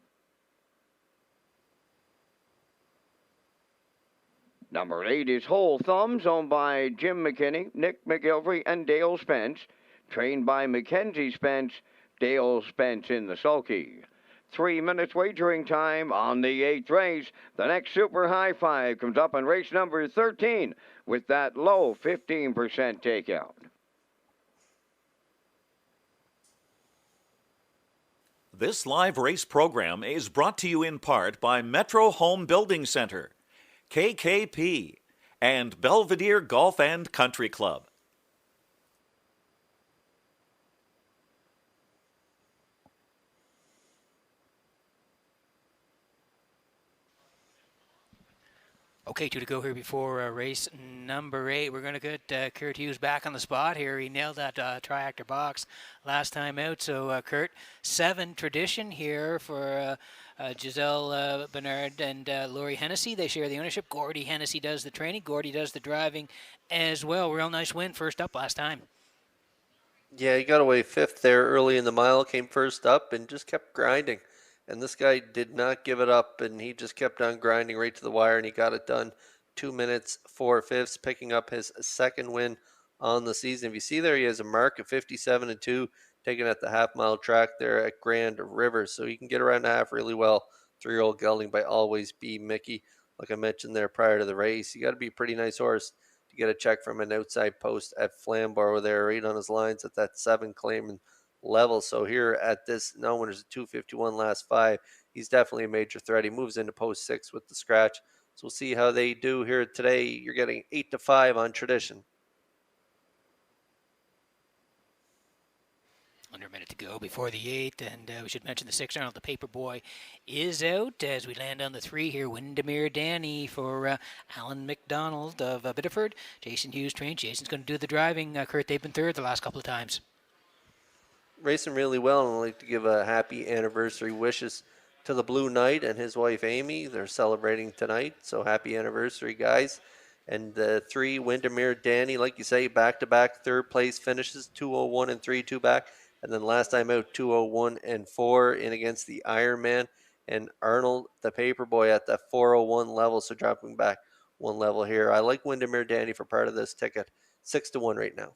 Number 8 is Whole Thumbs, owned by Jim McKinney, Nick McGilvery, and Dale Spence, trained by Mackenzie Spence, Dale Spence in the sulky. 3 minutes wagering time on the 8th race. The next super high five comes up in race number 13 with that low 15% takeout. This live race program is brought to you in part by Metro Home Building Center, KKP, and Belvedere Golf and Country Club. Okay, 2 to go here before race number 8. We're going to get Kurt Hughes back on the spot here. He nailed that triactor box last time out. So, Kurt, 7 Tradition here for Giselle Bernard and Lori Hennessy. They share the ownership. Gordy Hennessy does the training. Gordy does the driving as well. Real nice win first up last time. Yeah, he got away 5th there early in the mile, came first up, and just kept grinding. And this guy did not give it up, and he just kept on grinding right to the wire, and he got it done. 2 minutes, 4/5, picking up his 2nd win on the season. If you see there, he has a mark of 57-2, taken at the half-mile track there at Grand River. So he can get around the half really well. 3-year-old gelding by Always Be Mickey. Like I mentioned there prior to the race, you got to be a pretty nice horse to get a check from an outside post at Flamborough there, right on his lines at that 7 claiming level. So here at this, no winners at 251 last 5. He's definitely a major threat. He moves into post 6 with the scratch. So we'll see how they do here today. You're getting 8-5 on Tradition. Under a minute to go before the 8th, and we should mention the 6th Arnold, the Paperboy, is out as we land on the 3 here. Windermere Danny for Alan McDonald of Biddeford. Jason Hughes trains. Jason's going to do the driving. Kurt, they've been 3rd the last couple of times. Racing really well, and I'd like to give a happy anniversary wishes to the Blue Knight and his wife Amy. They're celebrating tonight, so happy anniversary, guys. And the 3, Windermere Danny, like you say, back-to-back 3rd place finishes, 201 and 3, 2 back. And then last time out, 201 and 4 in against the Ironman. And Arnold, the Paperboy, at the 401 level, so dropping back 1 level here. I like Windermere Danny for part of this ticket, 6-1 right now.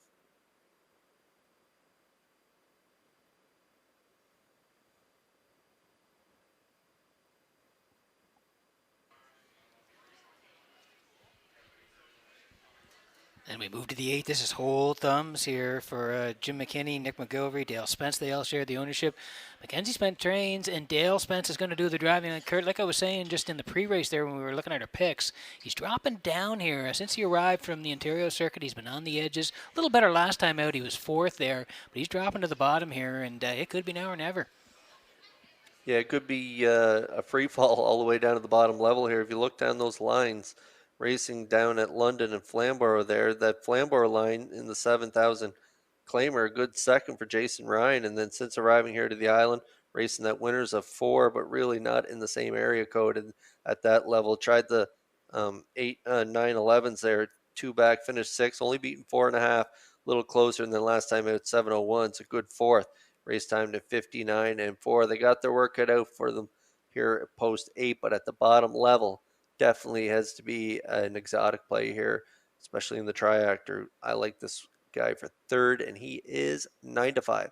And we move to the 8th. This is Whole Thumbs here for Jim McKinney, Nick McGilvery, Dale Spence. They all share the ownership. Mackenzie Spence trains, and Dale Spence is going to do the driving. And Kurt, like I was saying just in the pre-race there when we were looking at our picks, he's dropping down here. Since he arrived from the Ontario circuit, he's been on the edges. A little better last time out. He was 4th there, but he's dropping to the bottom here, and it could be now or never. Yeah, it could be a free fall all the way down to the bottom level here. If you look down those lines, racing down at London and Flamborough there, that Flamborough line in the 7,000 claimer, a good 2nd for Jason Ryan. And then since arriving here to the island, racing that winners of 4, but really not in the same area code and at that level. Tried the 8, 9, 11s there, 2 back, finished 6, only beaten 4.5, a little closer than last time out, 7:01. It's a good 4th. Race time to 59 and 4. They got their work cut out for them here at post 8, but at the bottom level, definitely has to be an exotic play here, especially in the triactor. I like this guy for 3rd, and he is 9-5.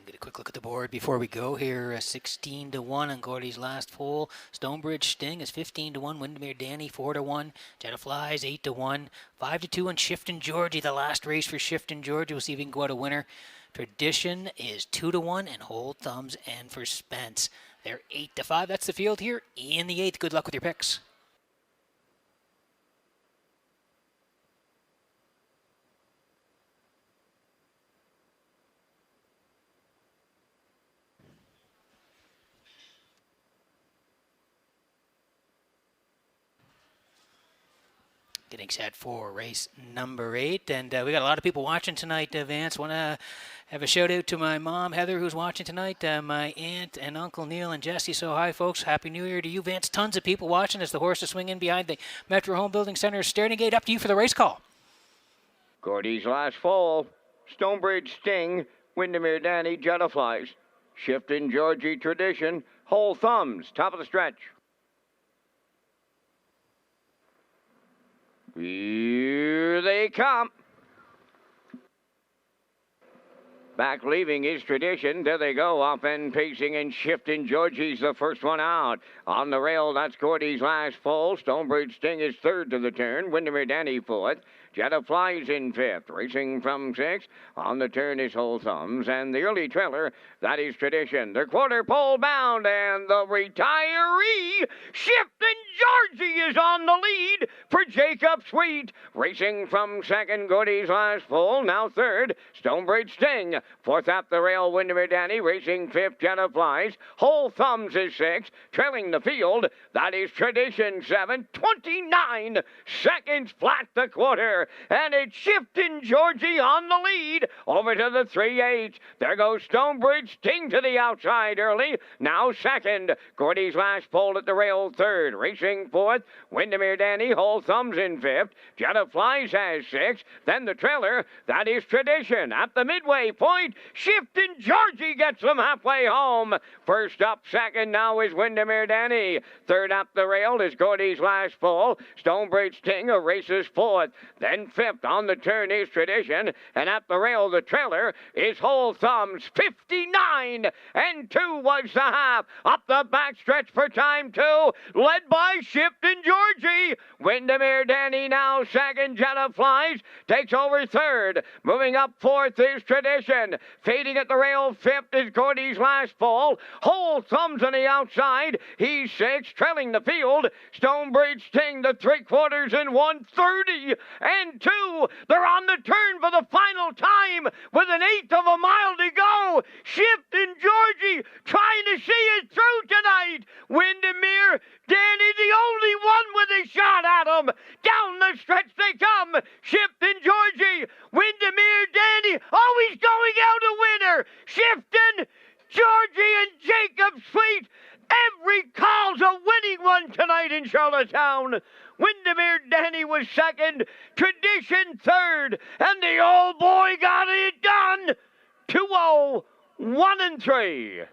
Get a quick look at the board before we go here. 16-1 on Gordy's last foal. Stonebridge Sting is 15-1. Windermere Danny 4-1. Jetta Flies 8-1. 5-2 on Shiftin' Georgie. The last race for Shiftin' Georgie. We'll see if he can go out a winner. Tradition is 2-1, and Whole Thumbs and for Spence. They're 8-5. That's the field here in the 8th. Good luck with your picks. getting set for race number 8. And we got a lot of people watching tonight, Vance. Want to have a shout out to my mom, Heather, who's watching tonight, my aunt and Uncle Neil and Jesse. So hi, folks. Happy New Year to you, Vance. Tons of people watching as the horses swing in behind the Metro Home Building Center starting gate. Up to you for the race call. Gordy's last fall. Stonebridge Sting, Windermere Danny, Jetaflies. Shifting Georgie Tradition, Whole Thumbs, top of the stretch. Here they come. Back leaving is Tradition. There they go, off and pacing and shifting. Georgie's the first one out. On the rail, that's Gordy's last fall. Stonebridge Sting is third to the turn. Windermere Danny fourth. Jetta Flies in fifth, racing from sixth. On the turn is Whole Thumbs, and the early trailer, that is Tradition. They're quarter pole bound, and the retiree, Shifting Georgie, is on the lead for Jacob Sweet. Racing from second, Gordy's last full, now third, Stonebridge Sting. Fourth up the rail, Windermere Danny, racing fifth, Jetta Flies. Whole Thumbs is sixth, trailing the field, that is Tradition 7, 29 seconds flat the quarter. And it's Shifting Georgie on the lead over to the 3-8. There goes Stonebridge Sting to the outside early. Now second. Gordy's last pole at the rail third. Racing fourth. Windermere Danny, Whole Thumbs in fifth. Jetta Flies has sixth. Then the trailer, that is Tradition. At the midway point, Shifting Georgie gets them halfway home. First up, second now is Windermere Danny. Third up the rail is Gordy's last pole. Stonebridge Sting races fourth. Then fifth on the turn is Tradition, and at the rail the trailer is Whole Thumbs. 59 and 2 was the half. Up the backstretch for time 2, led by Shifting Georgie. Windermere Danny now second. Jetta Flies takes over third. Moving up fourth is Tradition. Fading at the rail fifth is Gordy's last fall. Whole Thumbs on the outside. He's sixth, trailing the field. Stonebridge Sting, the 3/4 in 1:30 and 2. They're on the turn for the final time with an eighth of a mile to go. Shifting Georgie trying to see it through tonight. Windermere Danny, the only one with a shot at him. Down the stretch they come. Shifting Georgie. Windermere Danny. Oh, he's going out a winner. Shifting Georgie and Jacob Sweet. Every call's a winning one tonight in Charlottetown. Windermere Danny was second, Tradition third, and the old boy got it done. 2-0, 1 and 3.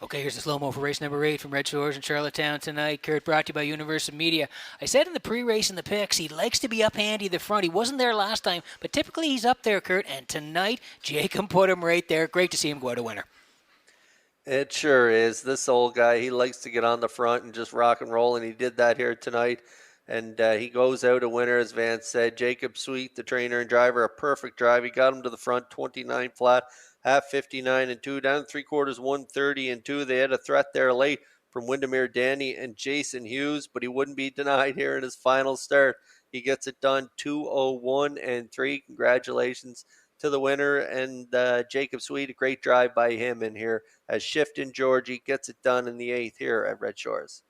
Okay, here's the slow-mo for race number 8 from Red Shores in Charlottetown tonight. Kurt, brought to you by Universal Media. I said in the pre-race in the picks, he likes to be up handy at the front. He wasn't there last time, but typically he's up there, Kurt. And tonight, Jacob put him right there. Great to see him go out a winner. It sure is. This old guy, he likes to get on the front and just rock and roll, and he did that here tonight. And he goes out a winner, as Vance said. Jacob Sweet, the trainer and driver, a perfect drive. He got him to the front, 29 flat. Half 59 and 2, down 3/4 130 and 2. They had a threat there late from Windermere Danny and Jason Hughes, but he wouldn't be denied here in his final start. He gets it done 2:01 and 3. Congratulations to the winner and Jacob Sweet. A great drive by him in here as Shifting Georgie gets it done in the 8th here at Red Shores.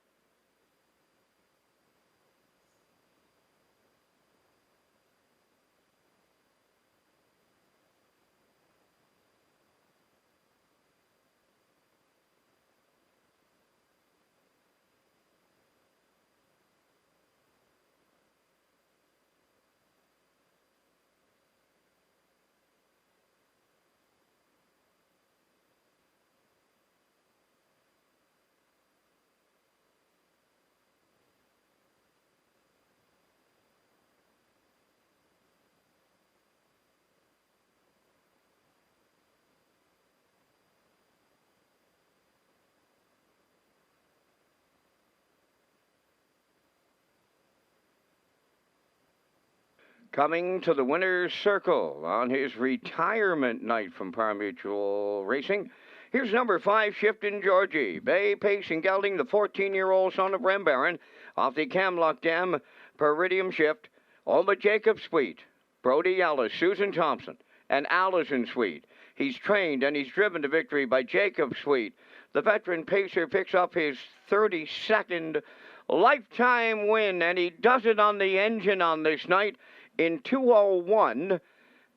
Coming to the winner's circle on his retirement night from Par Mutual Racing. Here's number 5, Shifting Georgie. Bay Pace and Gelding, the 14-year-old son of Rembaron. Off the Camlock Dam, Peridium Shift, Alma Jacob Sweet, Brody Ellis, Susan Thompson, and Allison Sweet. He's trained and he's driven to victory by Jacob Sweet. The veteran pacer picks up his 32nd lifetime win, and he does it on the engine on this night in 2:01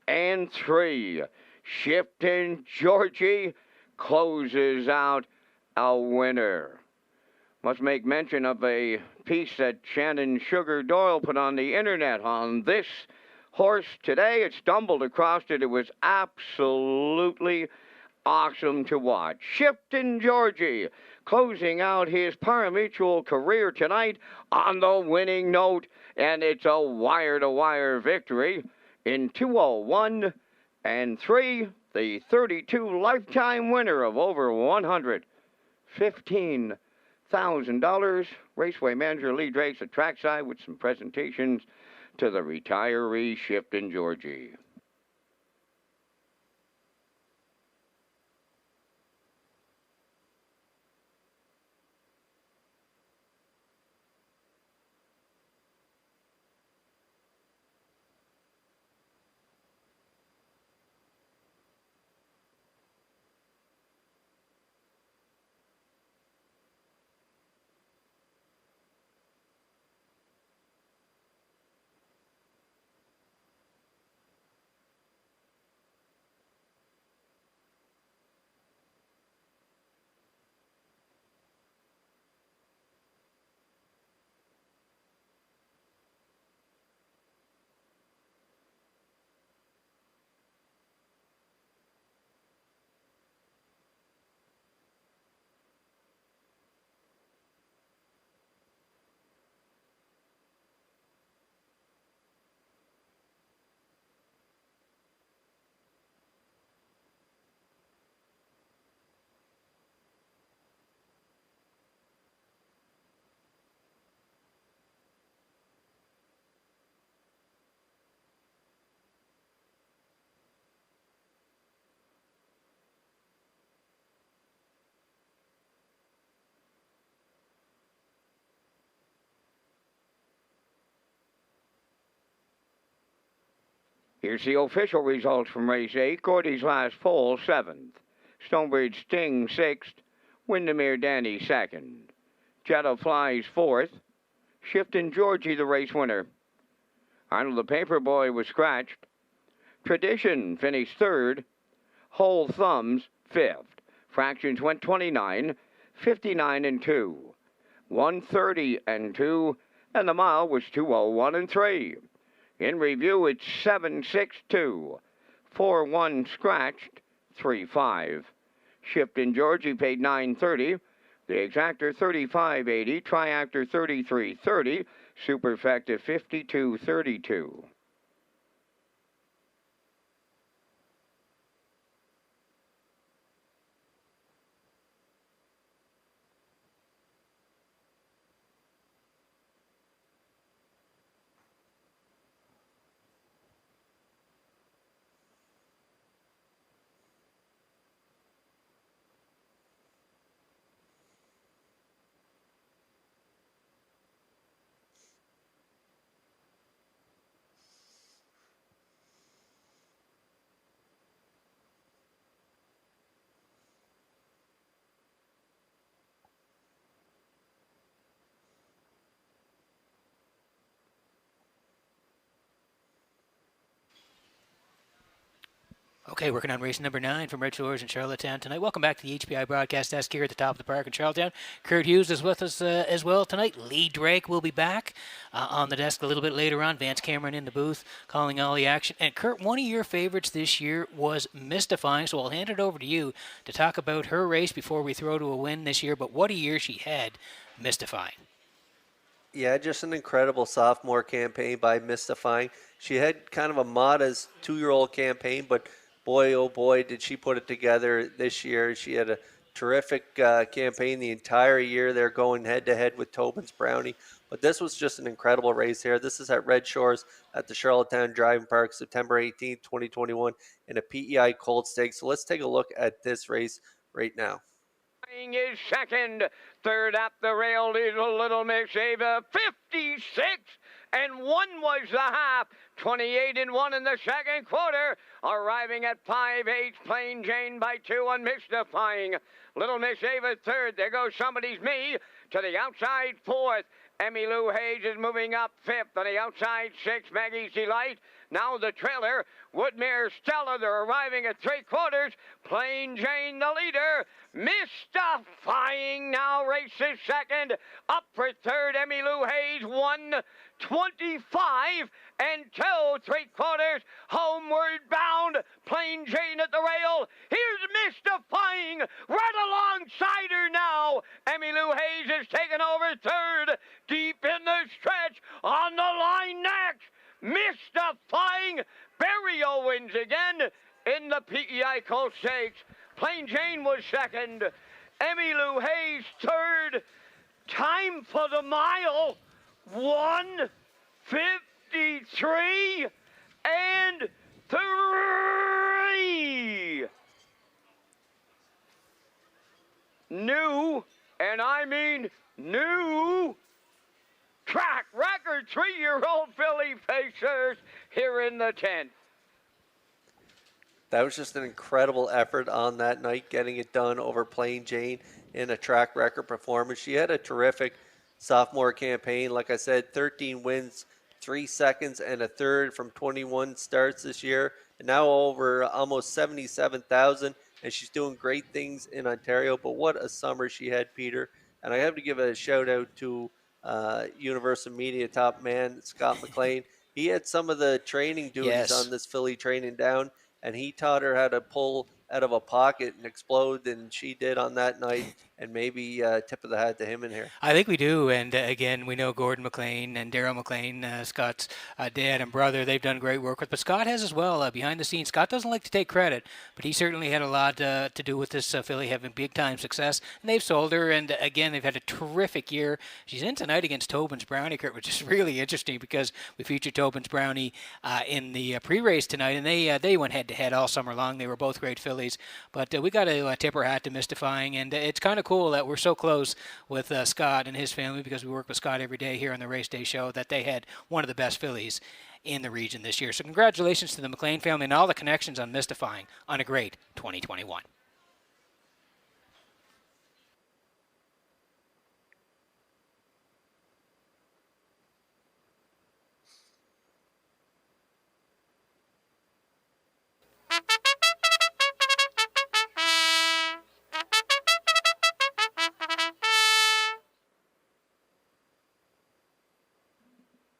and 3. Shifton Georgie closes out a winner. Must make mention of a piece that Shannon Sugar Doyle put on the internet on this horse today. It stumbled across it. It was absolutely awesome to watch. Shifton Georgie closing out his parimutuel career tonight on the winning note, and it's a wire-to-wire victory in 2:01 and 3. The 32 lifetime winner of over $115,000. Raceway manager Lee Drake's at trackside with some presentations to the retiree Shifton Georgie. Here's the official results from race 8. Gordy's last pole, 7th. Stonebridge Sting, 6th. Windermere Danny, 2nd. Jetta Flies, 4th. Shifton Georgie, the race winner. Arnold the Paperboy was scratched. Tradition finished 3rd. Whole Thumbs, 5th. Fractions went 29, 59 and 2. 130 and 2. And the mile was 2:01 and 3. In review, it's 7-6-2, 4-1 scratched, 3-5. Shifton Georgie paid $9.30. The exactor $35.80, triactor $33.30, superfecta $52.32. Okay, working on race number 9 from Redshores in Charlottetown tonight. Welcome back to the HPI broadcast desk here at the top of the park in Charlottetown. Kurt Hughes is with us as well tonight. Lee Drake will be back on the desk a little bit later on. Vance Cameron in the booth calling all the action. And Kurt, one of your favorites this year was Mystifying, so I'll hand it over to you to talk about her race before we throw to a win this year. But what a year she had, Mystifying. Yeah, just an incredible sophomore campaign by Mystifying. She had kind of a modest 2-year-old campaign, but boy, oh boy, did she put it together this year. She had a terrific campaign the entire year. They're going head-to-head with Tobin's Brownie. But this was just an incredible race here. This is at Redshores at the Charlottetown Driving Park, September 18th, 2021, in a PEI Colt Stakes. So let's take a look at this race right now. Is second. Third up the rail is a Little Miss Ava, 56 and 1 was the half. 28 and 1 in the second quarter. Arriving at 5/8, Plain Jane by 2 on Mystifying. Little Miss Ava third. There goes Somebody's Me to the outside fourth. Emmy Lou Hayes is moving up fifth. On the outside sixth, Maggie's Delight. Now the trailer, Woodmere Stella. They're arriving at 3/4. Plain Jane the leader. Mystifying now races second. Up for third, Emmy Lou Hayes. 1:25 and 2 3/4. Homeward bound, Plain Jane at the rail. Here's Mystifying right alongside her now. Emmy Lou Hayes has taken over third. Deep in the stretch, on the line next. Mystifying. Barry Owens again in the PEI Colt Stakes. Plain Jane was second. Emmy Lou Hayes third. Time for the mile. 1:53 and 3. New, and I mean new, track record 3-year-old filly Pacers here in the 10th. That was just an incredible effort on that night, getting it done over Plain Jane in a track record performance. She had a terrific sophomore campaign. Like I said, 13 wins, 3 seconds and a third from 21 starts this year. And now over almost 77,000. And she's doing great things in Ontario. But what a summer she had, Peter. And I have to give a shout out to Universal Media top man, Scott McLean. He had some of the training duties on this filly training down. And he taught her how to pull out of a pocket and explode, and she did on that night. And maybe tip of the hat to him in here. I think we do. And again, we know Gordon McLean and Daryl McLean, Scott's dad and brother. They've done great work with, but Scott has as well behind the scenes. Scott doesn't like to take credit, but he certainly had a lot to do with this filly having big time success. And they've sold her, and again, they've had a terrific year. She's in tonight against Tobin's Brownie, Kurt, which is really interesting because we featured Tobin's Brownie in the pre-race tonight, and they went head to head all summer long. They were both great fillies, but we got to tip our hat to Mystifying, and it's kind of cool that we're so close with Scott and his family, because we work with Scott every day here on the Race Day Show, that they had one of the best fillies in the region this year. So congratulations to the McLean family and all the connections on Mystifying on a great 2021.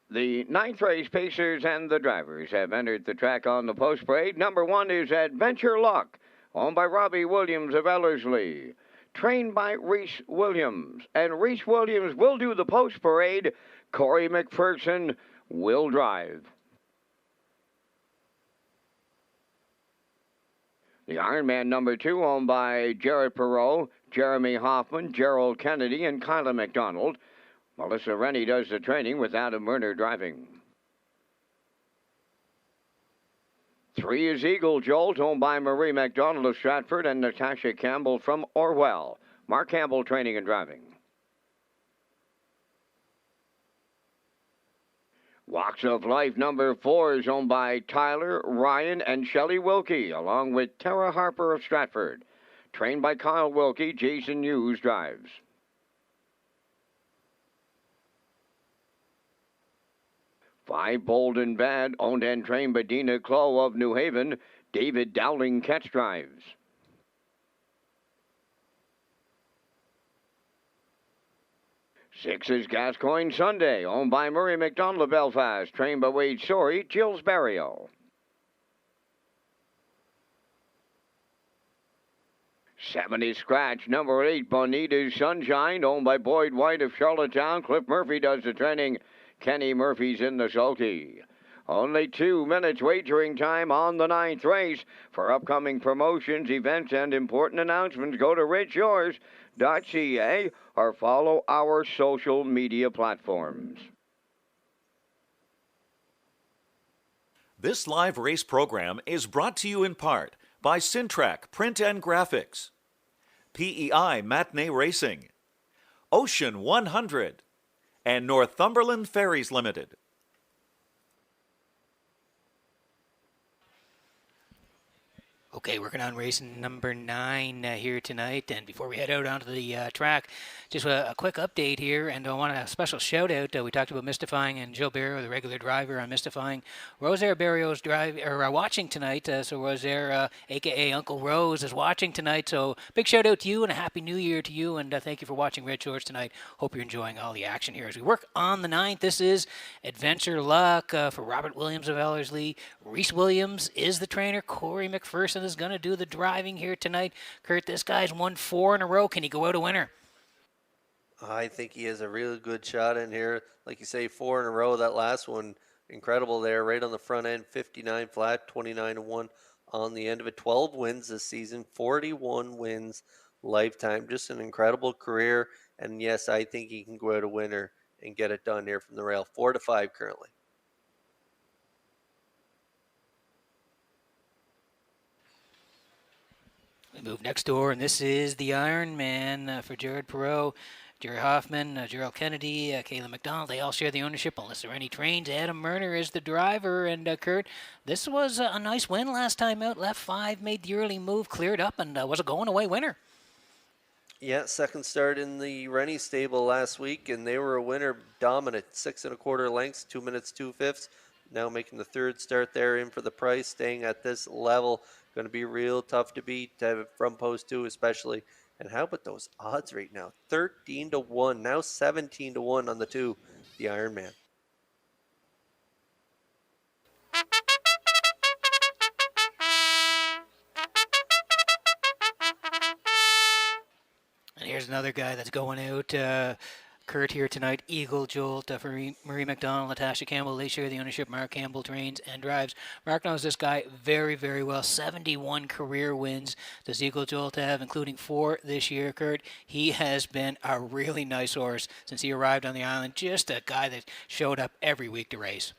The 9th race, Pacers and the drivers have entered the track on the post parade. Number 1 is Adventure Luck, owned by Robbie Williams of Ellerslie, trained by Reese Williams. And Reese Williams will do the post parade. Corey McPherson will drive. The Ironman number 2, owned by Jared Perot, Jeremy Hoffman, Gerald Kennedy, and Kyla McDonald. Melissa Rennie does the training with Adam Werner driving. 3 is Eagle Jolt, owned by Marie McDonald of Stratford and Natasha Campbell from Orwell. Mark Campbell training and driving. Walks of Life number 4 is owned by Tyler, Ryan, and Shelley Wilkie, along with Tara Harper of Stratford. Trained by Kyle Wilkie, Jason Hughes drives. 5 Bold and Bad, owned and trained by Dina Clow of New Haven. David Dowling catch drives. 6 is Gascoigne Sunday, owned by Murray McDonald of Belfast, trained by Wade Sorey, Gilles Barrio. 7 is Scratch, number 8, Bonita's Sunshine, owned by Boyd White of Charlottetown. Cliff Murphy does the training. Kenny Murphy's in the sulky. Only 2 minutes wagering time on the 9th race. For upcoming promotions, events, and important announcements, go to Redshores.ca or follow our social media platforms. This live race program is brought to you in part by Syntrack Print and Graphics, PEI Matinee Racing, Ocean 100, and Northumberland Ferries Limited. Okay, working on race number 9 here tonight. And before we head out onto the track, just a quick update here. And I want a special shout out. We talked about Mystifying and Jill Barrow, the regular driver on Mystifying. Rosaire Barrio's watching tonight. So Rosaire, a.k.a. Uncle Rose, is watching tonight. So big shout out to you and a Happy New Year to you. And thank you for watching Red Shores tonight. Hope you're enjoying all the action here as we work on the 9th. This is Adventure Luck for Robert Williams of Ellerslie. Reese Williams is the trainer. Corey McPherson is going to do the driving here tonight. Kurt, this guy's won 4 in a row. Can he go out a winner? I think he has a really good shot in here. Like you say, 4 in a row. That last one, incredible there, right on the front end, 59 flat, 29-1 on the end of it. 12 wins this season, 41 wins lifetime. Just an incredible career. And yes, I think he can go out a winner and get it done here from the rail. 4-5 currently. We move next door, and this is the Iron Man for Jared Perot, Jerry Hoffman, Gerald Kennedy, Kayla McDonald. They all share the ownership unless there are any trains. Adam Murner is the driver. And Kurt, this was a nice win last time out. Left 5, made the early move, cleared up, and was a going-away winner. Yeah, second start in the Rennie stable last week, and they were a winner, dominant, 6 1/4 lengths, 2 minutes 2/5. Now making the third start there in for the price, staying at this level. Going to be real tough to beat from post 2 especially. And how about those odds right now? 13-1, now 17-1 on the 2, the Iron Man. And here's another guy that's going out. Kurt here tonight, Eagle Jolt for Marie McDonald, Natasha Campbell. They share the ownership. Mark Campbell trains and drives. Mark knows this guy very, very well. 71 career wins does Eagle Jolt have, including 4 this year, Kurt. He has been a really nice horse since he arrived on the island. Just a guy that showed up every week to race.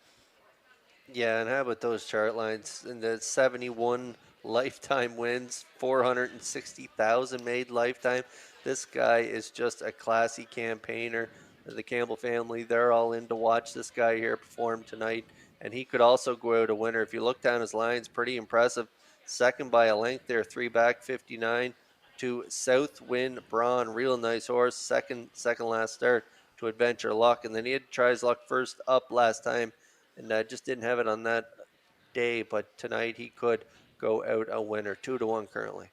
Yeah, and how about those chart lines? In the 71 lifetime wins, 460,000 made lifetime. This guy is just a classy campaigner. The Campbell family, they're all in to watch this guy here perform tonight. And he could also go out a winner. If you look down his lines, pretty impressive. Second by a length there, 3 back, 59 to Southwind Braun. Real nice horse. Second last start to Adventure Luck. And then he had to try his luck first up last time and just didn't have it on that day. But tonight he could go out a winner. 2-1 currently.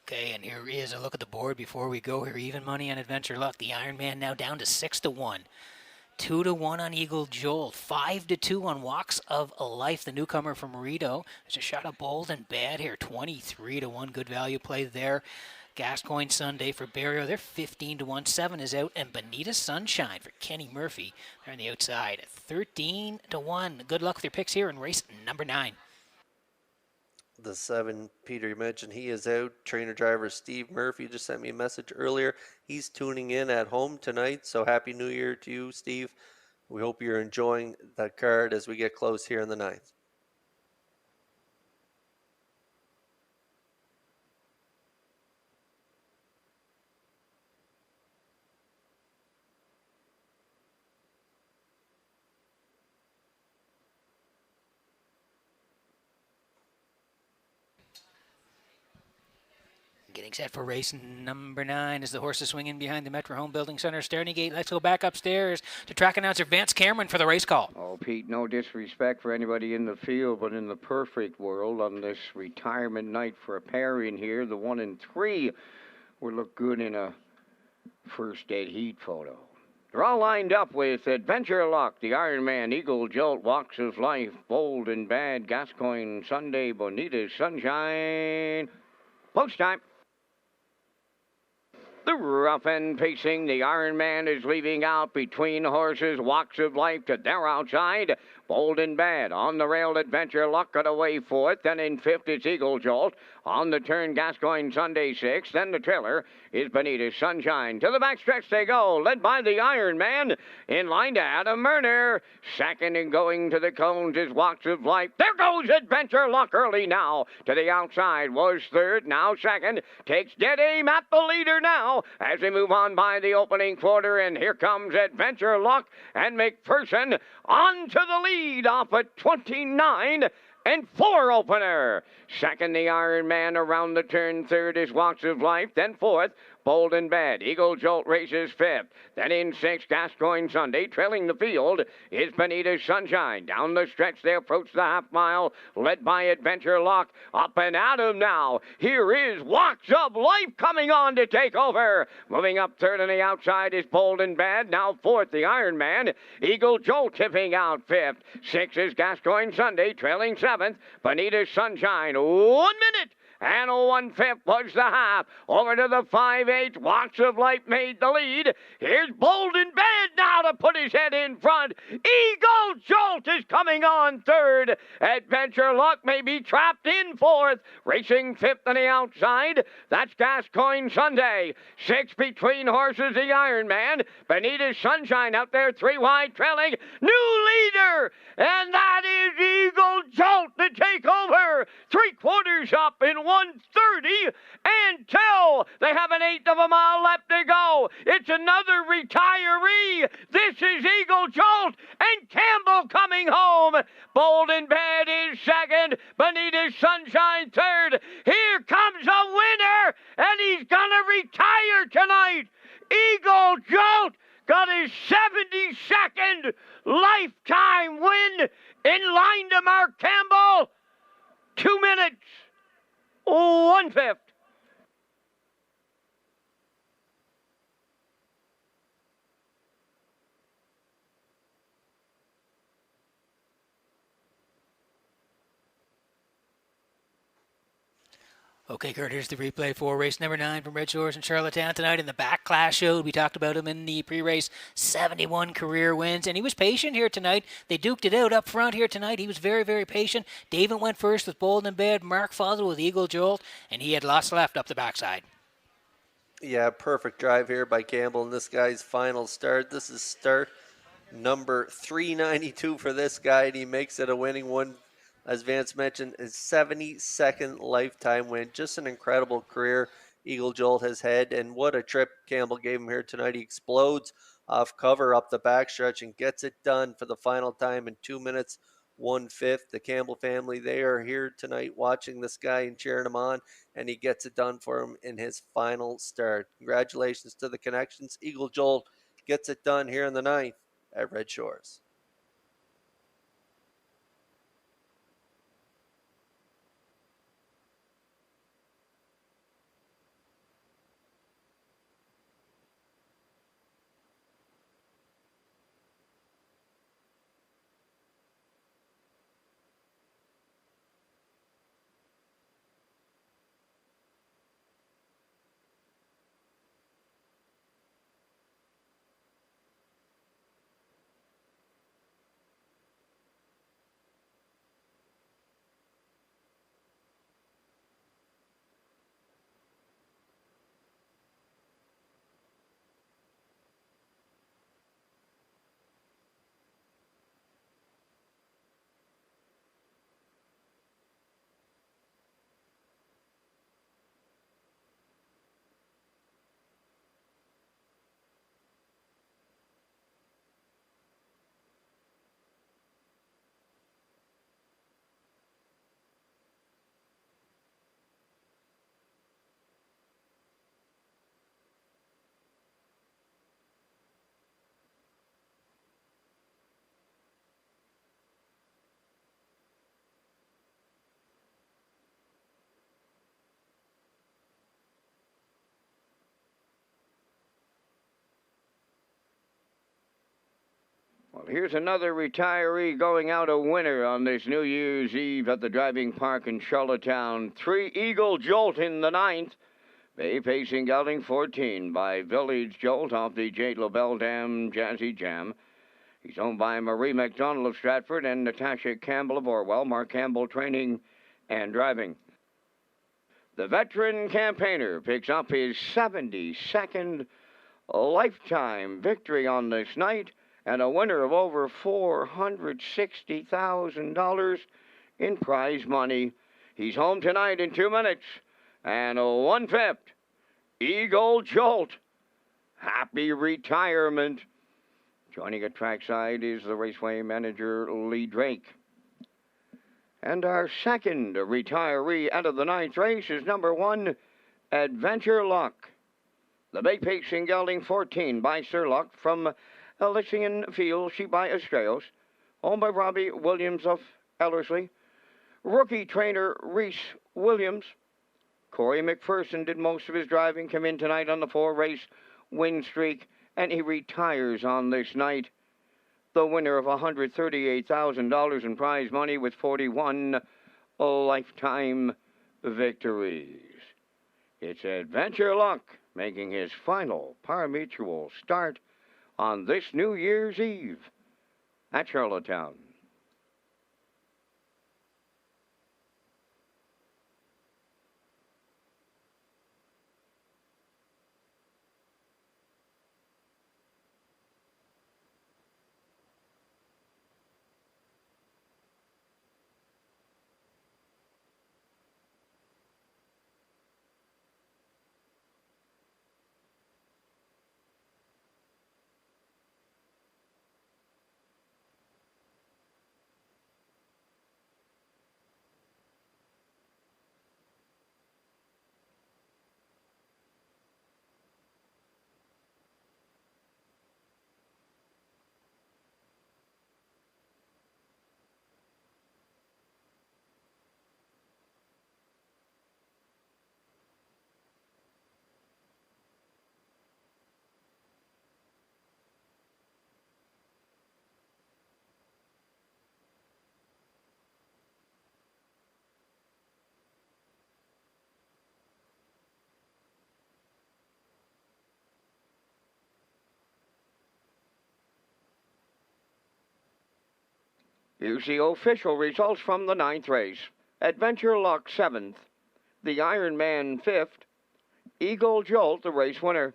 Okay, and here is a look at the board before we go here. Even money on Adventure Luck. The Iron Man now down to 6-1. 2-1 on Eagle Jolt. 5-2 on Walks of Life, the newcomer from Rito. There's a shot of Bold and Bad here. 23-1. Good value play there. Gascoigne Sunday for Barrio. They're 15-1. 7 is out. And Bonita Sunshine for Kenny Murphy. They're on the outside. 13-1. Good luck with your picks here in race number 9. The 7, Peter, you mentioned he is out. Trainer driver Steve Murphy just sent me a message earlier. He's tuning in at home tonight. So Happy New Year to you, Steve. We hope you're enjoying that card as we get close here in the 9th. Getting set for race number 9 as the horses swing in behind the Metro Home Building Center starting gate. Let's go back upstairs to track announcer Vance Cameron for the race call. Oh, Pete, no disrespect for anybody in the field, but in the perfect world on this retirement night for a pair in here, the 1 and 3 would look good in a first dead heat photo. They're all lined up with Adventure Luck, the Iron Man, Eagle Jolt, Walks of Life, Bold and Bad, Gascoigne Sunday, Bonita Sunshine. Post time. The rough end pacing, the Iron Man is leaving out between the horses. Walks of Life to their outside. Bold and Bad on the rail. Adventure Luck got away fourth. Then in fifth it's Eagle Jolt. On the turn, Gascoigne Sunday 6. Then the trailer is Benita's Sunshine. To the backstretch they go, led by the Iron Man. In line to Adam Murner. Second and going to the cones is Walks of Life. There goes Adventure Luck early now. To the outside was third, now second. Takes dead aim at the leader now as they move on by the opening quarter. And here comes Adventure Luck and McPherson on to the lead off at 29 and 4 opener. Second, the Iron Man around the turn. Third is Walks of Life. Then fourth, Bold and Bad. Eagle Jolt races fifth. Then in sixth, Gascoigne Sunday. Trailing the field is Benita's Sunshine. Down the stretch, they approach the half mile, led by Adventure Lock. Up and at him now. Here is Walks of Life coming on to take over. Moving up third on the outside is Bold and Bad. Now fourth, the Iron Man. Eagle Jolt tipping out fifth. Sixth is Gascoigne Sunday, trailing seventh. Benita's Sunshine. 1 minute. And 1/5 was the half. Over to the 5/8. Walks of Life made the lead. Here's Bold and Bad now to put his head in front. Eagle Jolt is coming on third. Adventure Luck may be trapped in fourth. Racing fifth on the outside. That's Gascoigne Sunday. Six between horses, the Iron Man. Benita's Sunshine out there, 3 wide trailing. New leader. And that is Eagle Jolt to take over. 3/4 up in 1:30 until they have an 1/8 of a mile left to go. It's another retiree. This is Eagle Jolt and Campbell coming home. Bold and Bad is second. Benita's Sunshine third. Here comes a winner, and he's gonna retire tonight. Eagle Jolt got his 72nd lifetime win in line to Mark Campbell. 2 minutes. 1/5. Okay, Kurt, here's the replay for race number 9 from Redshores and Charlottetown tonight in the back class show. We talked about him in the pre-race, 71 career wins, and he was patient here tonight. They duked it out up front here tonight. He was very, very patient. David went first with Bold and Bad. Mark followed with Eagle Jolt, and he had lots left up the backside. Yeah, perfect drive here by Campbell in this guy's final start. This is start number 392 for this guy, and he makes it a winning one. As Vance mentioned, his 72nd lifetime win. Just an incredible career Eagle Jolt has had, and what a trip Campbell gave him here tonight. He explodes off cover up the backstretch and gets it done for the final time in 2 minutes, 1/5. The Campbell family, they are here tonight watching this guy and cheering him on, and he gets it done for him in his final start. Congratulations to the connections. Eagle Jolt gets it done here in the 9th at Red Shores. Well, here's another retiree going out a winner on this New Year's Eve at the driving park in Charlottetown. 3 Eagle Jolt in the 9th. Bay facing gelding 14 by Village Jolt off the J. Lobel Dam Jazzy Jam. He's owned by Marie McDonald of Stratford and Natasha Campbell of Orwell. Mark Campbell training and driving. The veteran campaigner picks up his 72nd lifetime victory on this night and a winner of over $460,000 in prize money. He's home tonight in 2 minutes and 1/5. Eagle Jolt. Happy retirement. Joining at trackside is the raceway manager, Lee Drake. And our second retiree out of the ninth race is number 1, Adventure Luck. The Bay Pacing gelding 14 by Sir Luck from Elysian Field, she by Estrellas, owned by Robbie Williams of Ellerslie. Rookie trainer Reese Williams. Corey McPherson did most of his driving, come in tonight on the 4-race win streak, and he retires on this night. The winner of $138,000 in prize money with 41 lifetime victories. It's Adventure Luck making his final pari-mutuel start on this New Year's Eve at Charlottetown. Here's the official results from the ninth race. Adventure Luck 7th. The Iron Man 5th. Eagle Jolt, the race winner.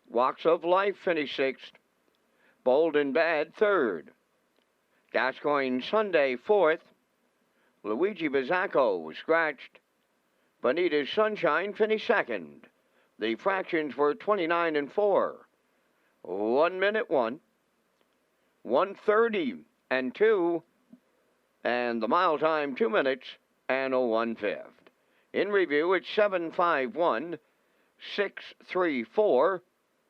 Walks of Life finished 6th. Bold and Bad 3rd. Gascoigne Sunday 4th. Luigi Bizzacco was scratched. Bonita's Sunshine finished 2nd. The fractions were 29 and 4. 1 minute 1. 1:30 and 2. And the mile time 2 minutes and 1/5. In review, it's 7:51, 6:34,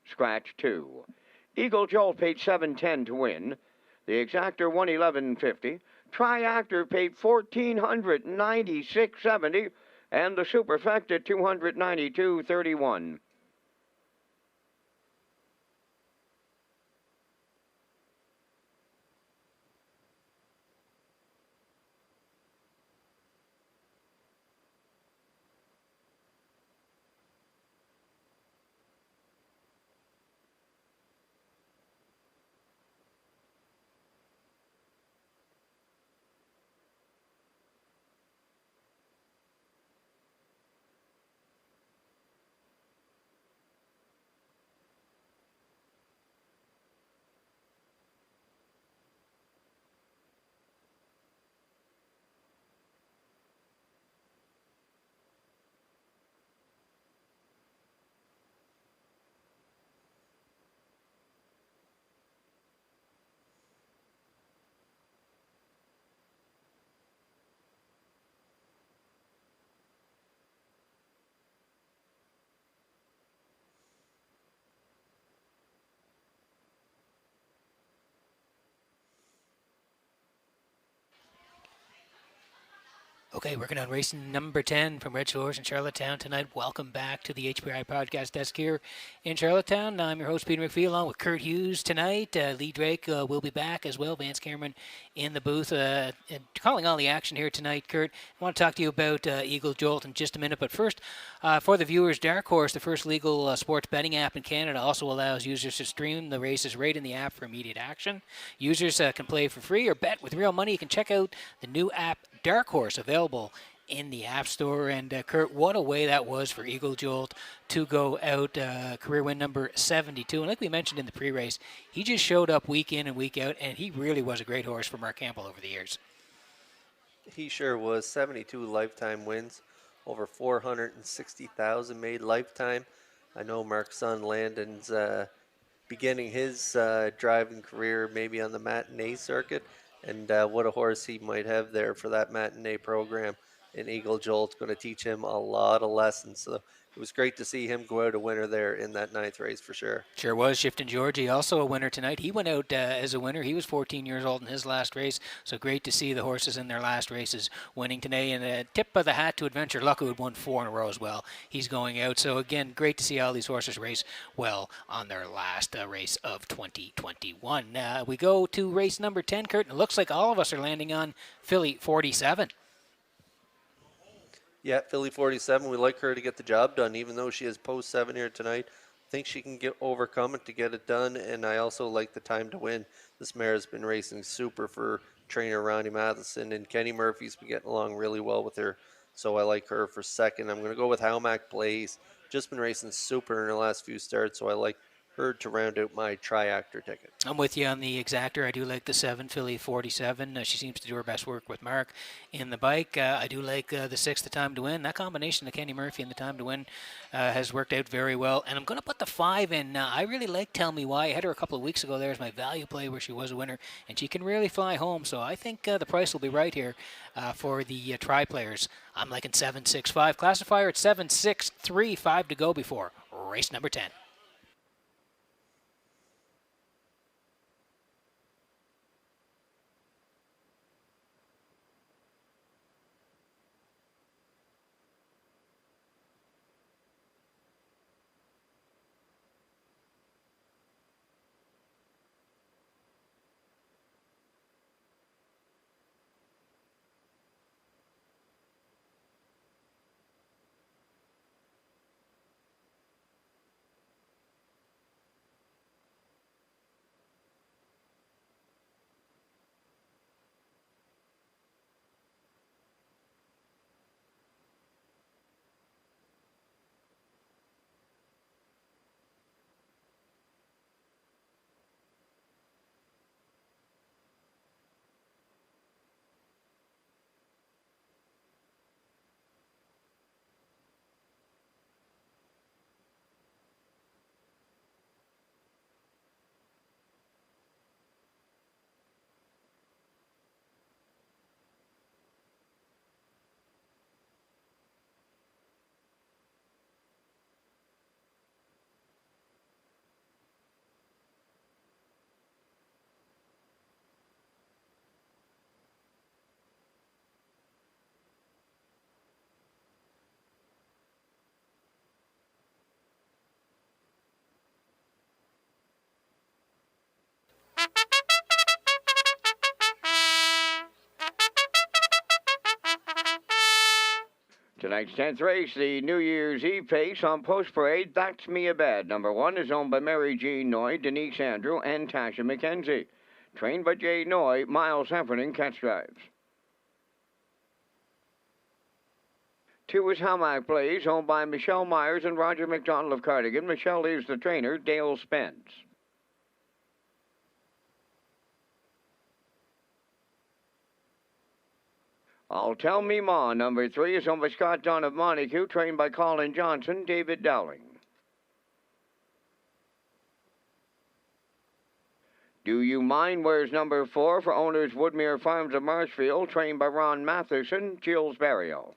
scratch 2. Eagle Jolt paid $7.10 to win. The exactor $111.50. Triactor paid $1,496.70, and the superfecta $292.31. Okay, working on racing number 10 from Redshores in Charlottetown tonight. Welcome back to the HPI podcast desk here in Charlottetown. I'm your host, Peter McPhee, along with Kurt Hughes tonight. Lee Drake will be back as well. Vance Cameron in the booth. And calling all the action here tonight, Kurt. I want to talk to you about Eagle Jolt in just a minute. But first, for the viewers, Dark Horse, the first legal sports betting app in Canada, also allows users to stream the races right in the app for immediate action. Users can play for free or bet with real money. You can check out the new app, Dark Horse, available in the App Store. And Kurt, what a way that was for Eagle Jolt to go out, career win number 72. And like we mentioned in the pre-race, he just showed up week in and week out, and he really was a great horse for Mark Campbell over the years. He sure was. 72 lifetime wins, over 460,000 made lifetime. I know Mark's son Landon's beginning his driving career maybe on the matinee circuit, and what a horse he might have there for that matinee program. And Eagle Jolt's going to teach him a lot of lessons. So it was great to see him go out a winner there in that 9th race for sure. Sure was. Shifton Georgie also a winner tonight. He went out as a winner. He was 14 years old in his last race, so great to see the horses in their last races winning today. And a tip of the hat to Adventure Luck, who had won 4 in a row as well. He's going out. So again, great to see all these horses race well on their last race of 2021. We go to race number 10, Kurt, and it looks like all of us are landing on Filly 47. Yeah, Filly 47, we like her to get the job done, even though she has post 7 here tonight. I think she can overcome it to get it done, and I also like the time to win. This mare has been racing super for trainer Ronnie Matheson, and Kenny Murphy's been getting along really well with her, so I like her for second. I'm going to go with How Mac Blaze. Just been racing super in her last few starts, so I like her to round out my tri-actor ticket. I'm with you on the exactor. I do like the 7, Filly 47. She seems to do her best work with Mark in the bike. I do like the 6, the time to win. That combination of Kenny Murphy and the time to win has worked out very well. And I'm going to put the 5 in. I really like Tell Me Why. I had her a couple of weeks ago there as my value play where she was a winner, and she can really fly home. So I think the price will be right here for the tri players. I'm liking 7-6-5. Classifier at 7-6-3. 5 to go before race number 10. Tonight's 10th race, the New Year's Eve pace on Post Parade. That's Me a Bad. Number 1 is owned by Mary Jean Noy, Denise Andrew, and Tasha McKenzie. Trained by Jay Noy, Miles Heffernan catch drives. 2 is How Mac Blaze, owned by Michelle Myers and Roger McDonald of Cardigan. Michelle is the trainer, Dale Spence. 'I'll Tell Me Ma, number 3, is owned by Scott Dunn of Montague, trained by Colin Johnson, David Dowling. Do You Mind Where's number 4 for owners Woodmere Farms of Marshfield, trained by Ron Matheson, Gilles Barrio.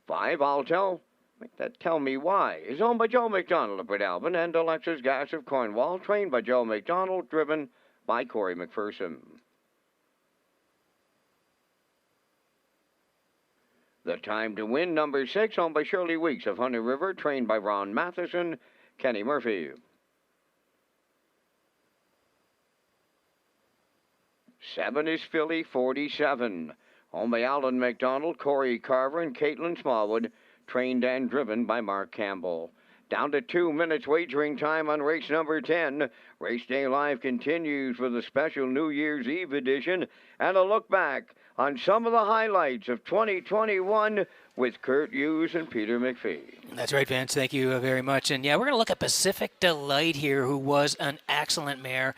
5, Tell Me Why, is owned by Joe McDonald of Port Alban and Alexis Gass of Cornwall, trained by Joe McDonald, driven by Corey McPherson. The Time to Win, number 6, owned by Shirley Weeks of Honey River, trained by Ron Matheson, Kenny Murphy. 7 is Filly 47, owned by Alan McDonald, Corey Carver, and Caitlin Smallwood, trained and driven by Mark Campbell. Down to 2 minutes wagering time on race number 10. Race Day Live continues with a special New Year's Eve edition and a look back on some of the highlights of 2021 with Kurt Hughes and Peter McPhee. That's right, Vince. Thank you very much. And yeah, we're going to look at Pacific Delight here, who was an excellent mare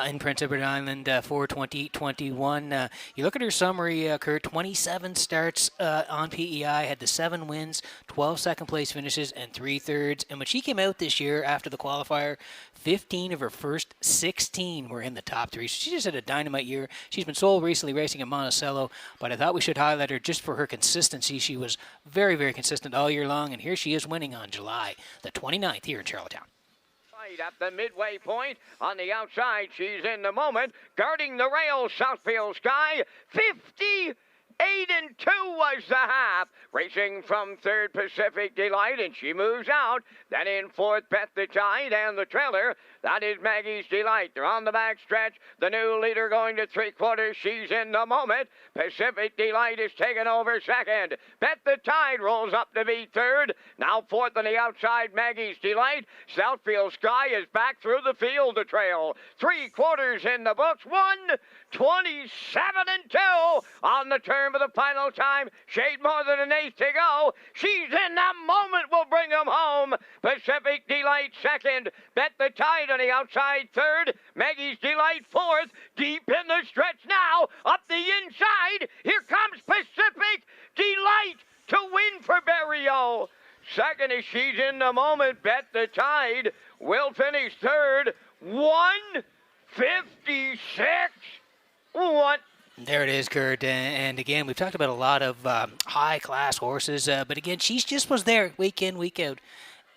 in Prince Edward Island for 2021. You look at her summary, Kurt, 27 starts on PEI, had the 7 wins, 12 second-place finishes, and 3 thirds. And when she came out this year after the qualifier, 15 of her first 16 were in the top 3. So she just had a dynamite year. She's been sold recently racing in Monticello, but I thought we should highlight her just for her consistency. She was very, very consistent all year long, and here she is winning on July the 29th here in Charlottetown. At the midway point, on the outside, she's in the moment, guarding the rail, Southfield Sky, 58-2 was the half. Racing from third, Pacific Delight, and she moves out. Then in fourth, Bet the Tide, and the trailer, that is Maggie's Delight. They're on the back stretch. The new leader going to 3/4. She's in the moment. Pacific Delight is taking over second. Bet the Tide rolls up to be third. Now fourth on the outside, Maggie's Delight. Southfield Sky is back through the field to trail. 3/4 in the books. 1:27-2 on the turn of the final time. Shade more than an eighth to go. She's in the moment. Will bring them home. Pacific Delight second. Bet the Tide on the outside third. Maggie's Delight fourth. Deep in the stretch now. Up the inside. Here comes Pacific Delight to win for Berrio. Second is she's in the moment. Bet the Tide will finish third. 1:56. There it is, Kurt. And again, we've talked about a lot of high-class horses, but again, she just was there week in, week out.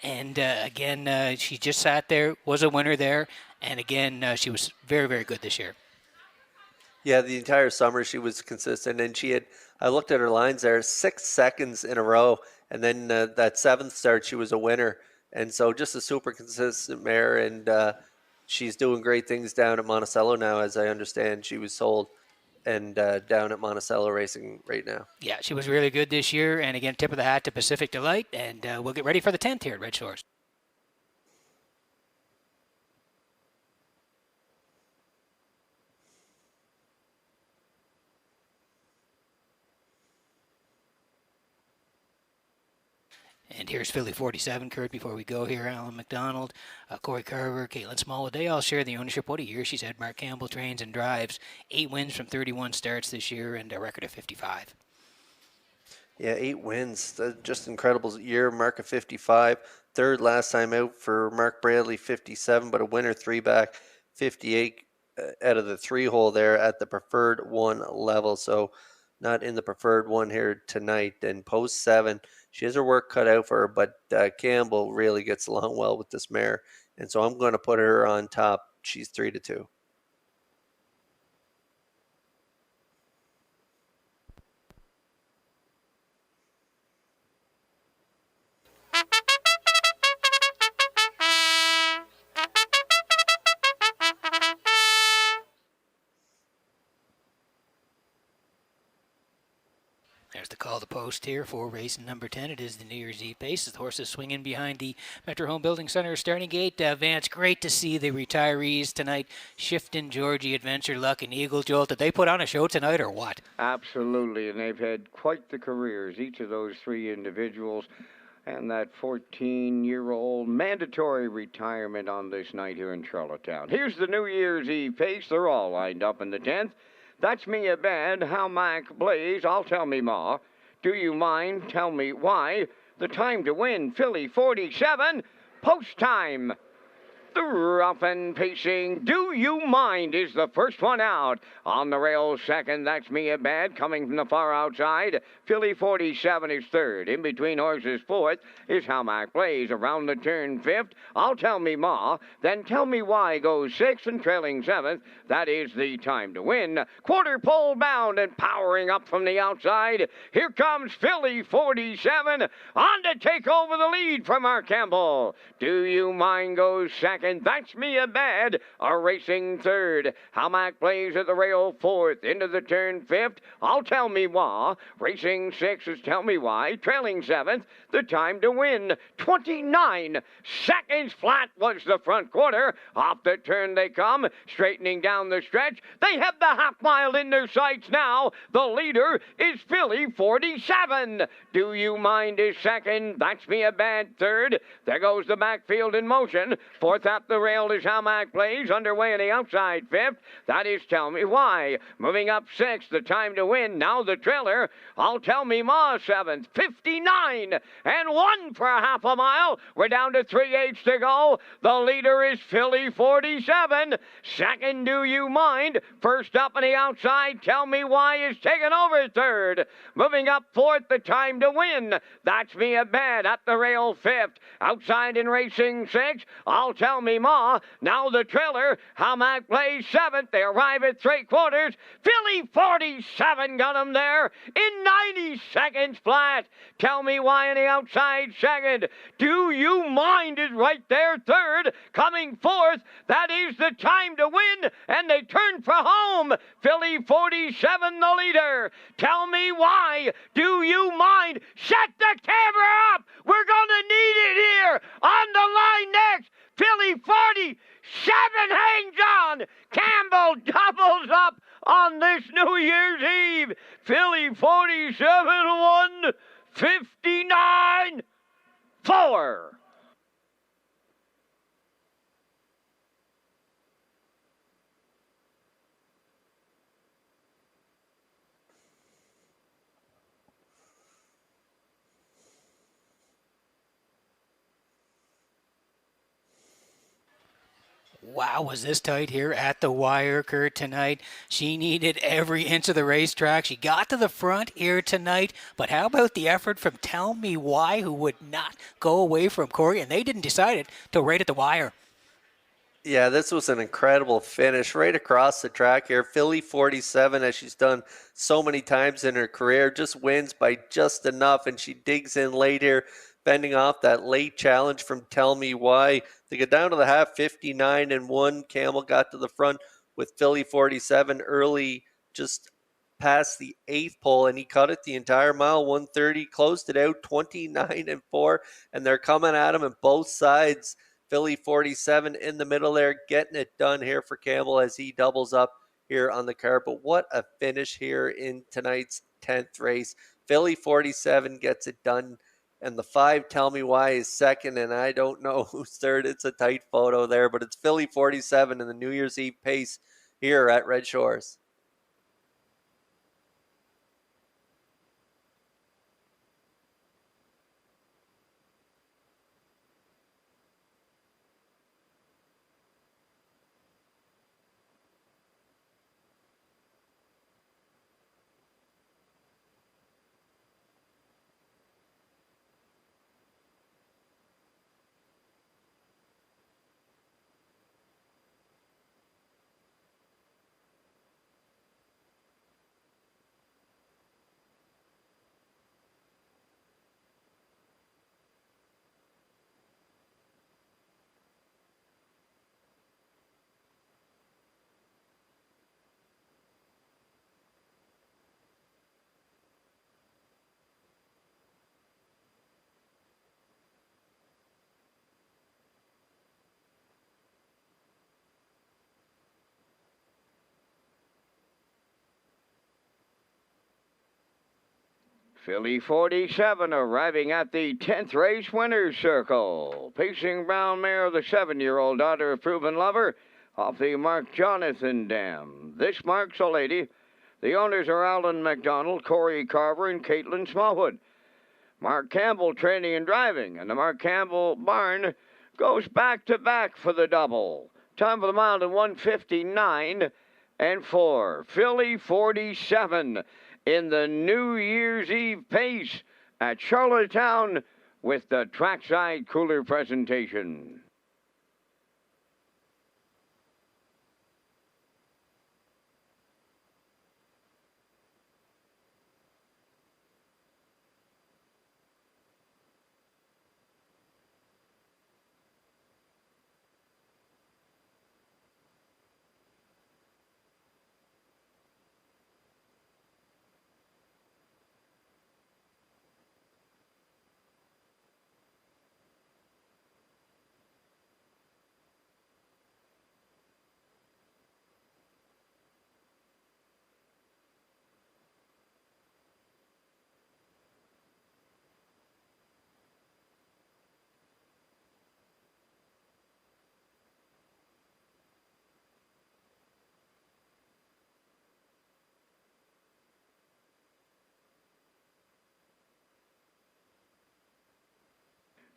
And again, she just sat there, was a winner there, and again, she was very, very good this year. Yeah, the entire summer she was consistent, and I looked at her lines there, 6 seconds in a row, and then that 7th start she was a winner. And so just a super consistent mare, and she's doing great things down at Monticello now, as I understand. She was sold and down at Monticello racing right now. Yeah, she was really good this year. And again, tip of the hat to Pacific Delight. And we'll get ready for the 10th here at Red Shores. And here's Philly 47, Kurt, before we go here. Alan McDonald, Corey Carver, Caitlin Smallwood, they all share the ownership. What a year she's had. Mark Campbell trains and drives. 8 wins from 31 starts this year and a record of 55. Yeah, 8 wins. Just incredible year. Mark of 55. Third last time out for Mark Bradley, 57, but a winner 3-back, 58 out of the 3-hole there at the preferred 1 level. So not in the preferred 1 here tonight. And post 7. She has her work cut out for her, but Campbell really gets along well with this mare. And so I'm going to put her on top. She's 3-2. There's the call to post here for race number 10. It is the New Year's Eve pace. The horses swinging behind the Metro Home Building Center starting gate. Vance, great to see the retirees tonight. Shifton, Georgie, Adventure, Luck, and Eagle Jolt. Did they put on a show tonight or what? Absolutely, and they've had quite the careers, each of those 3 individuals. And that 14-year-old mandatory retirement on this night here in Charlottetown. Here's the New Year's Eve pace. They're all lined up in the 10th. That's me a bad. How Mac Blaze. I'll tell me ma. Do you mind? Tell me why. The time to win. Philly 47. Post time. The rough and pacing. Do you mind is the first one out. On the rail second. That's me a bad. Coming from the far outside. Philly 47 is third. In between horses fourth is How Mac Blaze. Around the turn fifth. I'll tell me ma. Then tell me why goes sixth and trailing seventh. That is the time to win. Quarter pole bound and powering up from the outside. Here comes Philly 47 on to take over the lead from Mark Campbell. Do you mind goes second. second. That's me a bad. A racing third. Hamac plays at the rail fourth. Into the turn fifth. I'll tell me why. Racing six is tell me why. Trailing seventh. The time to win. 29 seconds flat was the front quarter. Off the turn they come. Straightening down the stretch. They have the half mile in their sights now. The leader is Philly 47. Do you mind his second? That's me a bad third. There goes the backfield in motion. Fourth up the rail is Hamac plays. Underway in the outside fifth. That is Tell Me Why. Moving up sixth. The time to win. Now the trailer. I'll Tell Me Ma seventh. 59 and 1 for half a mile. We're down to 3/8 to go. The leader is Philly 47. Second, Do You Mind? First up on the outside, Tell Me Why is taking over third. Moving up fourth, The Time to Win. That's Me a Bad at the rail fifth. Outside in racing six, I'll Tell Me Ma. Now the trailer, Hamac plays seventh. They arrive at three quarters. Philly 47 got him there in 90 seconds flat. Tell Me Why on the outside second. Do You Mind is right there third. Coming fourth, that is The Time to Win, and they turn for home. Philly 47 the leader. Tell Me Why. Do You Mind? Set the camera up. We're going to need it here. On the line next, Philly 47 hangs on. Campbell doubles up on this New Year's Eve. Philly 47 won 59-4. Wow, was this tight here at the wire, Kurt, tonight. She needed every inch of the racetrack. She got to the front here tonight, but how about the effort from Tell Me Why, who would not go away from Corey, and they didn't decide it till right at the wire. Yeah, this was an incredible finish right across the track here. Philly 47, as she's done so many times in her career, just wins by just enough, and she digs in late here, fending off that late challenge from Tell Me Why. They get down to the half, 59 and 1. Camel got to the front with Philly 47 early, just past the eighth pole, and he cut it the entire mile, 130, closed it out 29 and 4, and they're coming at him on both sides. Philly 47 in the middle there, getting it done here for Campbell as he doubles up here on the car. But what a finish here in tonight's 10th race. Philly 47 gets it done, and the 5 Tell Me Why is second, and I don't know who's third. It's a tight photo there, but it's Philly 47 in the New Year's Eve pace here at Red Shores. Philly 47 arriving at the 10th race winner's circle. Pacing brown mare, the 7-year-old daughter of proven lover, off the Mark Jonathan dam. This marks a lady. The owners are Alan McDonald, Corey Carver, and Caitlin Smallwood. Mark Campbell training and driving, and the Mark Campbell barn goes back-to-back for the double. Time for the mile to 1:59 and 4. Philly 47 in the New Year's Eve pace at Charlottetown with the trackside cooler presentation.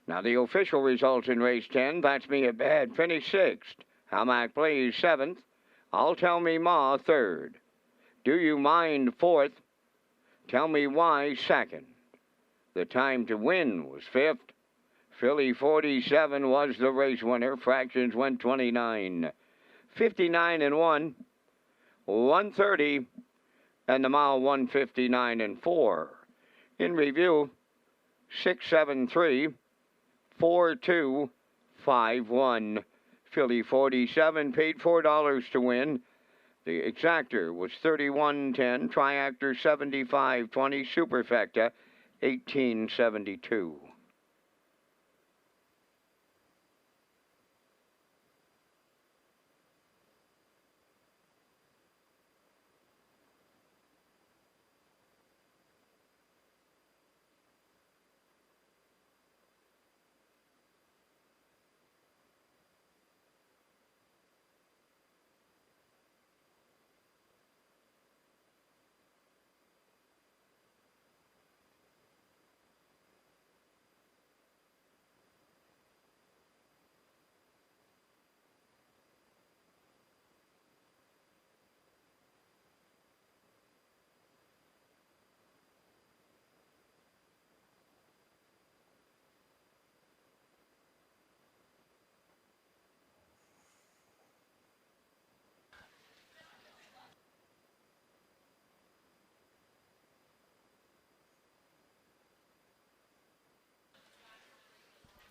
Now, the official results in race 10, That's Me at Bad, finished 6th. Hamac Blaze, 7th. I'll Tell Me Ma, 3rd. Do You Mind, 4th. Tell Me Why, 2nd. The Time to Win was 5th. Philly 47 was the race winner. Fractions went 29. 59 and 1. 130. And the mile 159 and 4. In review, 673. 4251. Philly 47 paid $4 to win. The exactor was 3110, triactor 7520, superfecta 1872.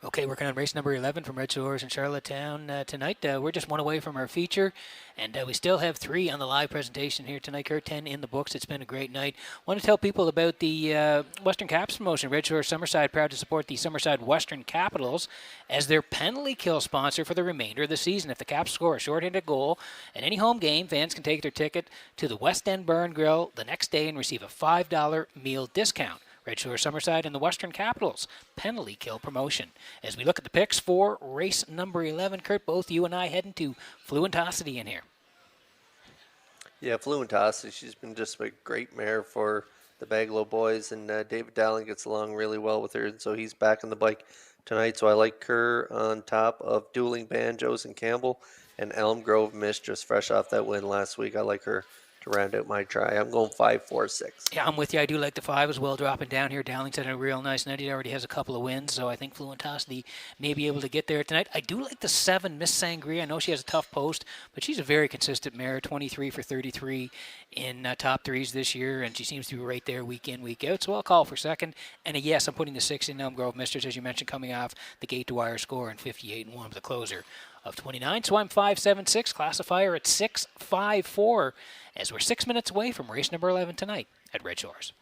Okay, working on race number 11 from Redshores in Charlottetown tonight. We're just one away from our feature, and we still have 3 on the live presentation here tonight. Kurt, 10 in the books. It's been a great night. Want to tell people about the Western Caps promotion. Redshores Summerside proud to support the Summerside Western Capitals as their penalty kill sponsor for the remainder of the season. If the Caps score a short-handed goal at any home game, fans can take their ticket to the West End Bar and Grill the next day and receive a $5 meal discount. Redshore Summerside and the Western Capitals penalty kill promotion. As we look at the picks for race number 11, Kurt, both you and I heading to Fluentosity in here. Yeah, Fluentosity, she's been just a great mare for the Baglow boys, and David Dowling gets along really well with her, and so he's back on the bike tonight. So I like her on top of Dueling Banjos and Campbell, and Elm Grove Mistress, fresh off that win last week. I like her to round out my try. I'm going 5, 4, 6. Yeah, I'm with you. I do like the 5 as well, dropping down here. Dowling's had a real nice night. He already has a couple of wins, so I think Fluentosity may be able to get there tonight. I do like the 7, Miss Sangria. I know she has a tough post, but she's a very consistent mare, 23 for 33 in top 3s this year, and she seems to be right there week in, week out. So I'll call for second. And yes, I'm putting the 6 in Elm Grove Mistress, as you mentioned, coming off the gate-to-wire score and 58 and 1 with the closer of 29. So I'm 5-7-6, classifier at 6-5-4, as we're 6 minutes away from race number 11 tonight at Redshores.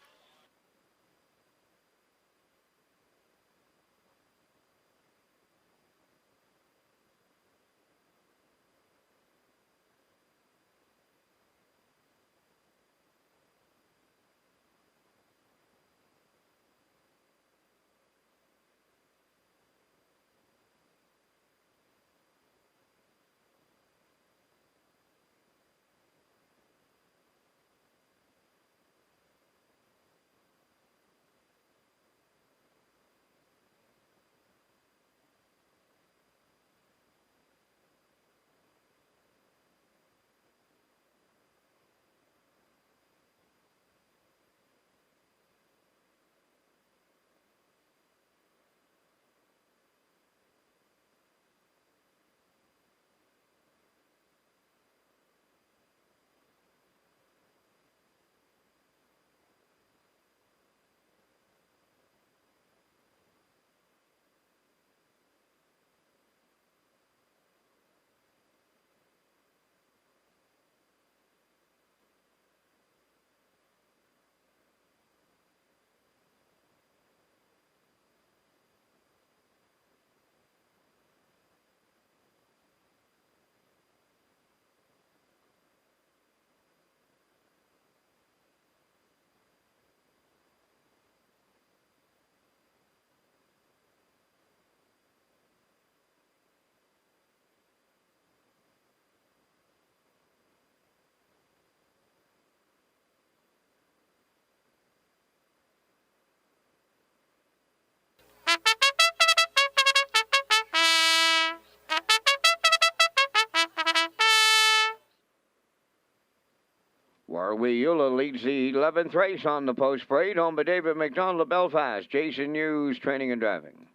Warwiula leads the 11th race on the post parade, owned by David McDonald of Belfast. Jason Hughes, training and driving.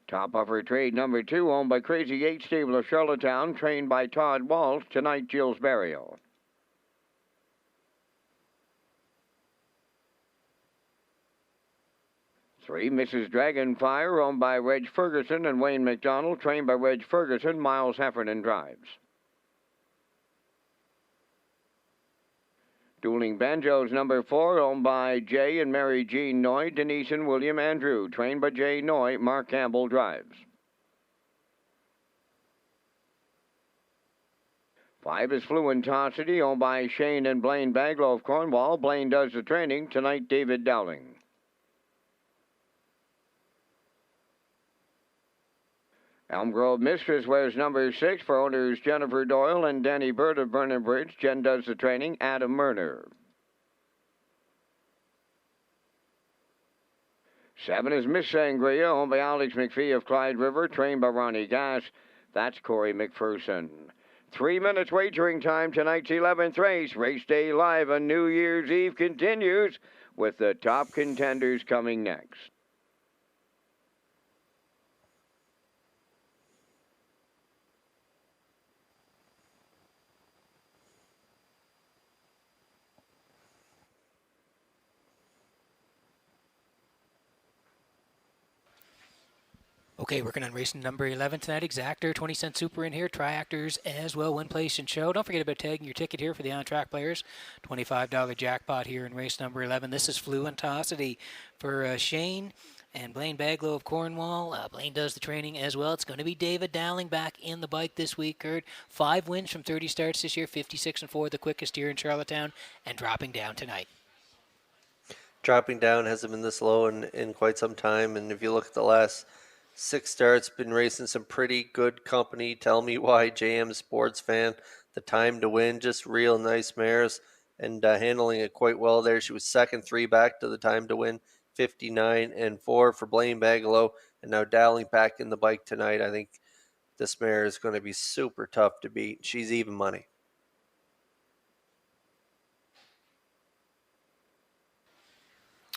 Top of her trade, number 2, owned by Crazy 8 Stable of Charlottetown, trained by Todd Walsh. Tonight, Jill's Burial. Three, Mrs. Dragonfire, owned by Reg Ferguson and Wayne McDonald, trained by Reg Ferguson. Miles Heffernan drives. Dueling Banjos, number 4, owned by Jay and Mary Jean Noy, Denise and William Andrew, trained by Jay Noy. Mark Campbell drives. 5 is Fluentosity, owned by Shane and Blaine Baglow of Cornwall. Blaine does the training. Tonight, David Dowling. Elm Grove Mistress wears number 6 for owners Jennifer Doyle and Danny Bird of Vernon Bridge. Jen does the training. Adam Murner. 7 is Miss Sangria, owned by Alex McPhee of Clyde River, trained by Ronnie Gass. That's Corey McPherson. 3 minutes wagering time. Tonight's 11th race. Race day live on New Year's Eve continues with the top contenders coming next. Okay, working on racing number 11 tonight. Exactor, 20-cent super in here. Triactors as well. Win, place, and show. Don't forget about tagging your ticket here for the on-track players. $25 jackpot here in race number 11. This is Fluentosity for Shane and Blaine Baglow of Cornwall. Blaine does the training as well. It's going to be David Dowling back in the bike this week, Kurt. 5 wins from 30 starts this year. 56-4, the quickest here in Charlottetown, and dropping down tonight. Dropping down hasn't been this low in quite some time, and if you look at the last 6 starts, been racing some pretty good company. Tell Me Why, JM Sports Fan, The Time to Win, just real nice mares, and handling it quite well there. She was second, 3 back to The Time to Win, 59-4 for Blaine Baglow, and now Dowling back in the bike tonight. I think this mare is going to be super tough to beat. She's even money.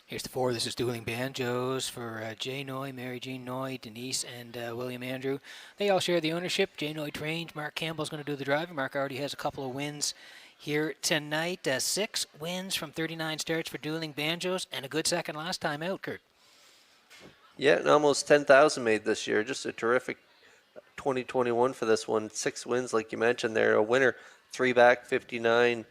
Here's the 4. This is Dueling Banjos for Jay Noy, Mary Jean Noy, Denise, and William Andrew. They all share the ownership. Jay Noy trained. Mark Campbell's going to do the driving. Mark already has a couple of wins here tonight. 6 wins from 39 starts for Dueling Banjos, and a good second last time out, Kurt. Yeah, and almost 10,000 made this year. Just a terrific 2021 for this one. 6 wins, like you mentioned there. A winner, 3 back, 59-3,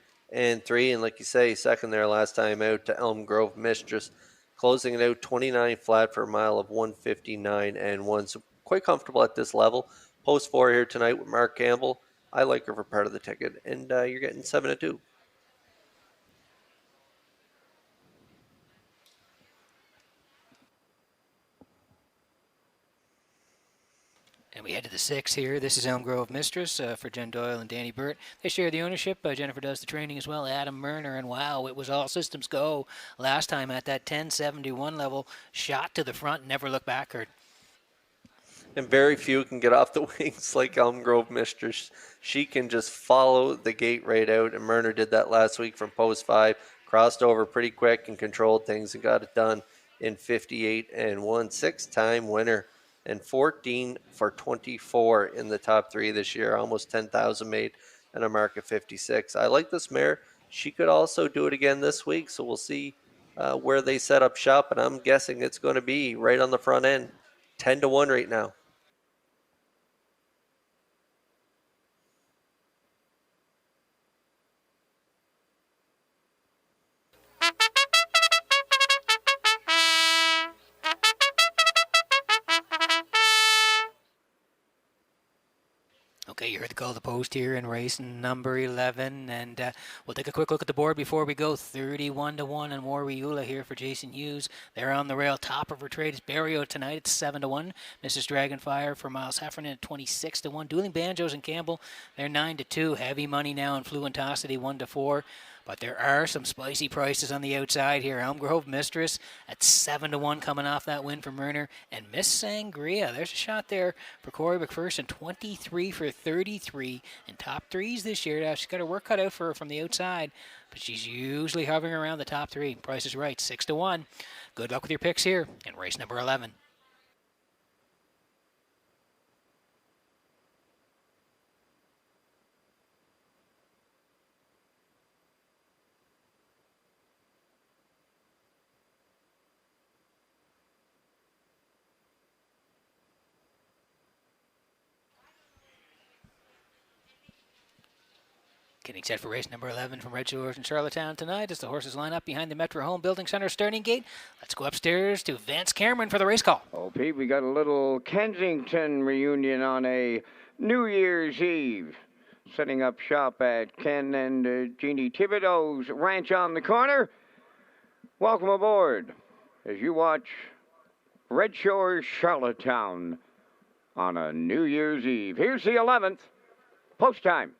and like you say, second there last time out to Elm Grove Mistress, closing it out 29 flat for a mile of 159-1. So quite comfortable at this level. Post 4 here tonight with Mark Campbell. I like her for part of the ticket, and you're getting 7-2. And we head to the 6 here. This is Elm Grove Mistress for Jen Doyle and Danny Burt. They share the ownership. Jennifer does the training as well. Adam Murner, and wow, it was all systems go last time at that 1071 level. Shot to the front, never look back, Kurt. And very few can get off the wings like Elm Grove Mistress. She can just follow the gate right out, and Murner did that last week from post 5. Crossed over pretty quick and controlled things and got it done in 58-1. 6-time winner. And 14 for 24 in the top 3 this year. Almost 10,000 made and a mark of 56. I like this mare. She could also do it again this week, so we'll see where they set up shop, and I'm guessing it's going to be right on the front end. 10-1 right now. Okay, you heard the call of the post here in race number 11, and we'll take a quick look at the board before we go. 31-1 and Warwiula here for Jason Hughes. They're on the rail. Top of her trade is Barrio tonight. It's 7-1. Mrs. Dragonfire for Miles Heffernan at 26-1. Dueling Banjos and Campbell, they're 9-2. Heavy money now in Fluentosity, 1-4. But there are some spicy prices on the outside here. Elm Grove Mistress at 7-1 coming off that win for Murner. And Miss Sangria, there's a shot there for Corey McPherson, 23 for 33 in top threes this year. Now she's got her work cut out for her from the outside, but she's usually hovering around the top three. Price is right, 6-1. Good luck with your picks here in race number 11. Getting set for race number 11 from Red Shores in Charlottetown tonight as the horses line up behind the Metro Home Building Center starting gate. Let's go upstairs to Vance Cameron for the race call. Oh, Pete, we got a little Kensington reunion on a New Year's Eve. Setting up shop at Ken and Jeannie Thibodeau's ranch on the corner. Welcome aboard as you watch Red Shores Charlottetown on a New Year's Eve. Here's the 11th. Post time.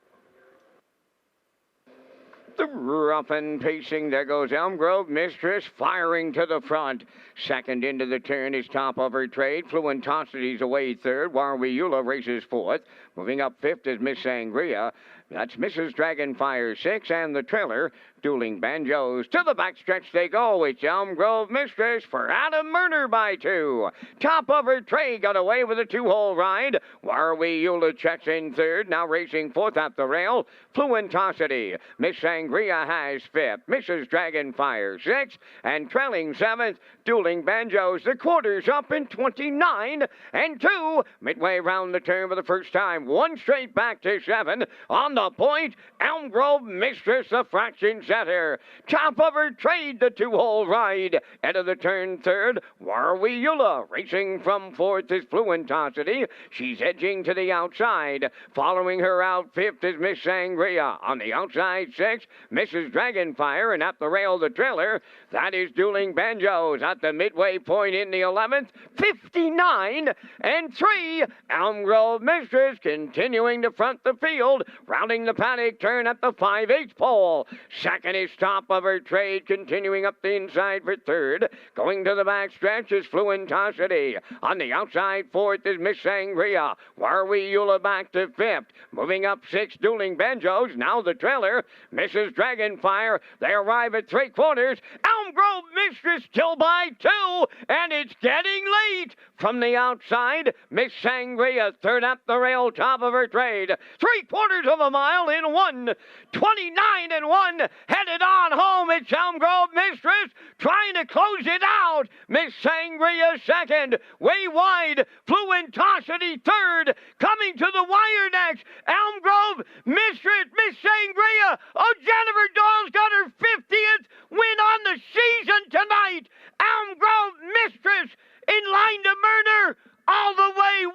The rough and pacing, there goes Elm Grove Mistress firing to the front. Second into the turn is Top of Her Trade. Fluentosity's away third. Warwiula races fourth. Moving up fifth is Miss Sangria. That's Mrs. Dragonfire 6 and the trailer, Dueling Banjos. To the backstretch they go. It's Elm Grove Mistress for Adam Murner by 2. Top of Her Tray got away with a 2-hole ride. Warwiula checks in third, now racing fourth at the rail. Fluentosity. Miss Sangria has fifth. Mrs. Dragonfire 6 and trailing seventh, Dueling Banjos. The quarters up in 29 and 2. Midway round the turn for the first time. One straight back to 7. On the point, Elm Grove Mistress, the fraction setter. Top of Her Trade, the 2-hole ride. End of the turn third, Warwiula. Racing from fourth is Fluentosity. She's edging to the outside. Following her out fifth is Miss Sangria. On the outside sixth, Mrs. Dragonfire. And at the rail, the trailer, that is Dueling Banjos. At the midway point in the 11th, 59 and 3. Elm Grove Mistress continuing to front the field. Rounding the paddock turn at the 5/8 pole. Second is Top of Her Trade, continuing up the inside for third. Going to the back stretch is Fluentosity. On the outside fourth is Miss Sangria. Warwiula back to fifth. Moving up sixth, Dueling Banjos. Now the trailer, Mrs. Dragonfire. They arrive at 3/4. Elm Grove Mistress still by 2, and it's getting late. From the outside, Miss Sangria third up the rail, Top of Her Trade. 3/4 of a mile in 1:29 and 1. Headed on home, it's Elm Grove Mistress trying to close it out. Miss Sangria second, way wide. Fluentosity third. Coming to the wire next, Elm Grove Mistress, Miss Sangria. Oh, Jennifer Doyle's got her 50th win on the season tonight. Elm Grove Mistress in line to Murner all the way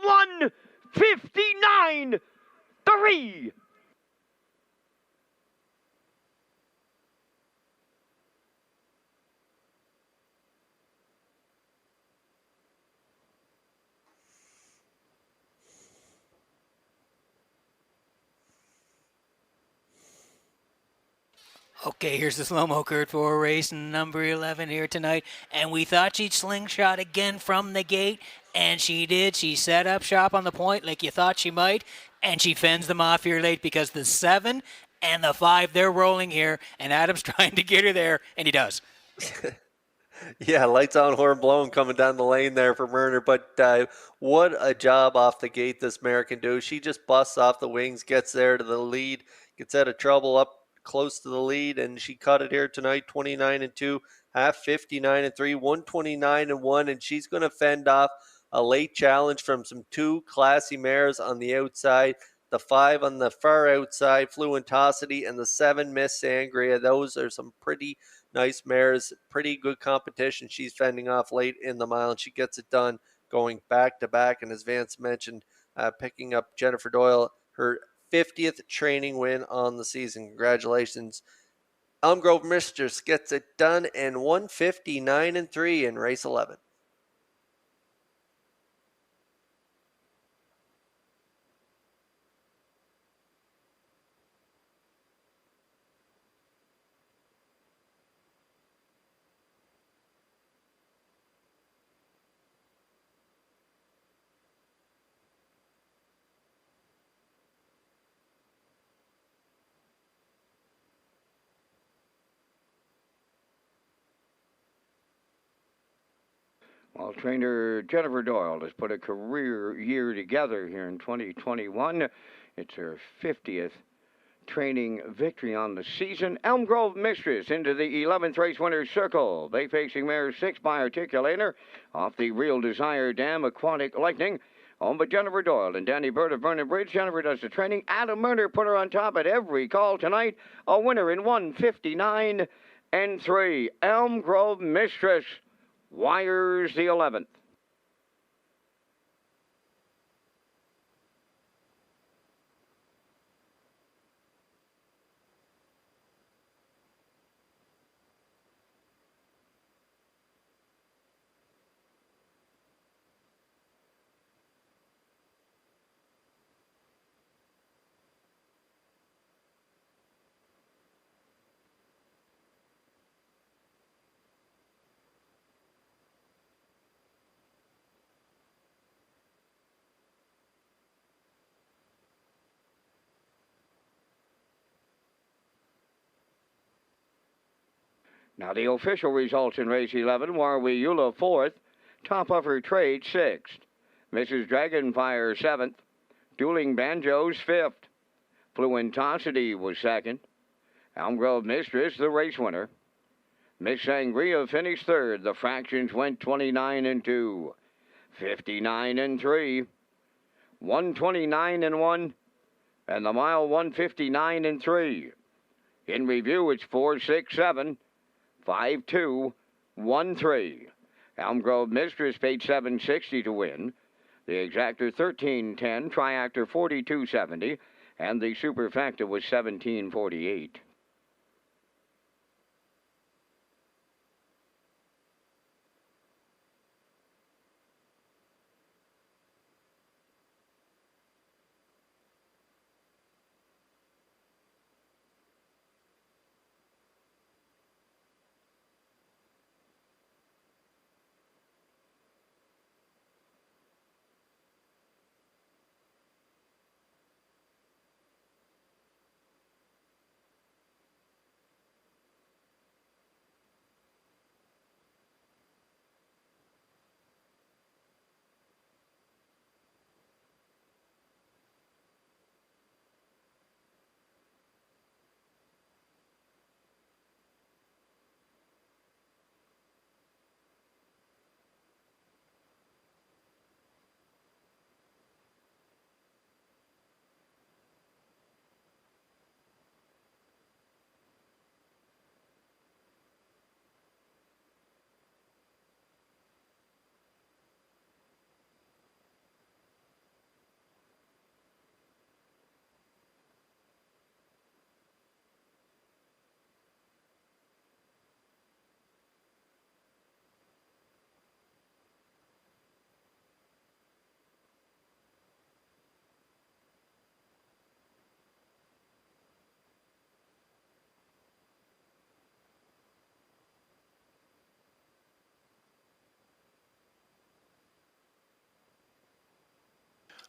1:59.3. Okay, here's the slow-mo, Kurt, for race number 11 here tonight. And we thought she'd slingshot again from the gate, and she did. She set up shop on the point like you thought she might, and she fends them off here late because the 7 and the 5, they're rolling here, and Adam's trying to get her there, and he does. Yeah, lights on, horn blowing coming down the lane there for Murner. But what a job off the gate this mare can do. She just busts off the wings, gets there to the lead, gets out of trouble up close to the lead, and she cut it here tonight, 29 and 2, half 59 and 3, 129 and 1, and she's going to fend off a late challenge from some 2 classy mares on the outside. The 5 on the far outside, Fluentosity, and the 7, Miss Sangria. Those are some pretty nice mares, pretty good competition she's fending off late in the mile, and she gets it done going back to back. And as Vance mentioned, picking up Jennifer Doyle, her 50th training win on the season. Congratulations. Elm Grove Mistress gets it done in 1:59 and 3 in race 11. Well, trainer Jennifer Doyle has put a career year together here in 2021. It's her 50th training victory on the season. Elm Grove Mistress into the 11th race winner's circle. They facing mare 6 by Articulator off the Real Desire Dam Aquatic Lightning. Owned by Jennifer Doyle and Danny Bird of Vernon Bridge. Jennifer does the training. Adam Murner put her on top at every call tonight. A winner in 1:59 and 3. Elm Grove Mistress wires the 11th. Now the official results in race 11 were Wiyula 4th, Top of Her Trade 6th, Mrs. Dragonfire 7th, Dueling Banjos 5th, Fluentosity was 2nd, Elm Grove Mistress the race winner, Miss Sangria finished 3rd. The fractions went 29 and 2, 59 and 3, 129 and 1, and the mile 159 and 3. In review, it's 4-6-7. 5-2-1-3. Elm Grove Mistress paid $7.60 to win. The exactor $13.10, triactor $42.70, and the superfecta was $17.48.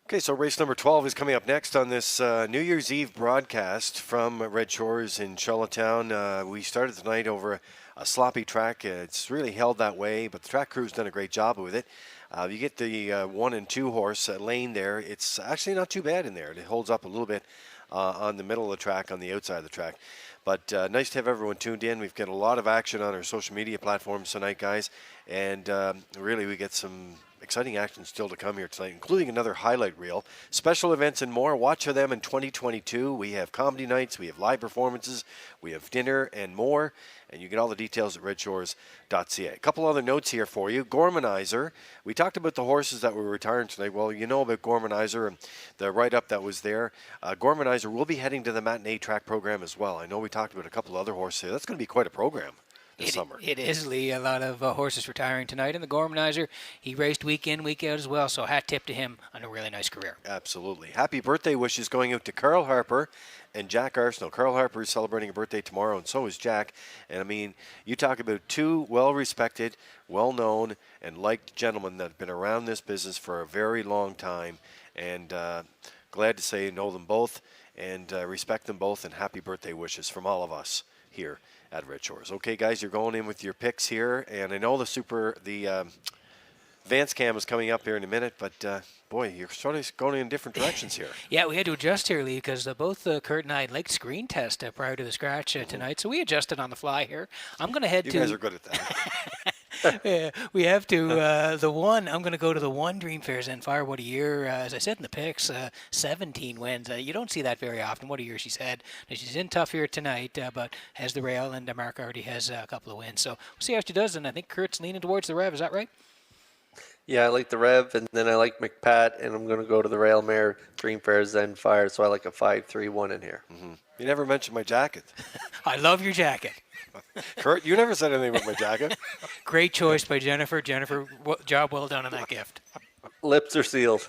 Okay, so race number 12 is coming up next on this New Year's Eve broadcast from Red Shores in Charlottetown. We started tonight over a sloppy track. It's really held that way, but the track crew's done a great job with it. You get the 1 and 2 horse lane there. It's actually not too bad in there. It holds up a little bit on the middle of the track, on the outside of the track. But nice to have everyone tuned in. We've got a lot of action on our social media platforms tonight, guys. And really, we get some exciting action still to come here tonight, including another highlight reel, special events and more. Watch for them in 2022. We have comedy nights, we have live performances, we have dinner and more, and you get all the details at Redshores.ca. A couple other notes here for you. Gormanizer, we talked about the horses that were retiring tonight. Well, you know about Gormanizer and the write-up that was there. Gormanizer will be heading to the matinee track program as well. I know we talked about a couple other horses here. That's going to be quite a program. Summer. It is, Lee. A lot of horses retiring tonight. And the Gormanizer, he raced week in, week out as well. So hat tip to him on a really nice career. Absolutely. Happy birthday wishes going out to Carl Harper and Jack Arsenault. Carl Harper is celebrating a birthday tomorrow, and so is Jack. And, I mean, you talk about two well-respected, well-known, and liked gentlemen that have been around this business for a very long time. And glad to say know them both and respect them both, and happy birthday wishes from all of us here at Red Shores. Okay, guys, you're going in with your picks here, and I know the Vance Cam is coming up here in a minute, but boy, you're sort of going in different directions here. Yeah, we had to adjust here, Lee, because both Kurt and I liked screen test prior to the scratch tonight, so we adjusted on the fly here. I'm going to head You to... guys are good at that. Yeah, we have to the one. I'm going to go to the one Dream Fair's and Fire. What a year! As I said in the picks, 17 wins. You don't see that very often. What a year she's had. She's in tough here tonight, but has the rail, and Mark already has a couple of wins. So we'll see how she does. And I think Kurt's leaning towards the Rev. Is that right? Yeah, I like the Rev, and then I like McPat, and I'm going to go to the Rail Mare, Dream Fair, Zen Fire, so I like a 5-3-1 in here. Mm-hmm. You never mentioned my jacket. I love your jacket. Kurt, you never said anything about my jacket. Great choice by Jennifer. Jennifer, job well done on that gift. Lips are sealed.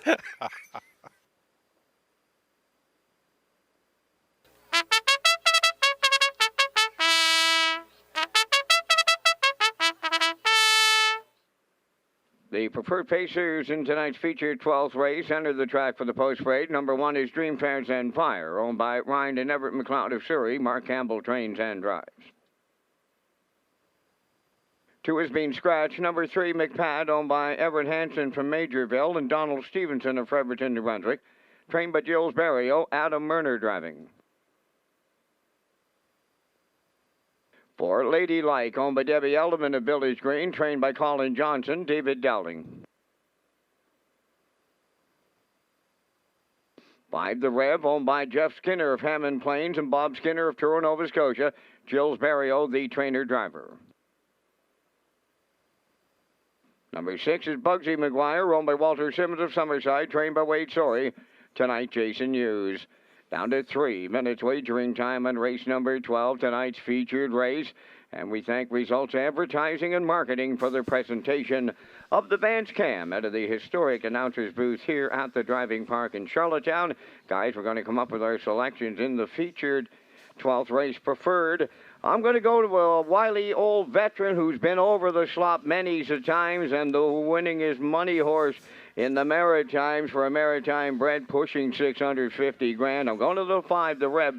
The preferred pacers in tonight's featured 12th race enter the track for the post parade. Number 1 is Dream Fair's and Fire, owned by Ryan and Everett McLeod of Surrey. Mark Campbell trains and drives. 2 is being scratched. Number 3, McPat, owned by Everett Hansen from Majorville and Donald Stevenson of Fredericton, New Brunswick. Trained by Jules Barrio, Adam Murner driving. 4, Lady Like, owned by Debbie Elderman of Village Green, trained by Colin Johnson, David Dowling. 5, The Rev, owned by Jeff Skinner of Hammond Plains and Bob Skinner of Truro, Nova Scotia, Jules Barrio, the trainer-driver. Number 6 is Bugsy McGuire, owned by Walter Simmons of Summerside, trained by Wade Sorey. Tonight, Jason Hughes. Down to 3 minutes wagering time on race number 12, tonight's featured race. And we thank Results Advertising and Marketing for their presentation of the Vance Cam out of the historic announcer's booth here at the driving park in Charlottetown. Guys, we're going to come up with our selections in the featured 12th race preferred. I'm going to go to a wily old veteran who's been over the slop many times, and the winningest money horse in the Maritimes for a Maritime bred, pushing 650 grand. I'm going to the 5, the Rev.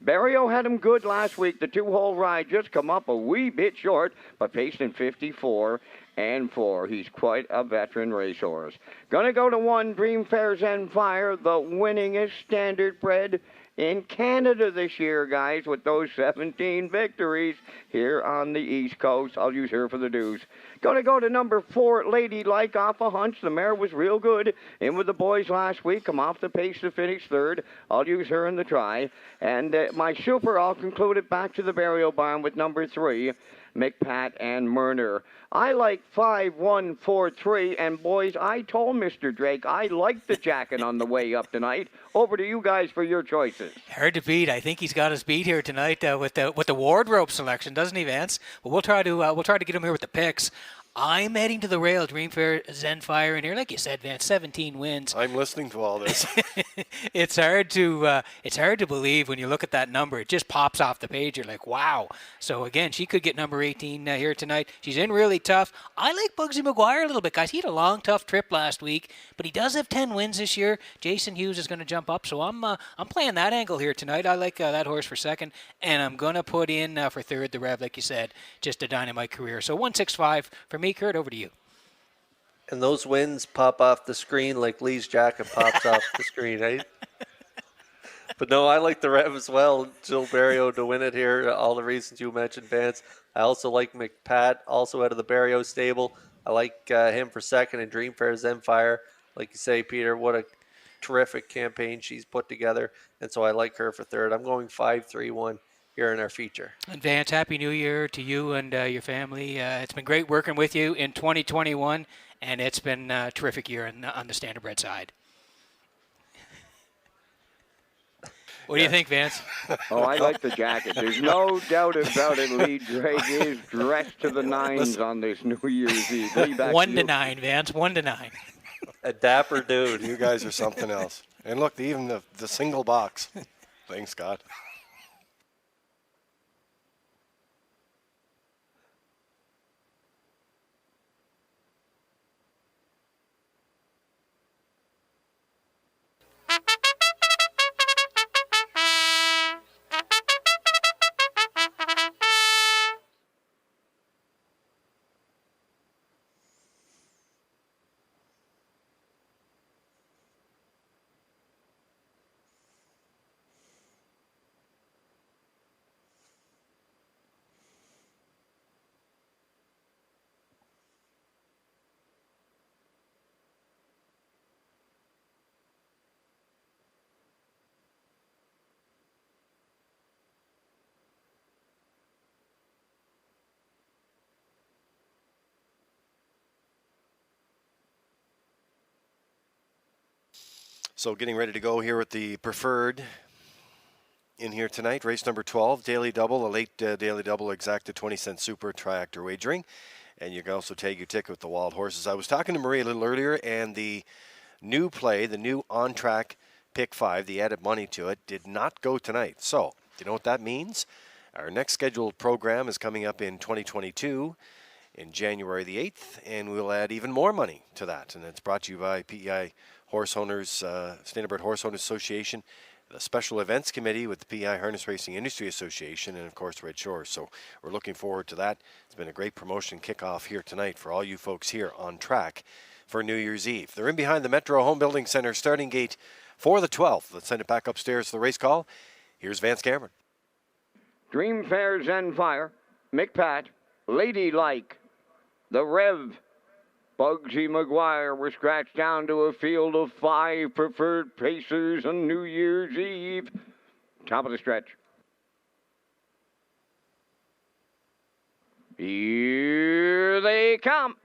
Barrio had him good last week. The 2-hole ride just come up a wee bit short, but paced in 54 and 4. He's quite a veteran racehorse. Going to go to 1, Dream Fair's and Fire, the winningest standard bred in Canada this year, guys, with those 17 victories here on the East Coast. I'll use her for the deuce. Going to go to number 4, Lady Like, off a hunch. The mare was real good. In with the boys last week. Come off the pace to finish 3rd. I'll use her in the try. And my super, I'll conclude it back to the burial barn with number 3, McPat and Murner. I like 5, 1, 4, 3. And boys, I told Mr. Drake I like the jacket on the way up tonight. Over to you guys for your choices. Hard to beat. I think he's got us beat here tonight with the wardrobe selection, doesn't he, Vance? But we'll try to get him here with the picks. I'm heading to the rail, Dream Fair, Zen Fire in here. Like you said, Vance, 17 wins. I'm listening to all this. It's hard to believe when you look at that number. It just pops off the page. You're like, wow. So again, she could get number 18 here tonight. She's in really tough. I like Bugsy McGuire a little bit, guys. He had a long, tough trip last week, but he does have 10 wins this year. Jason Hughes is going to jump up, so I'm playing that angle here tonight. I like that horse for 2nd, and I'm going to put in for 3rd the Rev, like you said, just a dynamite career. So 165 for me. Kurt, over to you. And those wins pop off the screen like Lee's jacket pops off the screen, right? But no, I like the Rev as well. Jill Barrio to win it here. All the reasons you mentioned, Vance. I also like McPat, also out of the Barrio stable. I like him for 2nd in Dream Fair Zen Fire. Like you say, Peter, what a terrific campaign she's put together. And so I like her for 3rd. I'm going 5-3-1 here in our feature. And Vance, Happy New Year to you and your family. It's been great working with you in 2021, and it's been a terrific year on the standardbred side. What do you think, Vance? Oh, I like the jacket. There's no doubt about it. Lee Drake is dressed to the nines on this New Year's Eve. Lee, 1 to 9, Vance. 1 to 9. A dapper dude. You guys are something else. And look, even the single box. Thanks, God. So getting ready to go here with the preferred in here tonight. Race number 12, daily double, a late daily double, exacta 20-cent super triactor wagering. And you can also tag your ticket with the wild horses. I was talking to Marie a little earlier, and the new play, the new on-track pick 5, the added money to it, did not go tonight. So, you know what that means? Our next scheduled program is coming up in 2022. In January the 8th, and we'll add even more money to that. And it's brought to you by PEI Horse Owners, Standardbred Horse Owners Association, the Special Events Committee with the PEI Harness Racing Industry Association, and of course Red Shores. So we're looking forward to that. It's been a great promotion kickoff here tonight for all you folks here on track for New Year's Eve. They're in behind the Metro Home Building Center starting gate for the 12th. Let's send it back upstairs to the race call. Here's Vance Cameron. Dream Fair Zenfire, McPat, Ladylike, the Rev, Bugsy McGuire were scratched down to a field of 5 preferred pacers on New Year's Eve. Top of the stretch. Here they come.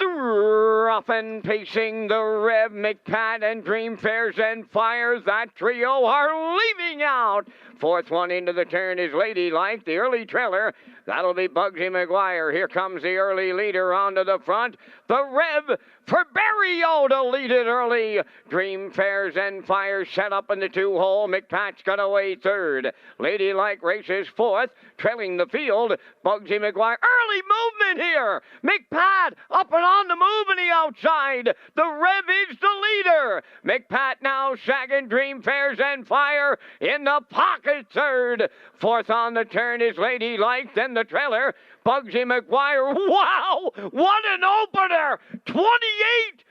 Rough and pacing the Rev, McPat, and Dream Fair Zenfire. That trio are leaving out. Fourth one into the turn is Ladylike, the early trailer. That'll be Bugsy McGuire. Here comes the early leader onto the front. The Rev for Barrio to lead it early. Dream Fair Zenfire set up in the 2-hole. McPat's got away third. Ladylike races fourth, trailing the field. Bugsy McGuire. Early movement here. McPat up and on the move in the outside. The Rev is the leader. McPat now second. Dream Fair Zenfire in the pocket third. Fourth on the turn is Ladylike. Then the trailer, Bugsy McGuire. Wow, what an opener! 28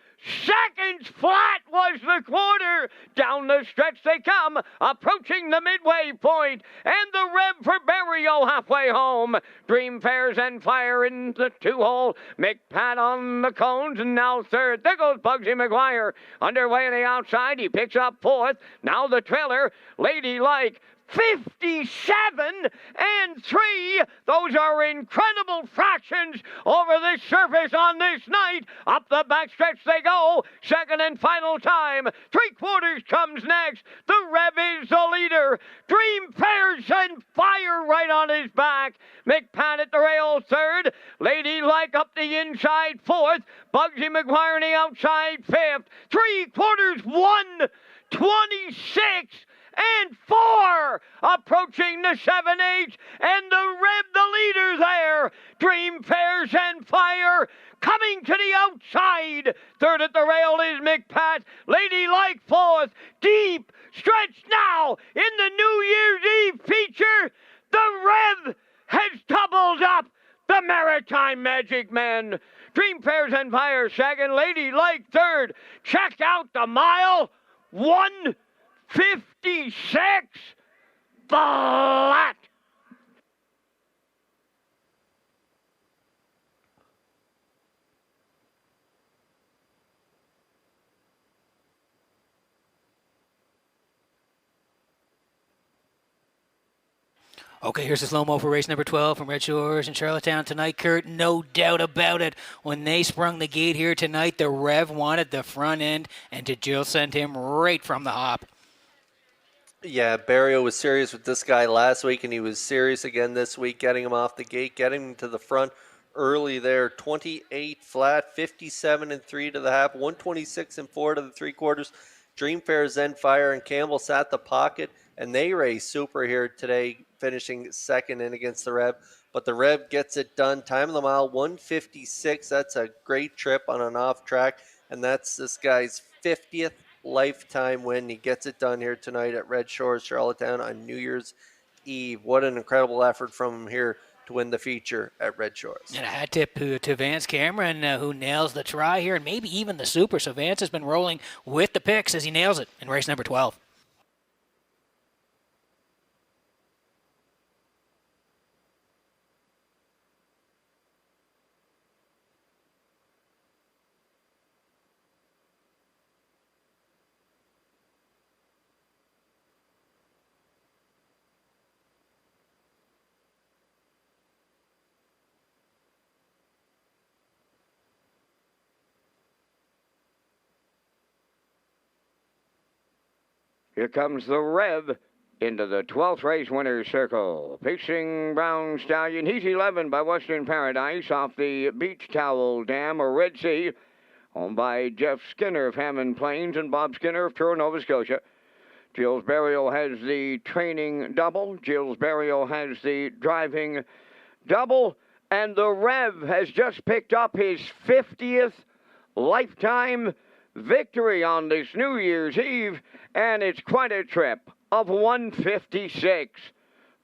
seconds flat was the quarter. Down the stretch they come, approaching the midway point, and the Rev for Barrio halfway home. Dream Fair Zenfire in the 2-hole. McPat on the cones, and now third. There goes Bugsy McGuire. Underway on the outside, he picks up fourth. Now the trailer, Ladylike. 57 and 3. Those are incredible fractions over the surface on this night. Up the backstretch they go. Second and final time. 3/4 comes next. The Rev is the leader. Dream Fair Zenfire right on his back. McPat at the rail third. Ladylike up the inside fourth. Bugsy McGuire on the outside fifth. 3/4 1. 26 and 4 approaching the 7/8, and the Rev the leader there. Dream Fair Zenfire coming to the outside. Third at the rail is McPat. Ladylike fourth. Deep stretch now in the New Year's Eve feature. The Rev has doubled up the Maritime Magic Man. Dream Fair Zenfire second. Ladylike third. Check out the mile. 1:56 flat. Okay, here's the slow-mo for race number 12 from Red Shores in Charlottetown tonight, Kurt. No doubt about it. When they sprung the gate here tonight, the Rev wanted the front end, and Jill sent him right from the hop. Yeah, Barrio was serious with this guy last week, and he was serious again this week, getting him off the gate, getting him to the front early there. 28 flat, 57 and 3 to the half, 126 and 4 to the 3/4. Dream Fair Zenfire and Campbell sat the pocket, and they raced super here today, finishing second in against the Rev. But the Rev gets it done. Time of the mile, 1:56. That's a great trip on an off track, and that's this guy's 50th lifetime win. He gets it done here tonight at Red Shores, Charlottetown on New Year's Eve. What an incredible effort from him here to win the feature at Red Shores. And a hat tip to Vance Cameron, who nails the try here, and maybe even the super. So Vance has been rolling with the picks as he nails it in race number 12. Here comes the Rev into the 12th race winner's circle. Pacing Brown Stallion. He's 11 by Western Paradise off the Beach Towel Dam or Red Sea. Owned by Jeff Skinner of Hammond Plains and Bob Skinner of Truro, Nova Scotia. Gilles Barrio has the training double. Gilles Barrio has the driving double. And the Rev has just picked up his 50th lifetime victory on this New Year's Eve. And it's quite a trip of 156.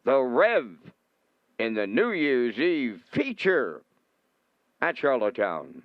The Rev in the New Year's Eve feature at Charlottetown.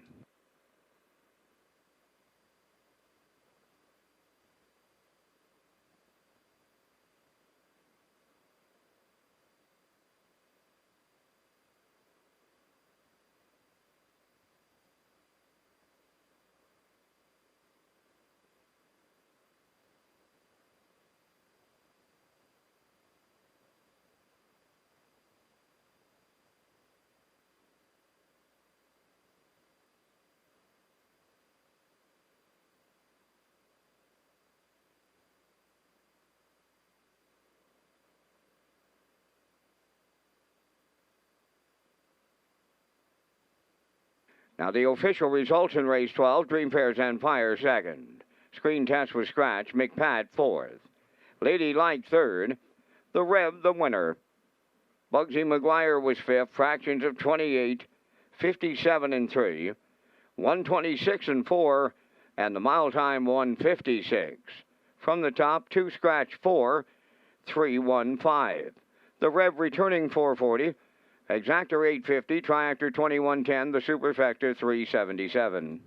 Now the official results in race 12, Dream Fair's and Fire second. Screen Test was scratch, McPat fourth. Lady Like third. The Rev the winner. Bugsy McGuire was fifth, fractions of 28, 57 and 3, 126 and 4, and the mile time 156. From the top, 2 scratch 4, 315. The Rev returning 440. Exactor 850, Triactor 2110, the Superfecta 377.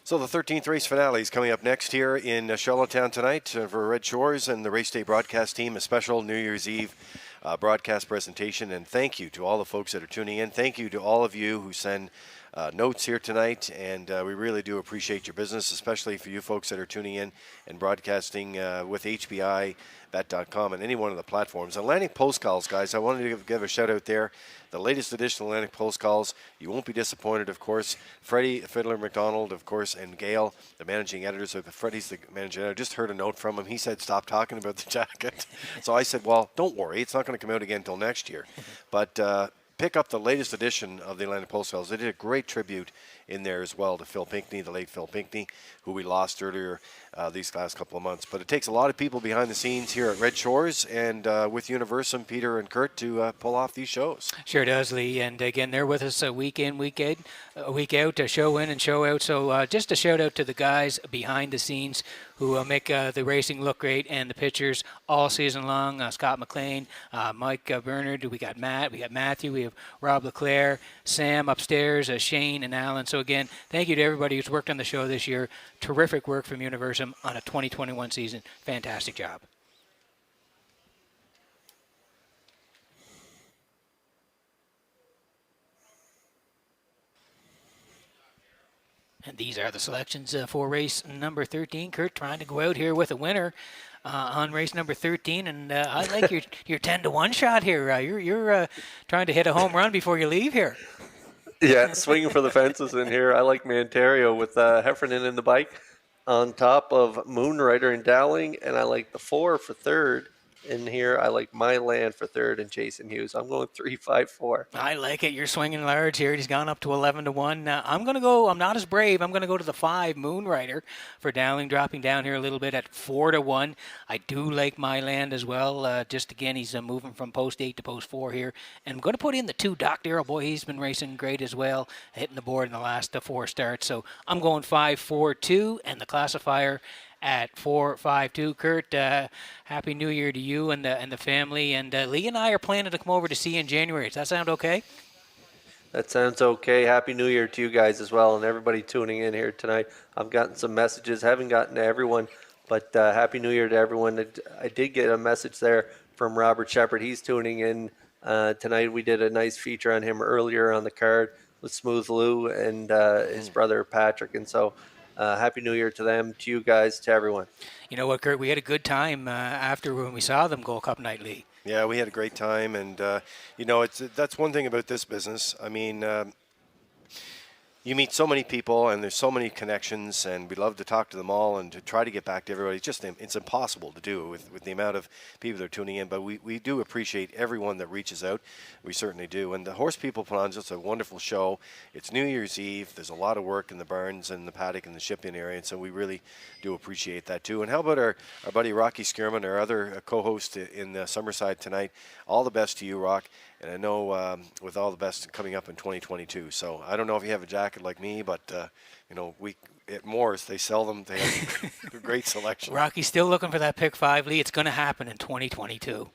So the 13th race finale is coming up next here in Charlottetown tonight for Red Shores and the Race Day broadcast team, a special New Year's Eve broadcast presentation. And thank you to all the folks that are tuning in. Thank you to all of you who send notes here tonight, and we really do appreciate your business, especially for you folks that are tuning in and broadcasting with HBI, Bet.com, and any one of the platforms. Atlantic Post Calls, guys, I wanted to give a shout out there. The latest edition of Atlantic Post Calls. You won't be disappointed, of course. Freddie Fiddler McDonald, of course, and Gail, the managing editors. Freddie's the managing editor. I just heard a note from him. He said, stop talking about the jacket. So I said, well, don't worry. It's not going to come out again until next year. But pick up the latest edition of the Atlantic Post Calls. They did a great tribute in there as well to Phil Pinckney, the late Phil Pinckney, who we lost earlier these last couple of months. But it takes a lot of people behind the scenes here at Red Shores and with Universum, Peter and Kurt, to pull off these shows. Sure does, Lee. And again, they're with us week in, week out, show in and show out. So just a shout out to the guys behind the scenes who make the racing look great and the pictures all season long. Scott McLean, Mike Bernard, we got Matt, we got Matthew, we have Rob Leclerc, Sam upstairs, Shane and Alan. So again, thank you to everybody who's worked on the show this year. Terrific work from Universum on a 2021 season. Fantastic job. And these are the selections for race number 13. Kurt trying to go out here with a winner on race number 13, and I like your 10-1 shot here. You're trying to hit a home run before you leave here. Yeah, swinging for the fences in here. I like Mantario with Heffernan in the bike on top of Moonrider and Dowling, and I like the 4 for third. In here, I like My Land for third and Jason Hughes. I'm going 3-5-4. I like it. You're swinging large here. He's gone up to 11-1. I'm going to go. I'm not as brave. I'm going to go to the 5 Moonrider for Dowling, dropping down here a little bit at 4-1. I do like My Land as well. Just again, he's moving from post 8 to post 4 here. And I'm going to put in the 2 Doc Darrell. Boy, he's been racing great as well, hitting the board in the last 4 starts. So I'm going 5-4-2, and the classifier at 4-5-2. Kurt, Happy New Year to you and the family. And Lee and I are planning to come over to see you in January. Does that sound okay? That sounds okay. Happy New Year to you guys as well, and everybody tuning in here tonight. I've gotten some messages. Haven't gotten to everyone, but Happy New Year to everyone. I did get a message there from Robert Shepard. He's tuning in tonight. We did a nice feature on him earlier on the card with Smooth Lou and his brother Patrick, and so Happy New Year to them, to you guys, to everyone. You know what, Kurt? We had a good time after when we saw them Gold Cup night, Lee. Yeah, we had a great time, and that's one thing about this business. I mean, you meet so many people, and there's so many connections, and we love to talk to them all and to try to get back to everybody. It's impossible to do with the amount of people that are tuning in, but we do appreciate everyone that reaches out. We certainly do. And the Horse People put on just a wonderful show. It's New Year's Eve. There's a lot of work in the barns and the paddock and the shipping area, and so we really do appreciate that too. And how about our buddy Rocky Skierman, our other co-host in Summerside tonight? All the best to you, Rock. And I know with all the best coming up in 2022. So I don't know if you have a jacket like me, but we at Moore's they sell them. They have a great selection. Rocky's still looking for that pick 5, Lee. It's going to happen in 2022.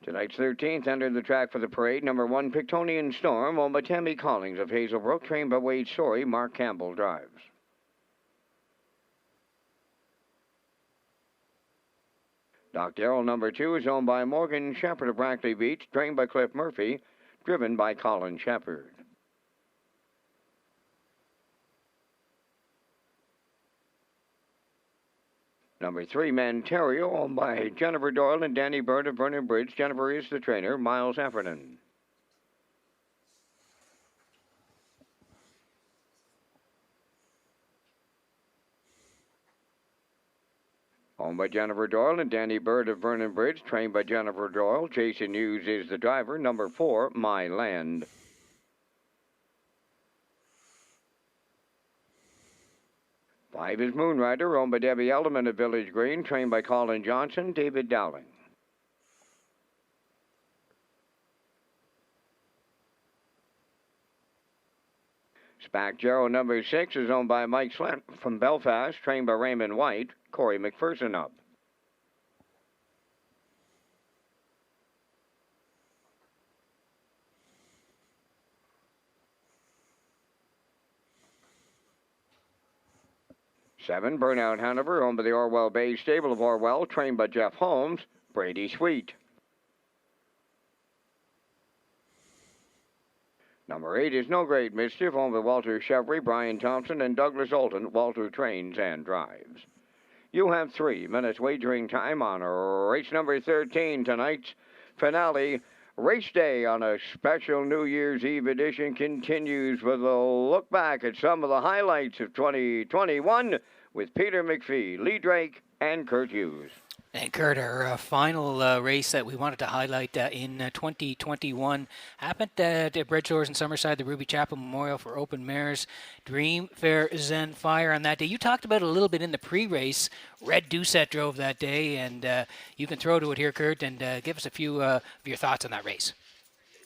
Tonight's 13th entered the track for the parade. Number 1, Pictonian Storm, owned by Tammy Collings of Hazelbrook, trained by Wade Story. Mark Campbell drives. Doc Darrell, number 2, is owned by Morgan Shepard of Brackley Beach, trained by Cliff Murphy, driven by Colin Shepard. Number 3, Mantario, owned by Jennifer Doyle and Danny Bird of Vernon Bridge. Jennifer is the trainer. Miles Heffernan. Owned by Jennifer Doyle and Danny Bird of Vernon Bridge, trained by Jennifer Doyle. Jason Hughes is the driver. Number 4, My Land. 5 is Moonrider, owned by Debbie Elderman of Village Green, trained by Colin Johnson, David Dowling. Spack Jarrow, number 6, is owned by Mike Slent from Belfast, trained by Raymond White, Corey McPherson up. Seven, Burnout Hanover, owned by the Orwell Bay Stable of Orwell, trained by Jeff Holmes, Brady Sweet. Number 8 is No Great Mischief, owned by Walter Chevry, Brian Thompson, and Douglas Olton. Walter trains and drives. You have 3 minutes wagering time on race number 13. Tonight's finale, race day on a special New Year's Eve edition, continues with a look back at some of the highlights of 2021 with Peter McPhee, Lee Drake, and Kurt Hughes. And Kurt, our final race that we wanted to highlight in 2021 happened at Redshores in Summerside, the Ruby Chapel Memorial for Open Mares. Dream Fair Zen Fire on that day. You talked about it a little bit in the pre-race. Red Doucette drove that day, and you can throw to it here, Kurt, and give us a few of your thoughts on that race.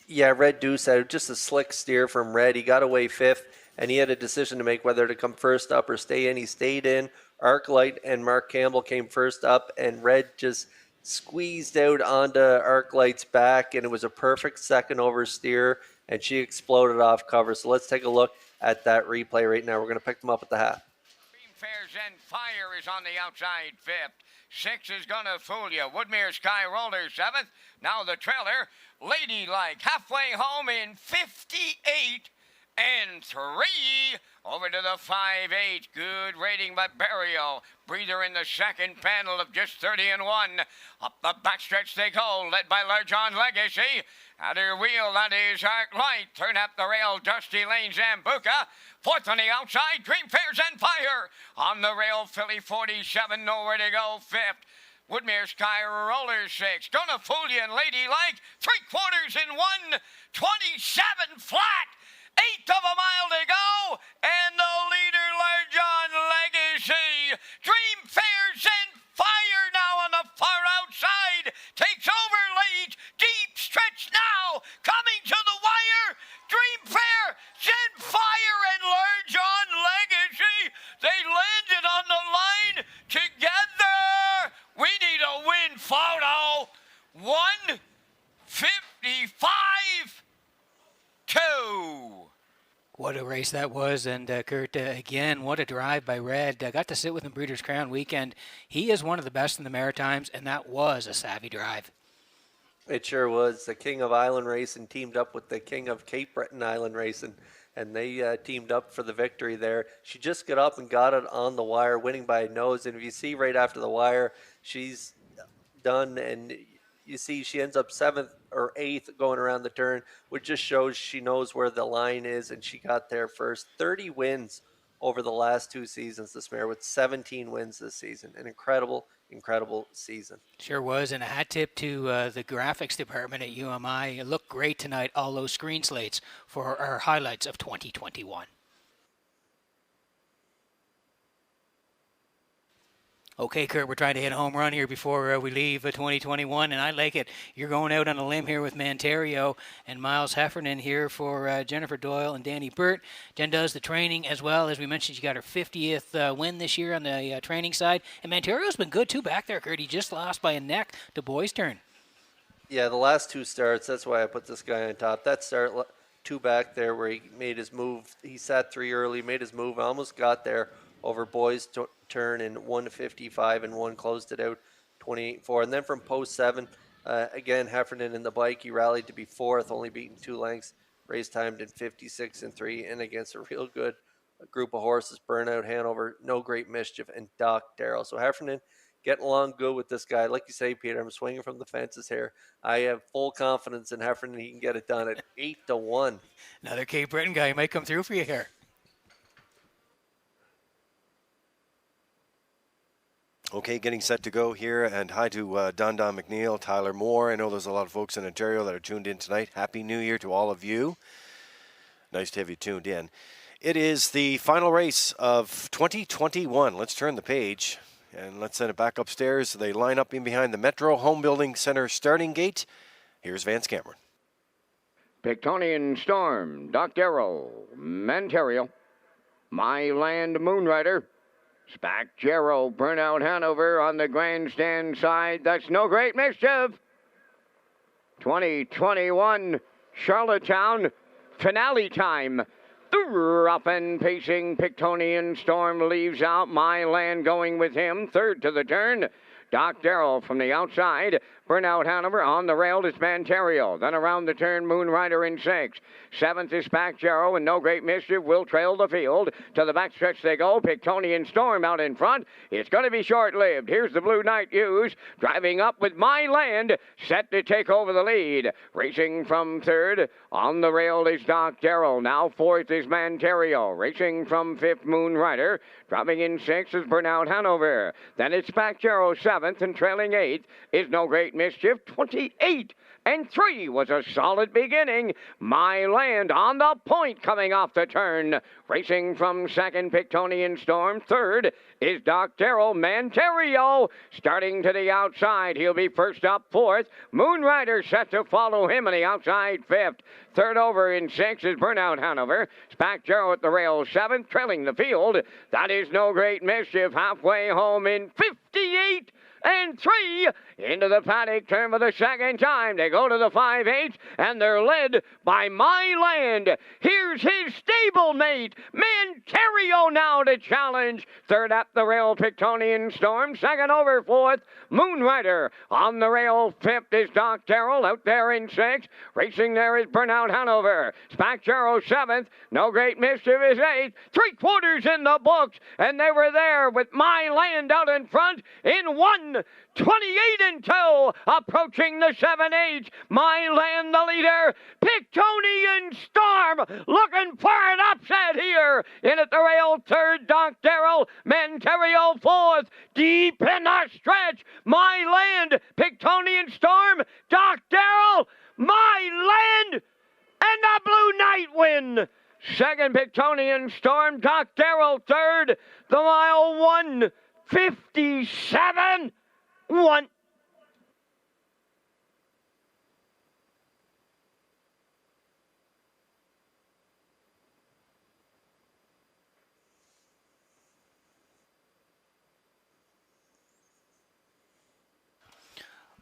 Yeah, Red Doucette, just a slick steer from Red. He got away fifth, and he had a decision to make whether to come first up or stay in. He stayed in. Arclight and Mark Campbell came first up, and Red just squeezed out onto Arclight's back, and it was a perfect second over steer, and she exploded off cover. So let's take a look at that replay right now. We're going to pick them up at the half. Dream Fair Zen Fire is on the outside fifth. 6 is going to fool you. Woodmere Sky Roller 7th. Now the trailer, Ladylike, halfway home in 58 and 3. Over to the 5-8. Good rating by Barrio. Breather in the second panel of just 30 and 1. Up the backstretch they go, led by Large John Legacy. At her wheel, that is Arclight. Turn up the rail, Dusty Lane Zambuca. Fourth on the outside, Dream Fair Zen Fire. On the rail, Philly 47, nowhere to go. Fifth. Woodmere Sky Roller 6. Gonna fool you and Ladylike. 3/4 in 1. 27 flat. 1/8 of a mile to go, and the leader, Large John Legacy. Dream Fair Zen Fire now on the far outside. Takes over late. Deep stretch now. Coming to the wire. Dream Fair Zen Fire and Large John Legacy. They landed on the line together. We need a win photo. 1:55.2. What a race that was, and Kurt, again, what a drive by Red. I got to sit with him Breeders' Crown weekend. He is one of the best in the Maritimes, and that was a savvy drive. It sure was. The King of Island Racing teamed up with the King of Cape Breton Island Racing, and they teamed up for the victory there. She just got up and got it on the wire, winning by a nose. And if you see right after the wire, she's done, and you see she ends up 7th or 8th going around the turn, which just shows she knows where the line is, and she got there first. 30 wins over the last 2 seasons, this mare, with 17 wins this season. An incredible season. Sure was, and a hat tip to the graphics department at UMI. It looked great tonight, all those screen slates for our highlights of 2021. Okay, Kurt, we're trying to hit a home run here before we leave 2021, and I like it. You're going out on a limb here with Manterio and Miles Heffernan here for Jennifer Doyle and Danny Burt. Jen does the training as well. As we mentioned, she got her 50th win this year on the training side. And Manterio's been good, too, back there, Kurt. He just lost by a neck to Boy's Turn. Yeah, the last 2 starts, that's why I put this guy on top. That start 2 back there where he made his move. He sat 3 early, made his move, almost got there over Boy's Turn in 1:55 and 1, closed it out 28-4. And then from post 7, again, Heffernan in the bike, he rallied to be 4th, only beaten 2 lengths, race timed in 56 and 3, and against a real good group of horses, Burnout, Hanover, No Great Mischief, and Doc Darrell. So Heffernan getting along good with this guy. Like you say, Peter, I'm swinging from the fences here. I have full confidence in Heffernan. He can get it done at 8-1. Another Cape Breton guy might come through for you here. Okay, getting set to go here, and hi to Don McNeil, Tyler Moore. I know there's a lot of folks in Ontario that are tuned in tonight. Happy New Year to all of you. Nice to have you tuned in. It is the final race of 2021. Let's turn the page, and let's send it back upstairs. They line up in behind the Metro Home Building Center starting gate. Here's Vance Cameron. Pictonian Storm, Doc Darrow, Manterio, My Land Moonrider, Spack Jarrow, Burnout Hanover on the grandstand side. That's No Great Mischief. 2021 Charlottetown finale time. The rough and pacing Pictonian Storm leaves out My Land going with him. 3rd to the turn. Doc Darrell from the outside. Burnout Hanover on the rail is Manterio. Then around the turn, Moonrider in 6. 7th is Spacjaro, and No Great Mischief will trail the field. To the backstretch they go. Pictonian Storm out in front. It's going to be short-lived. Here's the Blue Knight Hughes driving up with My Land, set to take over the lead. Racing from 3rd. On the rail is Doc Darrell. Now 4th is Manterio. Racing from 5th, Moonrider. Dropping in 6th is Burnout Hanover. Then it's Spacjaro 7th, and trailing 8th is No Great Mischief. 28 and 3 was a solid beginning. My Land on the point coming off the turn. Racing from 2nd, Pictonian Storm. 3rd is Doc Darrell. Manterio starting to the outside. He'll be first up 4th. Moonrider set to follow him on the outside 5th. 3rd over in 6th is Burnout Hanover. Spacjaro at the rail 7th, trailing the field. That is No Great Mischief halfway home in 58 and 3 into the paddock turn for the second time. They go to the 5/8, and they're led by My Land. Here's his stablemate, Manterio, now to challenge. 3rd at the rail, Pictonian Storm. 2nd over 4th, Moonrider. On the rail, 5th is Doc Darrell. Out there in 6th. Racing there is Burnout Hanover. Spacjaro 7th. No Great Mischief is 8th. 3/4 in the books, and they were there with My Land out in front in 1:28 and 2, approaching the 7/8. My Land the leader. Pictonian Storm looking for an upset here. In at the rail, 3rd, Doc Darrell. Manterio 4th. Deep in the stretch. My Land, Pictonian Storm, Doc Darrell, My Land, and the Blue Knight win. 2nd, Pictonian Storm, Doc Darrell 3rd. The mile 1:57.1.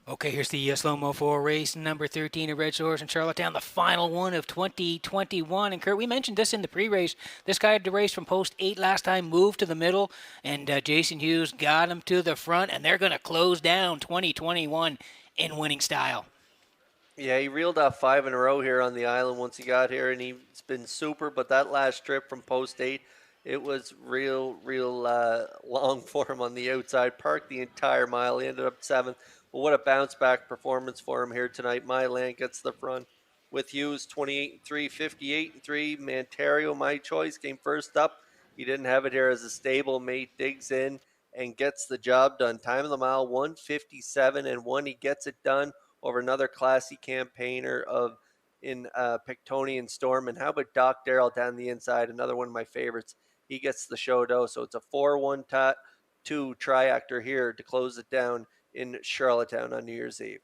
Okay, here's the slow-mo for race number 13 at Red Shores in Charlottetown, the final one of 2021. And Kurt, we mentioned this in the pre-race. This guy had to race from post 8 last time, moved to the middle, and Jason Hughes got him to the front, and they're going to close down 2021 in winning style. Yeah, he reeled off 5 in a row here on the island once he got here, and he's been super. But that last trip from post 8, it was real long for him on the outside. Parked the entire mile. He ended up 7th. But what a bounce back performance for him here tonight. My Land gets the front with Hughes 28 and 3, 58 and 3. Manterio, my choice, came first up. He didn't have it here as a stable mate. Digs in and gets the job done. Time of the mile 1:57 and 1. He gets it done over another classy campaigner in Pictonian Storm. And how about Doc Darrell down the inside? Another one of my favorites. He gets the show dough. So it's a 4-1-2 triactor here to close it down in Charlottetown on New Year's Eve.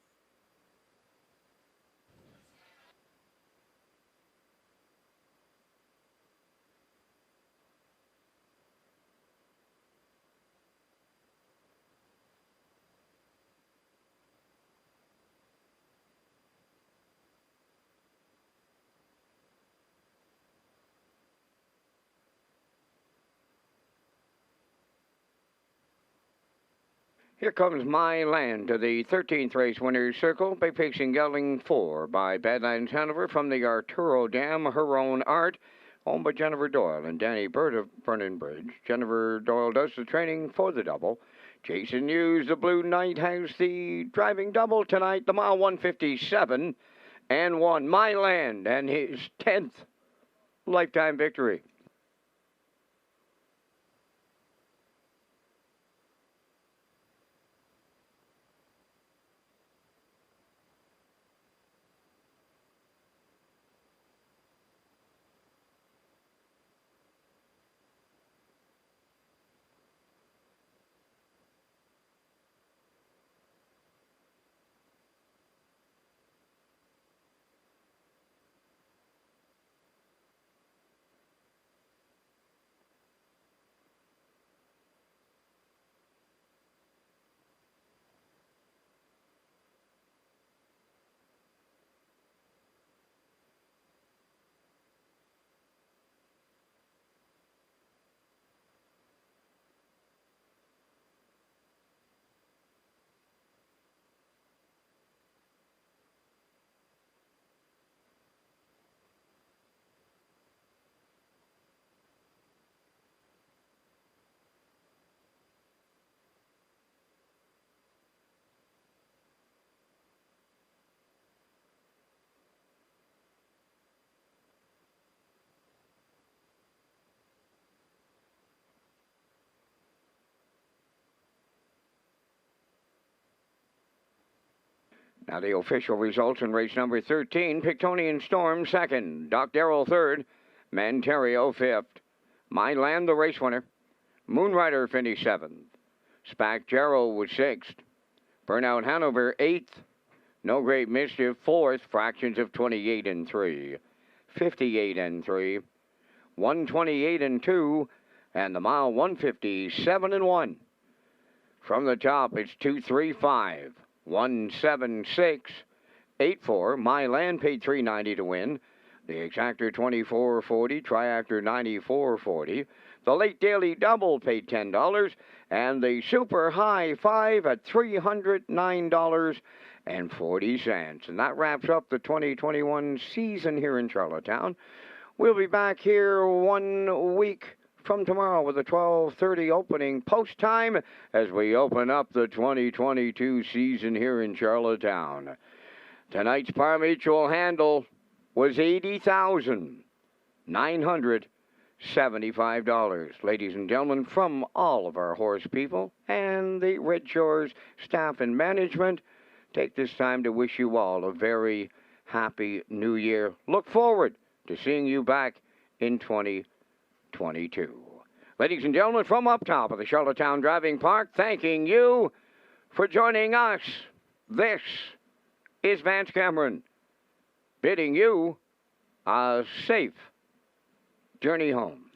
Here comes My Land to the 13th race winner's circle by pacing gelding 4 by Badlands Hanover from the Arturo Dam, Her Own Art, owned by Jennifer Doyle and Danny Bird of Vernon Bridge. Jennifer Doyle does the training for the double. Jason Hughes, the Blue Knight, has the driving double tonight, the mile 1:57 and 1. My Land and his 10th lifetime victory. Now the official results in race number 13. Pictonian Storm second. Doc Darrell third. Manterio fifth. My Land the race winner. Moonrider finished seventh. Spack Gerald was sixth. Burnout Hanover eighth. No Great Mischief fourth. Fractions of 28 and 3. 58 and 3. 128 and 2. And the mile 157 and 1. From the top, it's 235. 176. 84. My Land paid $3.90 to win. The Exactor $24.40. Triactor $94.40. The Late Daily Double paid $10. And the Super High 5 at $309.40. And that wraps up the 2021 season here in Charlottetown. We'll be back here 1 week from tomorrow with a 12:30 opening post time as we open up the 2022 season here in Charlottetown. Tonight's par mutual handle was $80,975. Ladies and gentlemen, from all of our horse people and the Red Shores staff and management, take this time to wish you all a very happy new year. Look forward to seeing you back in 2022. Ladies and gentlemen, from up top of the Charlottetown Driving Park, thanking you for joining us. This is Vance Cameron, bidding you a safe journey home.